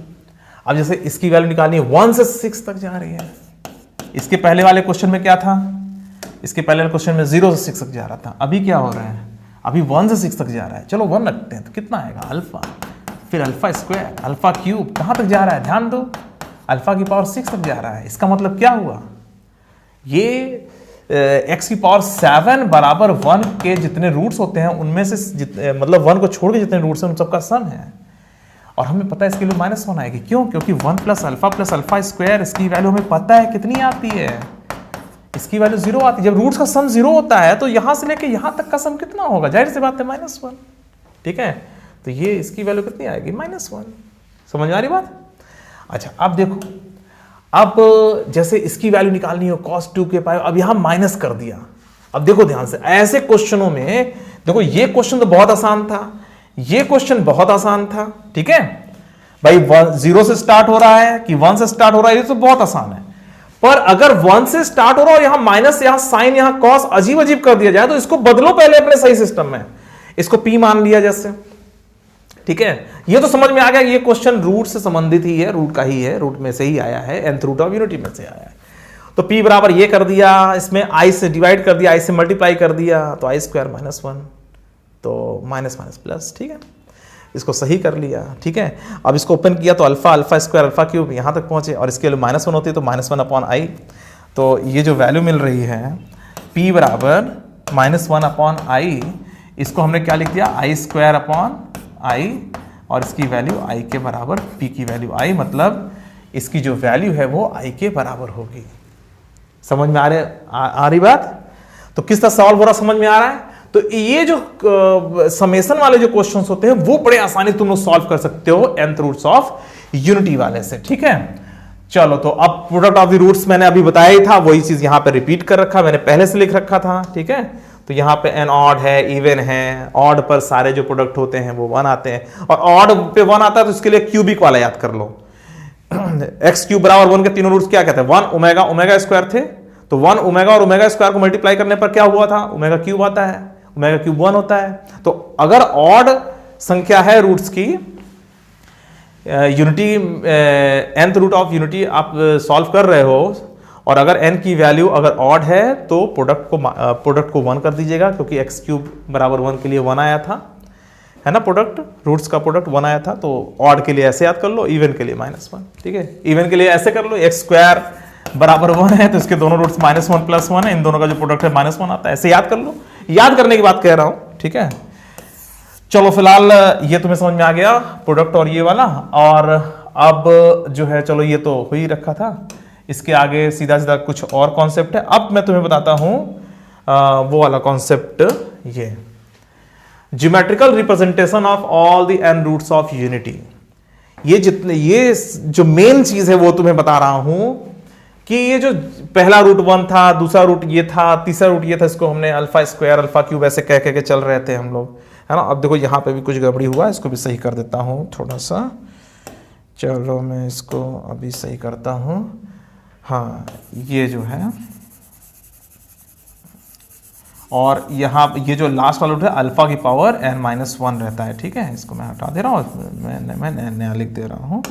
अब जैसे इसकी वैल्यू निकालनी है 1 से 6 तक जा रही है। इसके पहले वाले क्वेश्चन में क्या था, इसके पहले वाले क्वेश्चन में 0 से 6 तक जा रहा था। अभी क्या हो रहा है, अभी 1 से 6 तक जा रहा है। चलो 1 रखते हैं तो कितना आएगा अल्फा, फिर अल्फा स्क्वायर अल्फा क्यूब, कहां तक जा रहा है ध्यान दो, अल्फा की पावर 6 तक जा रहा है। इसका मतलब क्या हुआ, ये x की पावर 7 बराबर 1 के जितने रूट्स होते हैं उनमें से मतलब 1 को छोड़ के जितने रूट्स हैं उन सबका सम है। और हमें पता है इसके लिए -1 आएगी। क्यों? क्योंकि 1 प्लस अल्फा स्क्वायर, इसकी वैल्यू हमें पता है कितनी आती है, इसकी वैल्यू 0 आती है। जब रूट्स का सम 0 होता है तो यहां से लेके यहां तक का सम कितना होगा, जाहिर सी बात है -1। ठीक है, तो ये इसकी वैल्यू कितनी आएगी, -1। समझ में आ रही बात? अच्छा अब देखो, अब जैसे इसकी वैल्यू निकालनी हो cos 2k पाई, अब यहां माइनस कर दिया। अब देखो ध्यान से, ऐसे क्वेश्चनों में देखो, ये क्वेश्चन तो बहुत आसान था, ये क्वेश्चन बहुत आसान था। ठीक है भाई, 0 से स्टार्ट हो रहा है कि 1 से स्टार्ट हो रहा है, ये तो बहुत आसान है। पर अगर 1 से स्टार्ट हो रहा है, यहां माइनस, यहां साइन, यहां कॉस अजीब अजीब कर दिया जाए, तो इसको बदलो पहले अपने सही सिस्टम में, इसको p मान लिया जैसे। ठीक है, ये तो समझ में आ गया, ये क्वेश्चन रूट से संबंधित ही है, रूट का ही है, रूट में से ही आया है, nth रूट ऑफ यूनिटी में से आया है। तो p बराबर ये कर दिया, इसमें i से डिवाइड कर दिया, i से मल्टीप्लाई कर दिया, तो i स्क्वायर -1, तो माइनस माइनस प्लस। ठीक है, इसको सही कर लिया। ठीक है, अब इसको ओपन किया तो alpha, alpha square, alpha cube यहां तक पहुंचे, और इसके वैल्यू -1 होती है, तो -1/i। तो ये जो वैल्यू मिल रही है p बराबर -1/i, इसको हमने क्या लिख दिया, i स्क्वायर अपॉन i, और इसकी वैल्यू i के बराबर, p की वैल्यू i, मतलब इसकी जो वैल्यू है वो i के बराबर होगी। समझ में आ रही बात? तो किस तरह सॉल्व हो रहा, समझ में आ रहा है? तो ये जो समेशन वाले जो क्वेश्चंस होते हैं वो बड़े आसानी तुम लोग सॉल्व कर सकते हो nth रूट्स ऑफ यूनिटी वाले से। ठीक है, चलो, तो अब प्रोडक्ट ऑफ द रूट्स मैंने अभी बताया ही था, वही चीज यहां पे रिपीट कर रखा, मैंने पहले से लिख रखा था। ठीक है, तो यहाँ पे n ऑड है, इवन है, ऑड पर सारे जो प्रोडक्ट होते हैं वो 1 आते हैं, और ऑड पे 1 आता है तो इसके लिए क्यूबिक वाला याद कर लो। एक्स क्यूब बराबर 1 के तीनों रूट्स क्या कहते हैं, 1 ओमेगा, ओमेगा स्क्वायर थे, तो 1 ओमेगा और ओमेगा स्क्वायर को मल्टीप्लाई करने पर क्या हुआ था, ओमेगा क्यूब आता है, ओमेगा क्यूब 1 होता है। तो अगर ऑड संख्या है रूट्स की, unity nth root of unity आप सॉल्व कर रहे हो, और अगर n की वैल्यू अगर ऑड है तो प्रोडक्ट को 1 कर दीजिएगा, क्योंकि एक्स क्यूब बराबर 1 के लिए 1 आया था, है ना, प्रोडक्ट रूट्स का प्रोडक्ट 1 आया था। तो ऑड के लिए ऐसे याद कर लो, इवन के लिए -1। ठीक है, इवन के लिए ऐसे कर लो, एक्स स्क्वायर बराबर 1 है तो इसके दोनों रूट्स -1 + 1 है, इन दोनों का जो प्रोडक्ट है -1 आता है, ऐसे याद कर लो, याद करने की बात कह रहा हूं। ठीक है, चलो फिलहाल ये तुम्हें समझ में आ गया प्रोडक्ट और ये वाला। और अब जो है, चलो ये तो हो ही रखा था, इसके आगे सीधा सीधा कुछ और कॉन्सेप्ट है। अब मैं तुम्हें बताता हूं वो वाला कॉन्सेप्ट, ये geometrical representation of all the n roots of unity. ये जो मेन चीज है वो तुम्हें बता रहा हूं कि ये जो पहला रूट 1 था, दूसरा रूट ये था, तीसरा रूट ये था, इसको हमने अल्फा स्क्वायर, अल्फा क्यूब ऐसे कह के चल रहे थे हम लोग, है ना। अब देखो यहाँ पे भी कुछ गड़बड़ी हुआ है, इसको भी सही कर देता हूँ थोड़ा सा। चलो मैं इसको अभी सही करता हूँ। हाँ, ये जो है, और यहाँ ये जो लास्ट वाला रूट है अल्फा की पावर n-1 रहता है। ठीक है, इसको मैं हटा दे रहा हूँ, मैं नया लिख दे रहा हूँ।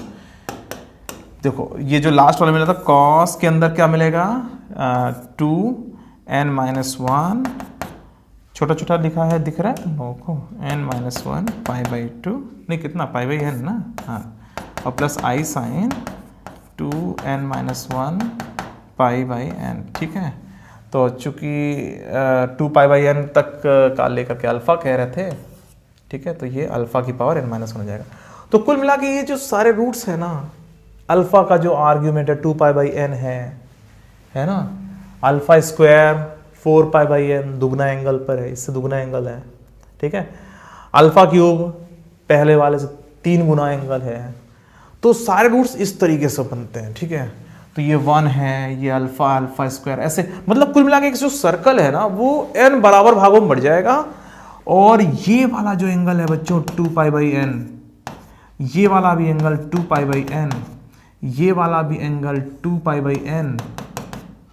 देखो ये जो लास्ट वाला मिला था, कॉस के अंदर क्या मिलेगा, 2n-1, छोटा छोटा लिखा है, दिख रहा है लोगों को, n-1 π/2, नहीं कितना π/n ना, हाँ, और plus i sign 2n-1 π/n। ठीक है, तो चूंकि 2π/n तक का लेकर के अल्फा कह रहे थे, ठीक है, तो ये अल्फा की पावर n-1 हो जाएगा। तो कुल मिला के ये जो सारे रूट्स है ना, अल्फा का जो आर्ग्यूमेंट है 2π/n है ना, अल्फा स्क्वायर 4π/n दुगना एंगल पर है, इससे दुगना एंगल है। ठीक है, अल्फा क्यूब पहले वाले से 3 गुना एंगल है। तो सारे रूट्स इस तरीके से बनते हैं। ठीक है, तो ये 1 है, ये अल्फा, अल्फा स्क्वायर, ऐसे मतलब कुल मिला के जो सर्कल है ना वो n बराबर भागों में बढ़ जाएगा। और ये वाला जो एंगल है बच्चों 2π/n, ये वाला भी एंगल 2π/n, ये वाला भी एंगल 2π/n।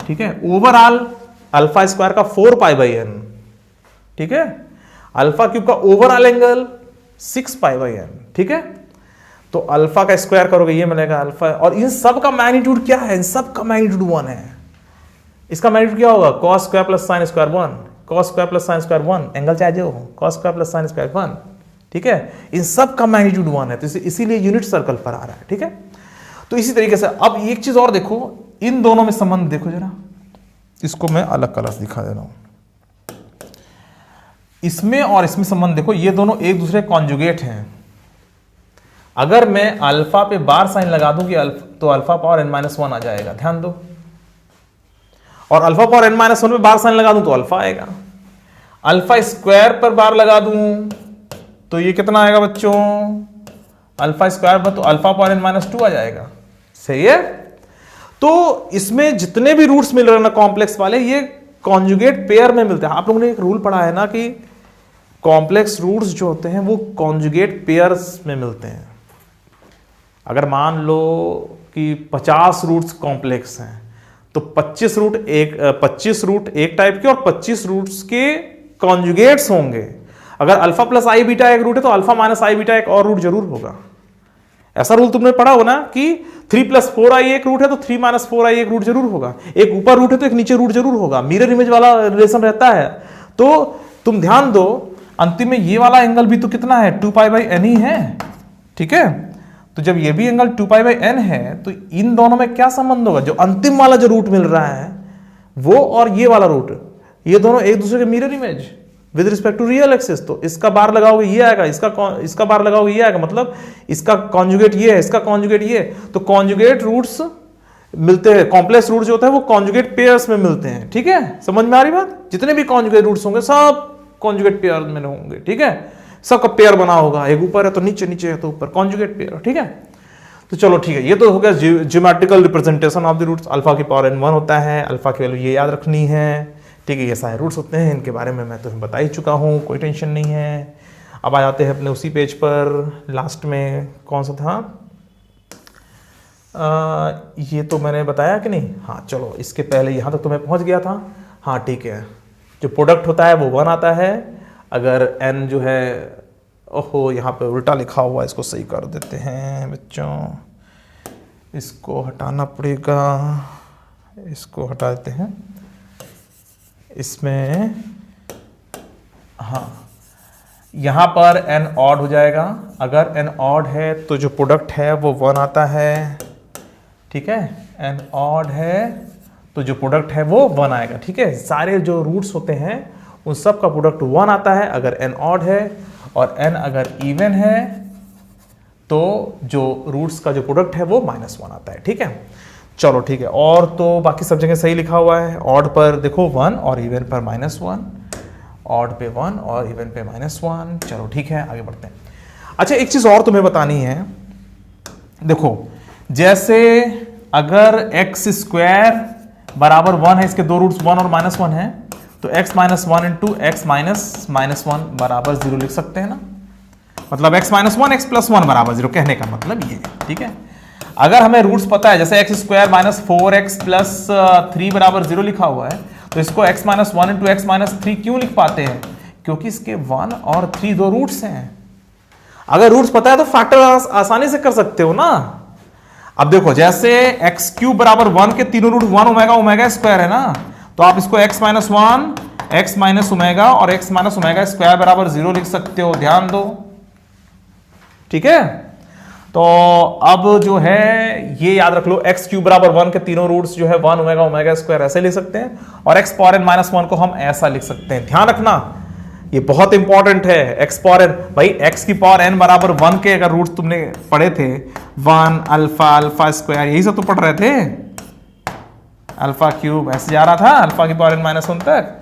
ठीक है, ओवरऑल अल्फा स्क्वायर का 4π/n। ठीक है, अल्फा क्यूब का ओवरऑल एंगल 6π/n। ठीक है, तो अल्फा का स्क्वायर करोगे ये मिलेगा अल्फा, और इन सब का मैग्नीट्यूड क्या है, इन सब का मैग्नीट्यूड 1 है। इसका मैग्नीट्यूड क्या होगा, cos square plus sine square 1, cos square plus sine square 1, angle चाहे जो हो, cos square plus sine square 1। ठीक है, इन सब का मैग्नीट्यूड 1 है, तो इसीलिए यूनिट सर्कल पर आ रहा है। ठीक है, तो इसी तरीके से अब एक चीज और देखो, इन दोनों में संबंध देखो जरा, इसको मैं अलग कलर से दिखा दे रहा हूं। इसमें और इसमें संबंध देखो, ये दोनों एक दूसरे कॉन्जुगेट हैं। अगर मैं अल्फा पे बार साइन लगा दूं कि तो अल्फा पावर n-1 आ जाएगा, ध्यान दो। और alpha power n minus one पे बार साइन लगा दूं तो अल्फा आएगा, अल्फा स्क्वायर पर बार लगा दूं तो ये कितना आएगा बच्चों, अल्फा स्क्वायर पर तो alpha power n minus two आ जाएगा। सही है। तो इसमें जितने भी रूट्स मिल रहे हैं ना कॉम्प्लेक्स वाले, ये कॉन्जुगेट पेयर में मिलते हैं। आप लोगों ने एक रूल पढ़ा है ना कि कॉम्प्लेक्स रूट्स जो होते हैं वो कॉन्जुगेट पेयर्स में मिलते हैं। अगर मान लो कि 50 रूट्स कॉम्प्लेक्स हैं तो 25 रूट एक टाइप के और 25 रूट्स के कॉन्जुगेट्स होंगे। अगर अल्फा प्लस आई बीटा एक रूट है तो अल्फा माइनस आई बीटा एक और रूट जरूर होगा। ऐसा रूल तुमने पढ़ा हो ना कि 3 + 4i एक रूट है तो 3 - 4i एक रूट जरूर होगा। एक ऊपर रूट है तो एक नीचे रूट जरूर होगा। मिरर इमेज वाला रिलेशन रहता है। तो तुम ध्यान दो, अंतिम में ये वाला एंगल भी तो कितना है, 2π/n ही है। ठीक है, तो जब ये भी एंगल 2π/n है तो इन दोनों में क्या संबंध होगा, जो अंतिम वाला जो रूट मिल रहा है वो और ये वाला रूट, ये दोनों एक दूसरे के mirror image with respect to real axis. तो इसका बार लगाओगे ये आएगा, इसका बार लगाओगे ये आएगा, मतलब इसका कॉन्जुगेट ये है, इसका कॉन्जुगेट ये। तो कॉन्जुगेट रूट्स मिलते हैं, कॉम्प्लेक्स रूट जो होता है वो कॉन्जुगेट पेयर्स में मिलते हैं। ठीक है, समझ में आ रही बात। जितने भी कॉन्जुगेट रूट्स होंगे सब कॉन्जुगेट पेयर में होंगे। ठीक है, सबका पेयर बना होगा, एक ऊपर है तो नीचे, नीचे है तो ऊपर, कॉन्जुगेट पेयर। ठीक है, तो चलो ठीक है, ये तो हो गया geometrical representation of the roots. Alpha की पावर n 1 होता है, अल्फा की वैल्यू ये याद रखनी है। ठीक है, ये सारे रूट्स होते हैं, इनके बारे में मैं तुम्हें बता ही चुका हूँ, कोई टेंशन नहीं है। अब आ जाते हैं अपने उसी पेज पर, लास्ट में कौन सा था, ये तो मैंने बताया कि नहीं। हाँ चलो, इसके पहले यहाँ तक तो मैं पहुँच गया था। हाँ ठीक है, जो प्रोडक्ट होता है वो 1 आता है। अगर n जो है, ओहो यहाँ पे उल्टा लिखा हुआ है, इसको सही कर देते हैं बच्चों, इसको हटाना पड़ेगा, इसको हटा देते हैं। इसमें हाँ, यहाँ पर n ऑड हो जाएगा। अगर n ऑड है तो जो प्रोडक्ट है वो 1 आता है। ठीक है, n ऑड है तो जो प्रोडक्ट है वो 1 आएगा। ठीक है, सारे जो रूट्स होते हैं उन सब का प्रोडक्ट 1 आता है अगर n ऑड है, और n अगर इवन है तो जो रूट्स का जो प्रोडक्ट है वो -1 आता है। ठीक है, चलो ठीक है। और तो बाकी सब जगह सही लिखा हुआ है। ऑड पर देखो 1 और इवन पर -1, ऑड पे 1 और इवन पे -1। चलो ठीक है, आगे बढ़ते हैं। अच्छा, एक चीज और तुम्हें बतानी है। देखो, जैसे अगर x² बराबर 1 है, इसके दो रूट्स 1 और -1 है, तो x - 1 × x - -1 बराबर 0 लिख सकते हैं ना। मतलब x - 1 x + 1 बराबर 0, कहने का मतलब ये है। ठीक है, अगर हमें रूट्स पता है, जैसे x² - 4x + 3 बराबर 0 लिखा हुआ है, तो इसको x - 1 × x - 3 क्यों लिख पाते हैं, क्योंकि इसके 1 और 3 दो रूट्स हैं। अगर रूट्स पता है तो फैक्टर आसानी से कर सकते हो ना। अब देखो, जैसे x³ बराबर 1 के तीनों रूट 1 ω² है ना, तो आप इसको x - 1 x - ω और x - ω² बराबर 0 लिख सकते हो। ध्यान दो, ठीक है। तो अब जो है ये याद रख लो, x³ बराबर 1 के तीनों रूट्स जो है 1 ω² ऐसे लिख सकते हैं, और x पावर n -1 को हम ऐसा लिख सकते हैं। ध्यान रखना, ये बहुत इंपॉर्टेंट है। x पावर n, भाई x की पावर n बराबर 1 के अगर रूट्स तुमने पढ़े थे, 1 अल्फा स्क्वायर, यही सब तो पढ़ रहे थे। अल्फा क्यूब ऐसे जा रहा था अल्फा की पावर n -1 तक।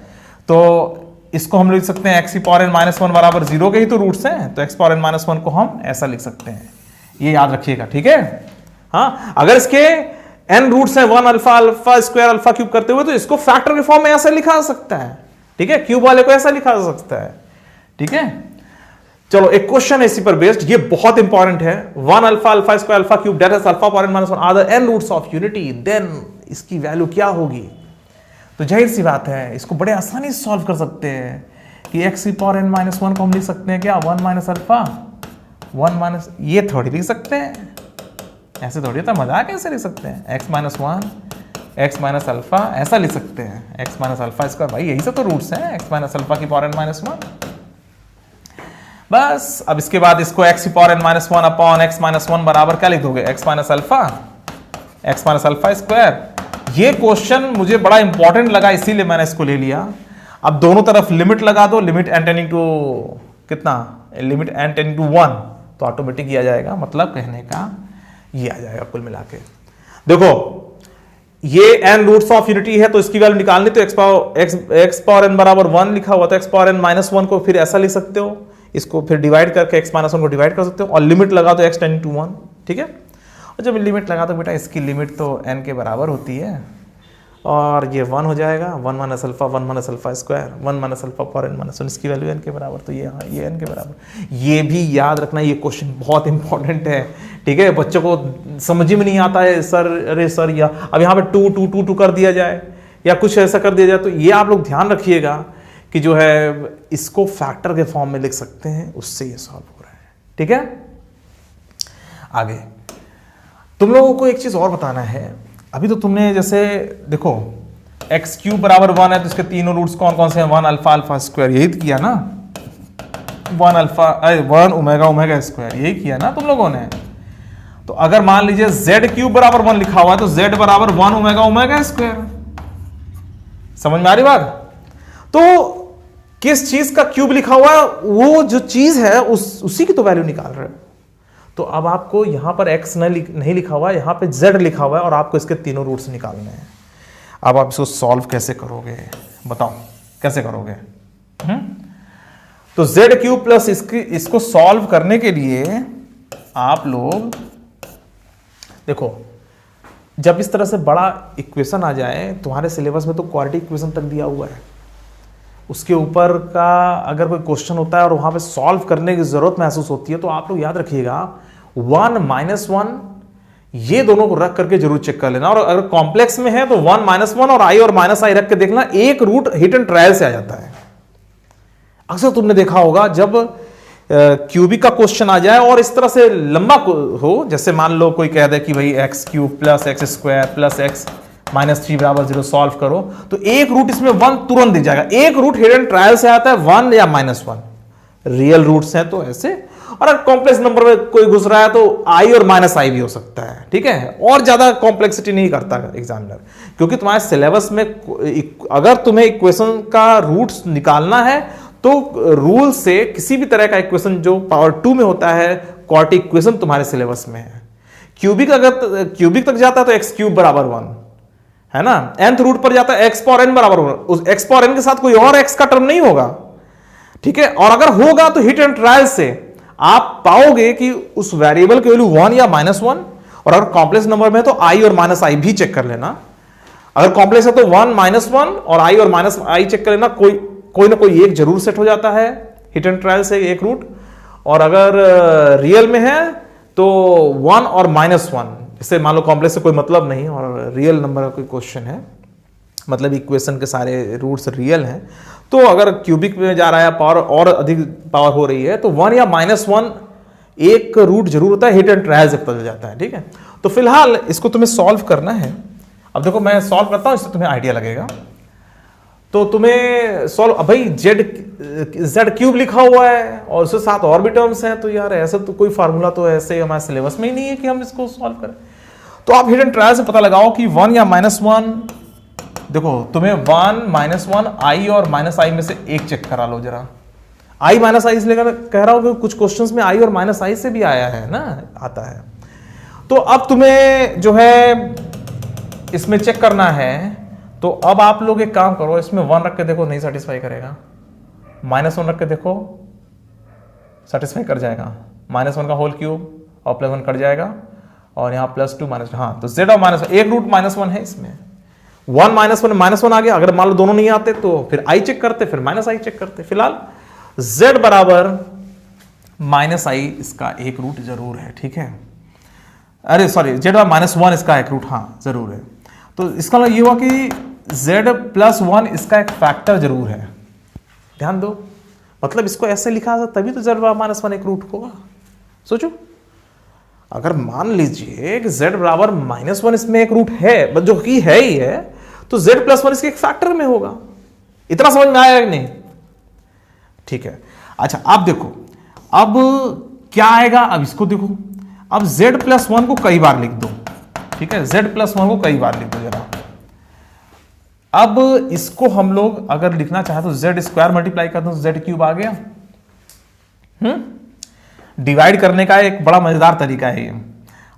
तो इसको हम लिख सकते हैं x की पावर n -1 बराबर 0 के ही तो रूट्स हैं, तो x पावर n -1 को हम ऐसा लिख सकते हैं। ये याद रखिएगा, ठीक है। हाँ, अगर इसके n रूट्स हैं 1 अल्फा स्क्वायर अल्फा क्यूब करते हुए, तो इसको फैक्टर के फॉर्म में ऐसा लिखा जा सकता है। ठीक है, क्यूब वाले को ऐसा लिखा जा सकता है। ठीक है, चलो एक क्वेश्चन है इसी पर बेस्ड, ये बहुत इंपॉर्टेंट है। 1 alpha square alpha cube that is alpha power n -1 are the n roots of unity, then इसकी वैल्यू क्या होगी। तो जाहिर सी बात है, इसको बड़े आसानी से सॉल्व कर सकते हैं कि x की पावर n -1 को हम लिख सकते हैं क्या, 1 - अल्फा 1 - ये थोड़ी लिख सकते हैं, ऐसे थोड़ी होता, मजाक कैसे लिख सकते हैं, x - 1 x - अल्फा ऐसा लिख सकते हैं, x - अल्फा स्क्वायर, भाई यही सब तो रूट्स हैं, x - अल्फा की पावर n -1। बस अब इसके बाद इसको x की पावर n -1 अपॉन x - 1 बराबर क्या लिख दोगे, x - अल्फा स्क्वायर। ये क्वेश्चन मुझे बड़ा इंपॉर्टेंट लगा, इसीलिए मैंने इसको ले लिया। अब दोनों तरफ लिमिट लगा दो, लिमिट n टेंडिंग टू कितना, लिमिट n टेंडिंग टू 1, तो ऑटोमेटिक ये आ जाएगा, मतलब कहने का ये आ जाएगा कुल मिला के। देखो ये n रूट्स ऑफ यूनिटी है तो इसकी वैल्यू निकालनी, तो x पावर n बराबर 1 लिखा हुआ, तो x पावर n माइनस 1 को फिर ऐसा लिख सकते हो, इसको फिर डिवाइड करके x माइनस 1 को डिवाइड कर सकते हो, और लिमिट लगा तो x टेंडिंग टू 1, ठीक है। और जब लिमिट लगा तो बेटा इसकी लिमिट तो n के बराबर होती है, और ये 1 हो जाएगा, 1 minus alpha 1 minus alpha square 1 minus alpha power n minus 1, इसकी वैल्यू n के बराबर, तो ये हाँ ये n के बराबर। ये भी याद रखना, ये क्वेश्चन बहुत इंपॉर्टेंट है, ठीक है। बच्चों को समझ में नहीं आता है सर, अरे सर या अब यहाँ पे 2 2 2 2 कर दिया जाए या कुछ ऐसा कर दिया जाए, तो ये आप लोग ध्यान रखिएगा कि जो है इसको फैक्टर के फॉर्म में लिख सकते हैं, उससे ये सॉल्व हो रहा है, ठीक है। आगे तुम लोगों को एक चीज और बताना है, अभी तो तुमने जैसे देखो एक्स क्यूब बराबर 1 है तो इसके तीनों रूट्स कौन कौन से हैं, 1 अल्फा अल्फा स्क्वायर, यही तो किया ना, 1 ओमेगा ओमेगा स्क्वायर, यही किया ना तुम लोगों ने। तो अगर मान लीजिए z क्यूब बराबर 1 लिखा हुआ है तो z बराबर 1 ओमेगा ओमेगा स्क्वायर, समझ में आ रही बात। तो किस चीज का क्यूब लिखा हुआ है, वो जो चीज है उसी की तो वैल्यू निकाल रहे हो। तो अब आपको यहां पर x नहीं लिखा हुआ है, यहां पे z लिखा हुआ है, और आपको इसके तीनों रूट्स निकालने हैं। अब आप इसको सॉल्व कैसे करोगे, बताओ कैसे करोगे। तो z क्यूब प्लस इसको सॉल्व करने के लिए आप लोग देखो, जब इस तरह से बड़ा इक्वेशन आ जाए, तुम्हारे सिलेबस में तो क्वाड्रेटिक इक्वेशन तक दिया हुआ है, उसके ऊपर का अगर कोई क्वेश्चन होता है और वहां पे सॉल्व करने की जरूरत महसूस होती है, तो आप लोग याद रखिएगा 1 माइनस 1 ये दोनों को रख करके जरूर चेक कर लेना, और अगर कॉम्प्लेक्स में है तो 1 माइनस 1 और i और माइनस i रख के देखना, एक रूट हिट एंड ट्रायल से आ जाता है। अक्सर तुमने देखा होगा जब क्यूबिक का क्वेश्चन आ जाए और इस तरह से लंबा हो, जैसे मान लो कोई कह दे कि भाई x cube plus x square plus x minus 3 बराबर 0 सॉल्व करो, तो एक रूट इसमें 1 तुरंत दिख जाएगा, एक रूट हिडन ट्रायल से आता है 1 या माइनस 1, रियल रूट्स हैं तो ऐसे। और अगर कॉम्प्लेक्स नंबर में कोई घुस रहा है तो i और माइनस i भी हो सकता है, ठीक है। और ज्यादा कॉम्प्लेक्सिटी नहीं करता एग्जामिनर, क्योंकि तुम्हारे सिलेबस में अगर तुम्हें इक्वेशन का रूट्स निकालना है तो रूल से किसी भी तरह का इक्वेशन जो पावर 2 में होता है, क्वाड्रेटिक इक्वेशन तुम्हारे सिलेबस में है। क्यूबिक अगर क्यूबिक तक जाता है तो एक्स क्यूब बराबर 1 है ना, nth रूट पर जाता है एक्स पावर n बराबर 1, उस एक्स पावर n के साथ कोई और x का टर्म नहीं होगा, ठीक है। और अगर होगा तो हिट एंड ट्रायल से आप पाओगे कि उस वेरिएबल की वैल्यू 1 या माइनस 1, और अगर कॉम्प्लेक्स नंबर में है तो i और माइनस i भी चेक कर लेना। अगर कॉम्प्लेक्स है तो 1 माइनस 1 और i और माइनस i चेक कर लेना, कोई ना कोई एक जरूर सेट हो जाता है हिट एंड ट्रायल से एक रूट। और अगर रियल में है तो 1 और माइनस 1, इससे मान लो कॉम्प्लेक्स से कोई मतलब नहीं और रियल नंबर का कोई क्वेश्चन है, मतलब इक्वेशन के सारे रूट्स रियल हैं, तो अगर क्यूबिक में जा रहा है पावर और अधिक पावर हो रही है तो 1 या माइनस 1 एक रूट जरूर होता है, हिट एंड ट्रायल से पता जाता है, ठीक है। तो फिलहाल इसको तुम्हें सॉल्व करना है। अब देखो मैं सॉल्व करता हूं, इससे तुम्हें आइडिया लगेगा। तो तुम्हें सॉल्व, भाई z क्यूब लिखा हुआ है और उसके साथ और भी टर्म्स हैं, तो यार ऐसा तो कोई फार्मूला तो ऐसे हमारे सिलेबस में ही नहीं है कि हम इसको सॉल्व करें। तो आप हिट एंड ट्रायल से पता लगाओ कि 1 या माइनस 1, देखो तुम्हें 1 माइनस 1 i और माइनस i में से एक चेक करा लो जरा। i माइनस i इसलिए कह रहा हूं कि कुछ क्वेश्चंस में i और माइनस i से भी आया है ना, आता है। तो अब तुम्हें जो है इसमें चेक करना है, तो अब आप लोग एक काम करो, इसमें 1 रख के देखो, नहीं सेटिस्फाई करेगा, माइनस 1 रख के देखो सेटिस्फाई कर जाएगा, माइनस 1 का होल क्यूब और प्लस 1 कट जाएगा, और यहाँ प्लस 2 माइनस, हाँ तो z और माइनस एक रूट माइनस 1 है इसमें, 1 माइनस 1 माइनस 1 आ गया। अगर मान लो दोनों नहीं आते तो फिर i चेक करते, फिर माइनस i चेक करते। फिलहाल z बराबर माइनस i इसका एक रूट जरूर है, ठीक है। अरे सॉरी, z और माइनस 1 इसका एक रूट हाँ जरूर है। तो इसका मतलब ये हुआ कि z प्लस 1 इसका एक फैक्टर जरूर है, ध्यान दो। मतलब इसको ऐसे लिखा था तभी तो z माइनस 1 एक रूट होगा। सोचो अगर मान लीजिए कि z बराबर माइनस 1 इसमें एक रूट है, जो कि है ही है, तो z प्लस 1 इसके एक फैक्टर में होगा। इतना समझ में आया कि नहीं? ठीक है। अच्छा अब देखो, अब क्या आएगा, अब इसको देखो, अब z प्लस 1 को कई बार लिख दो, ठीक है, z प्लस 1 को कई बार लिख दो जरा। अब इसको हम लोग अगर लिखना चाहे तो z स्क्वायर मल्टीप्लाई कर दो तो z क्यूब आ गया। डिवाइड करने का एक बड़ा मजेदार तरीका है ये।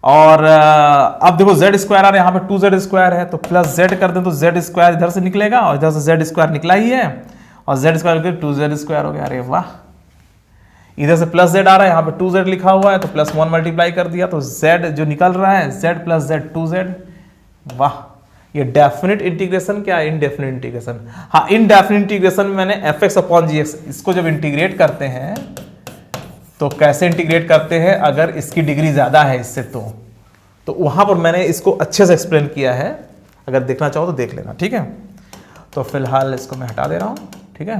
और अब देखो जेड स्क्वायर आ रहा है, यहाँ पे 2z स्क्वायर है, तो प्लस जेड कर दें तो जेड स्क्वायर इधर से निकलेगा और इधर से जेड स्क्वायर निकला ही है और जेड स्क्वायर 2z स्क्वायर हो गया। अरे वाह, इधर से प्लस जेड आ रहा है, यहाँ पे 2z लिखा हुआ है तो प्लस 1 मल्टीप्लाई कर दिया तो z जो निकल रहा है z प्लस जेड 2z। वाह, ये डेफिनेट इंटीग्रेशन क्या है? Indefinite integration. हाँ, इनडेफिनेट इंटीग्रेशन में मैंने fx अपॉन gx इसको जब इंटीग्रेट करते हैं तो कैसे इंटीग्रेट करते हैं, अगर इसकी डिग्री ज्यादा है इससे तो वहां पर मैंने इसको अच्छे से एक्सप्लेन किया है, अगर देखना चाहो तो देख लेना, ठीक है। तो फिलहाल इसको मैं हटा दे रहा हूं, ठीक है।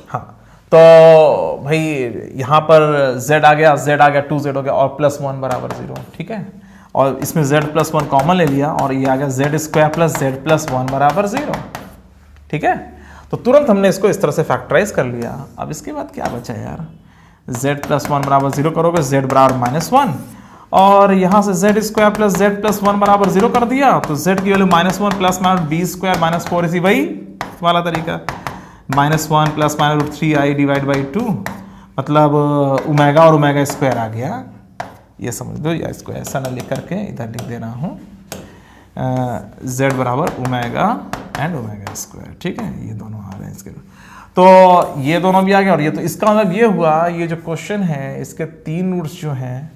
हाँ, तो भाई यहां पर z आ गया 2z हो गया और प्लस 1 बराबर 0, ठीक है। और इसमें z प्लस 1 कॉमन ले लिया और ये आ गया z square plus Z plus 1 बराबर 0, ठीक है। तो तुरंत हमने इसको इस तरह से फैक्टराइज कर लिया। अब इसके बाद क्या बचा यार, z प्लस 1 बराबर 0 करोगे, z बराबर -1 और यहां से z square plus Z plus 1 बराबर 0 कर दिया तो z की value -1 plus minus b square minus 4 इसी वही वाला तरीका, -1 plus minus √3i divide by 2, मतलब ओमेगा और ओमेगा स्क्वायर आ गया, ये समझ दो। या इसको ऐसा ना लिख करके इधर लिख दे रहा हूँ, z बराबर ओमेगा एंड ओमेगा स्क्वायर, ठीक है। ये दोनों आ रहे हैं इसके, तो ये दोनों भी आ गए और ये, तो इसका मतलब ये हुआ, ये जो क्वेश्चन है इसके 3 रूट्स जो हैं,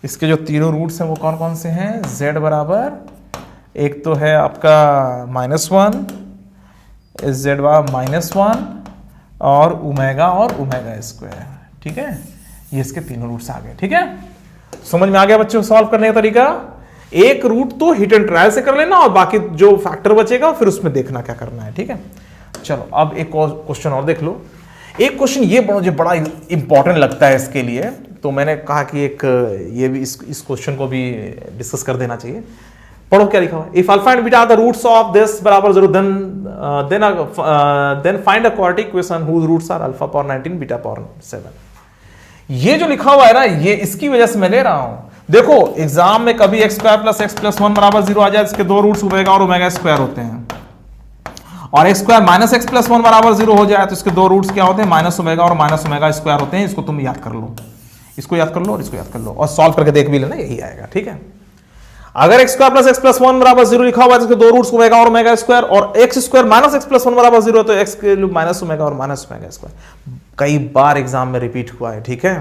इसके जो तीनों रूट्स हैं वो कौन कौन से हैं, z बराबर, एक तो है आपका -1, z बराबर -1 और ओमेगा स्क्वायर, ठीक है। ये इसके तीनों रूट्स आ गए, ठीक है। समझ में आ गया बच्चों सॉल्व करने का तरीका? एक रूट तो हिट एंड ट्रायल से कर लेना और बाकी जो फैक्टर बचेगा फिर उसमें देखना क्या करना है, ठीक है। चलो अब एक क्वेश्चन और देख लो। एक क्वेश्चन ये मुझे बड़ा इंपॉर्टेंट लगता है इसके लिए, तो मैंने कहा कि एक ये भी इस क्वेश्चन को भी डिस्कस कर देना चाहिए। पढ़ो क्या लिखा हुआ है, if alpha and beta are the roots of this बराबर 0 then find a quadratic equation whose roots are alpha power 19 beta power 7। ये जो लिखा हुआ है ना, ये इसकी वजह से मैं ले रहा हूं। देखो एग्जाम में कभी x square plus x plus 1 बराबर 0 आ जाए, इसके दो रूट्स ओमेगा और ओमेगा स्क्वायर होते हैं, और x square minus x plus 1 बराबर 0 हो जाए तो इसके दो रूट्स क्या होते हैं, माइनस ओमेगा और माइनस ओमेगा स्क्वायर होते हैं। इसको तुम याद कर लो, इसको याद कर लो और इसको याद कर लो और सॉल्व करके देख भी लेना, यही आएगा, ठीक है। अगर x square plus x plus 1 बराबर 0 लिखा हुआ है तो इसके दो रूट्स ओमेगा और ओमेगा स्क्वायर, और x square minus x plus 1 बराबर 0 तो x के माइनस ओमेगा और माइनस ओमेगा स्क्वायर। कई बार एग्जाम में रिपीट हुआ है, ठीक है।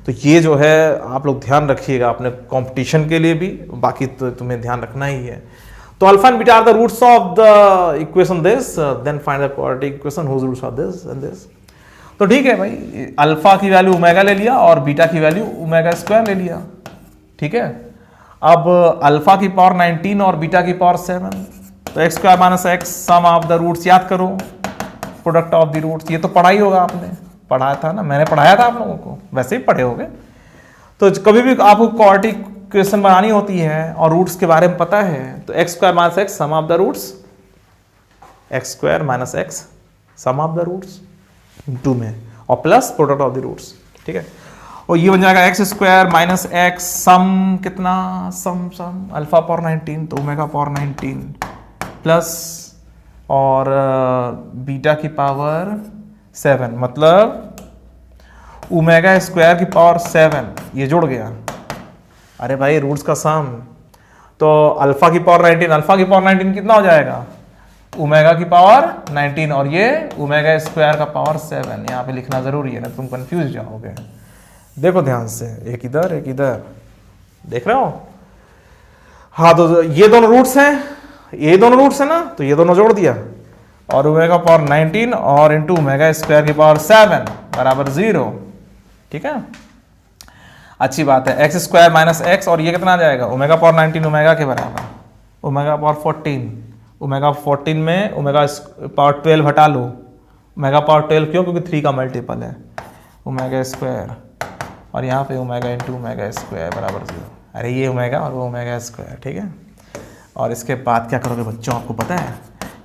तो ये जो है आप लोग ध्यान रखिएगा अपने कंपटीशन के लिए भी, बाकी तो तुम्हें ध्यान रखना ही है। तो alpha and beta are the roots of the equation this, then find the quadratic equation whose roots are this and this. तो ठीक है भाई, अल्फा की वैल्यू ओमेगा ले लिया और बीटा की वैल्यू ओमेगा स्क्वायर ले लिया, ठीक है। अब अल्फा की पावर 19 और बीटा की पावर 7, तो x square minus x sum of the roots याद करो, प्रोडक्ट ऑफ द रूट्स, ये तो पढ़ा ही होगा आपने, पढ़ाया था ना, मैंने पढ़ाया था आप लोगों को, वैसे ही पढ़े होगे। तो कभी भी आपको क्वाड्रेटिक इक्वेशन बनानी होती है और रूट्स के बारे में पता है तो x square minus x sum of the roots, x square minus x sum of the roots 2 में और plus product of the roots, ठीक है। और ये बन जाएगा x square minus x sum कितना, सम अल्फा पावर 19 तो ओमेगा पावर 19 प्लस और बीटा की पावर 7, मतलब ओमेगा स्क्वायर की पावर 7, ये जुड़ गया। अरे भाई रूट्स का सम, तो अल्फा की पावर 19, अल्फा की पावर 19 कितना हो जाएगा, ओमेगा की पावर 19 और ये ओमेगा स्क्वायर का पावर 7। यहाँ पे लिखना जरूरी है ना, तुम कंफ्यूज जाओगे। देखो ध्यान से, एक इधर एक इधर, देख रहे हो। हाँ तो ये दोनों रूट्स हैं, ये दोनों रूट्स है ना, तो ये दोनों जोड़ दिया और ओमेगा पावर 19 और इंटू ओमेगा स्क्वायर की पावर 7 बराबर 0, ठीक है। अच्छी बात है, एक्स स्क्वायर माइनस एक्स और ये कितना आ जाएगा, ओमेगा पावर 19 ओमेगा के बराबर, ओमेगा पावर 14, ओमेगा 14 में ओमेगा पावर 12 हटा लो, ओमेगा पावर 12 क्यों, क्योंकि 3 का मल्टीपल है, ओमेगा स्क्वायर और यहाँ पे ओमेगा इंटू ओमेगा स्क्वायर बराबर 0। अरे ये ओमेगा और वो ओमेगा स्क्वायर, ठीक है। और इसके बाद क्या करोगे बच्चों, आपको पता है,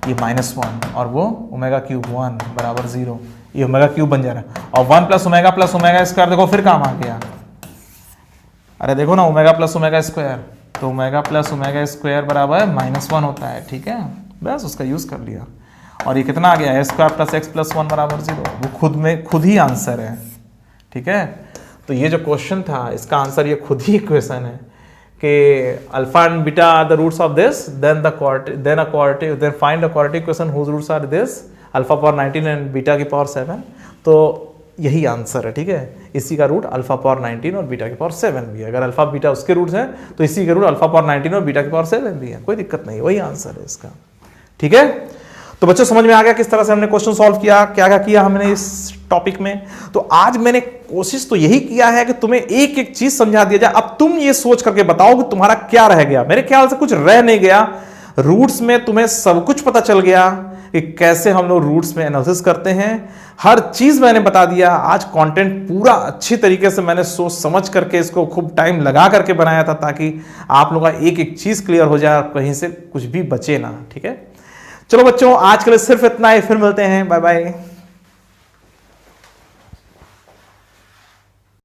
ये -1 और वो ओमेगा क्यूब 1 बराबर 0, ये ओमेगा क्यूब बन जा रहा है, और 1 प्लस ओमेगा स्क्वायर देखो फिर काम आ गया। अरे देखो ना, ओमेगा प्लस ओमेगा स्क्वायर, तो ओमेगा प्लस ओमेगा स्क्वायर बराबर -1 होता है, ठीक है। बस उसका यूज कर लिया और ये कितना आ गया, x square plus x plus 1 बराबर 0, वो खुद ही आंसर है, ठीक है। तो ये जो क्वेश्चन था इसका आंसर ये खुद ही क्वेश्चन है कि alpha and beta are the roots of this, then find the quadratic equation whose roots are this, alpha power 19 and beta की पावर 7। तो यही आंसर है, ठीक है। इसी का रूट अल्फा पावर 19 और बीटा की पावर 7 भी है। अगर अल्फा बीटा उसके रूट्स हैं तो इसी के रूट अल्फा पावर 19 और बीटा की पावर 7 भी है, कोई दिक्कत नहीं, वही आंसर है इसका, ठीक है। तो बच्चों समझ में आ गया किस तरह से हमने क्वेश्चन सॉल्व किया, क्या क्या किया हमने इस टॉपिक में। तो आज मैंने कोशिश तो यही किया है कि तुम्हें एक एक चीज समझा दिया जाए। अब तुम ये सोच करके बताओ कि तुम्हारा क्या रह गया। मेरे ख्याल से कुछ रह नहीं गया, रूट्स में तुम्हें सब कुछ पता चल गया कि कैसे हम लोग रूट्स में एनालिसिस करते हैं। हर चीज मैंने बता दिया। आज कंटेंट पूरा अच्छी तरीके से मैंने सोच समझ करके इसको खूब टाइम लगा करके बनाया था, ताकि आप लोगों का एक एक चीज क्लियर हो जाए, कहीं से कुछ भी बचे ना, ठीक है। चलो बच्चों आज के लिए सिर्फ इतना ही, फिर मिलते हैं, बाय बाय।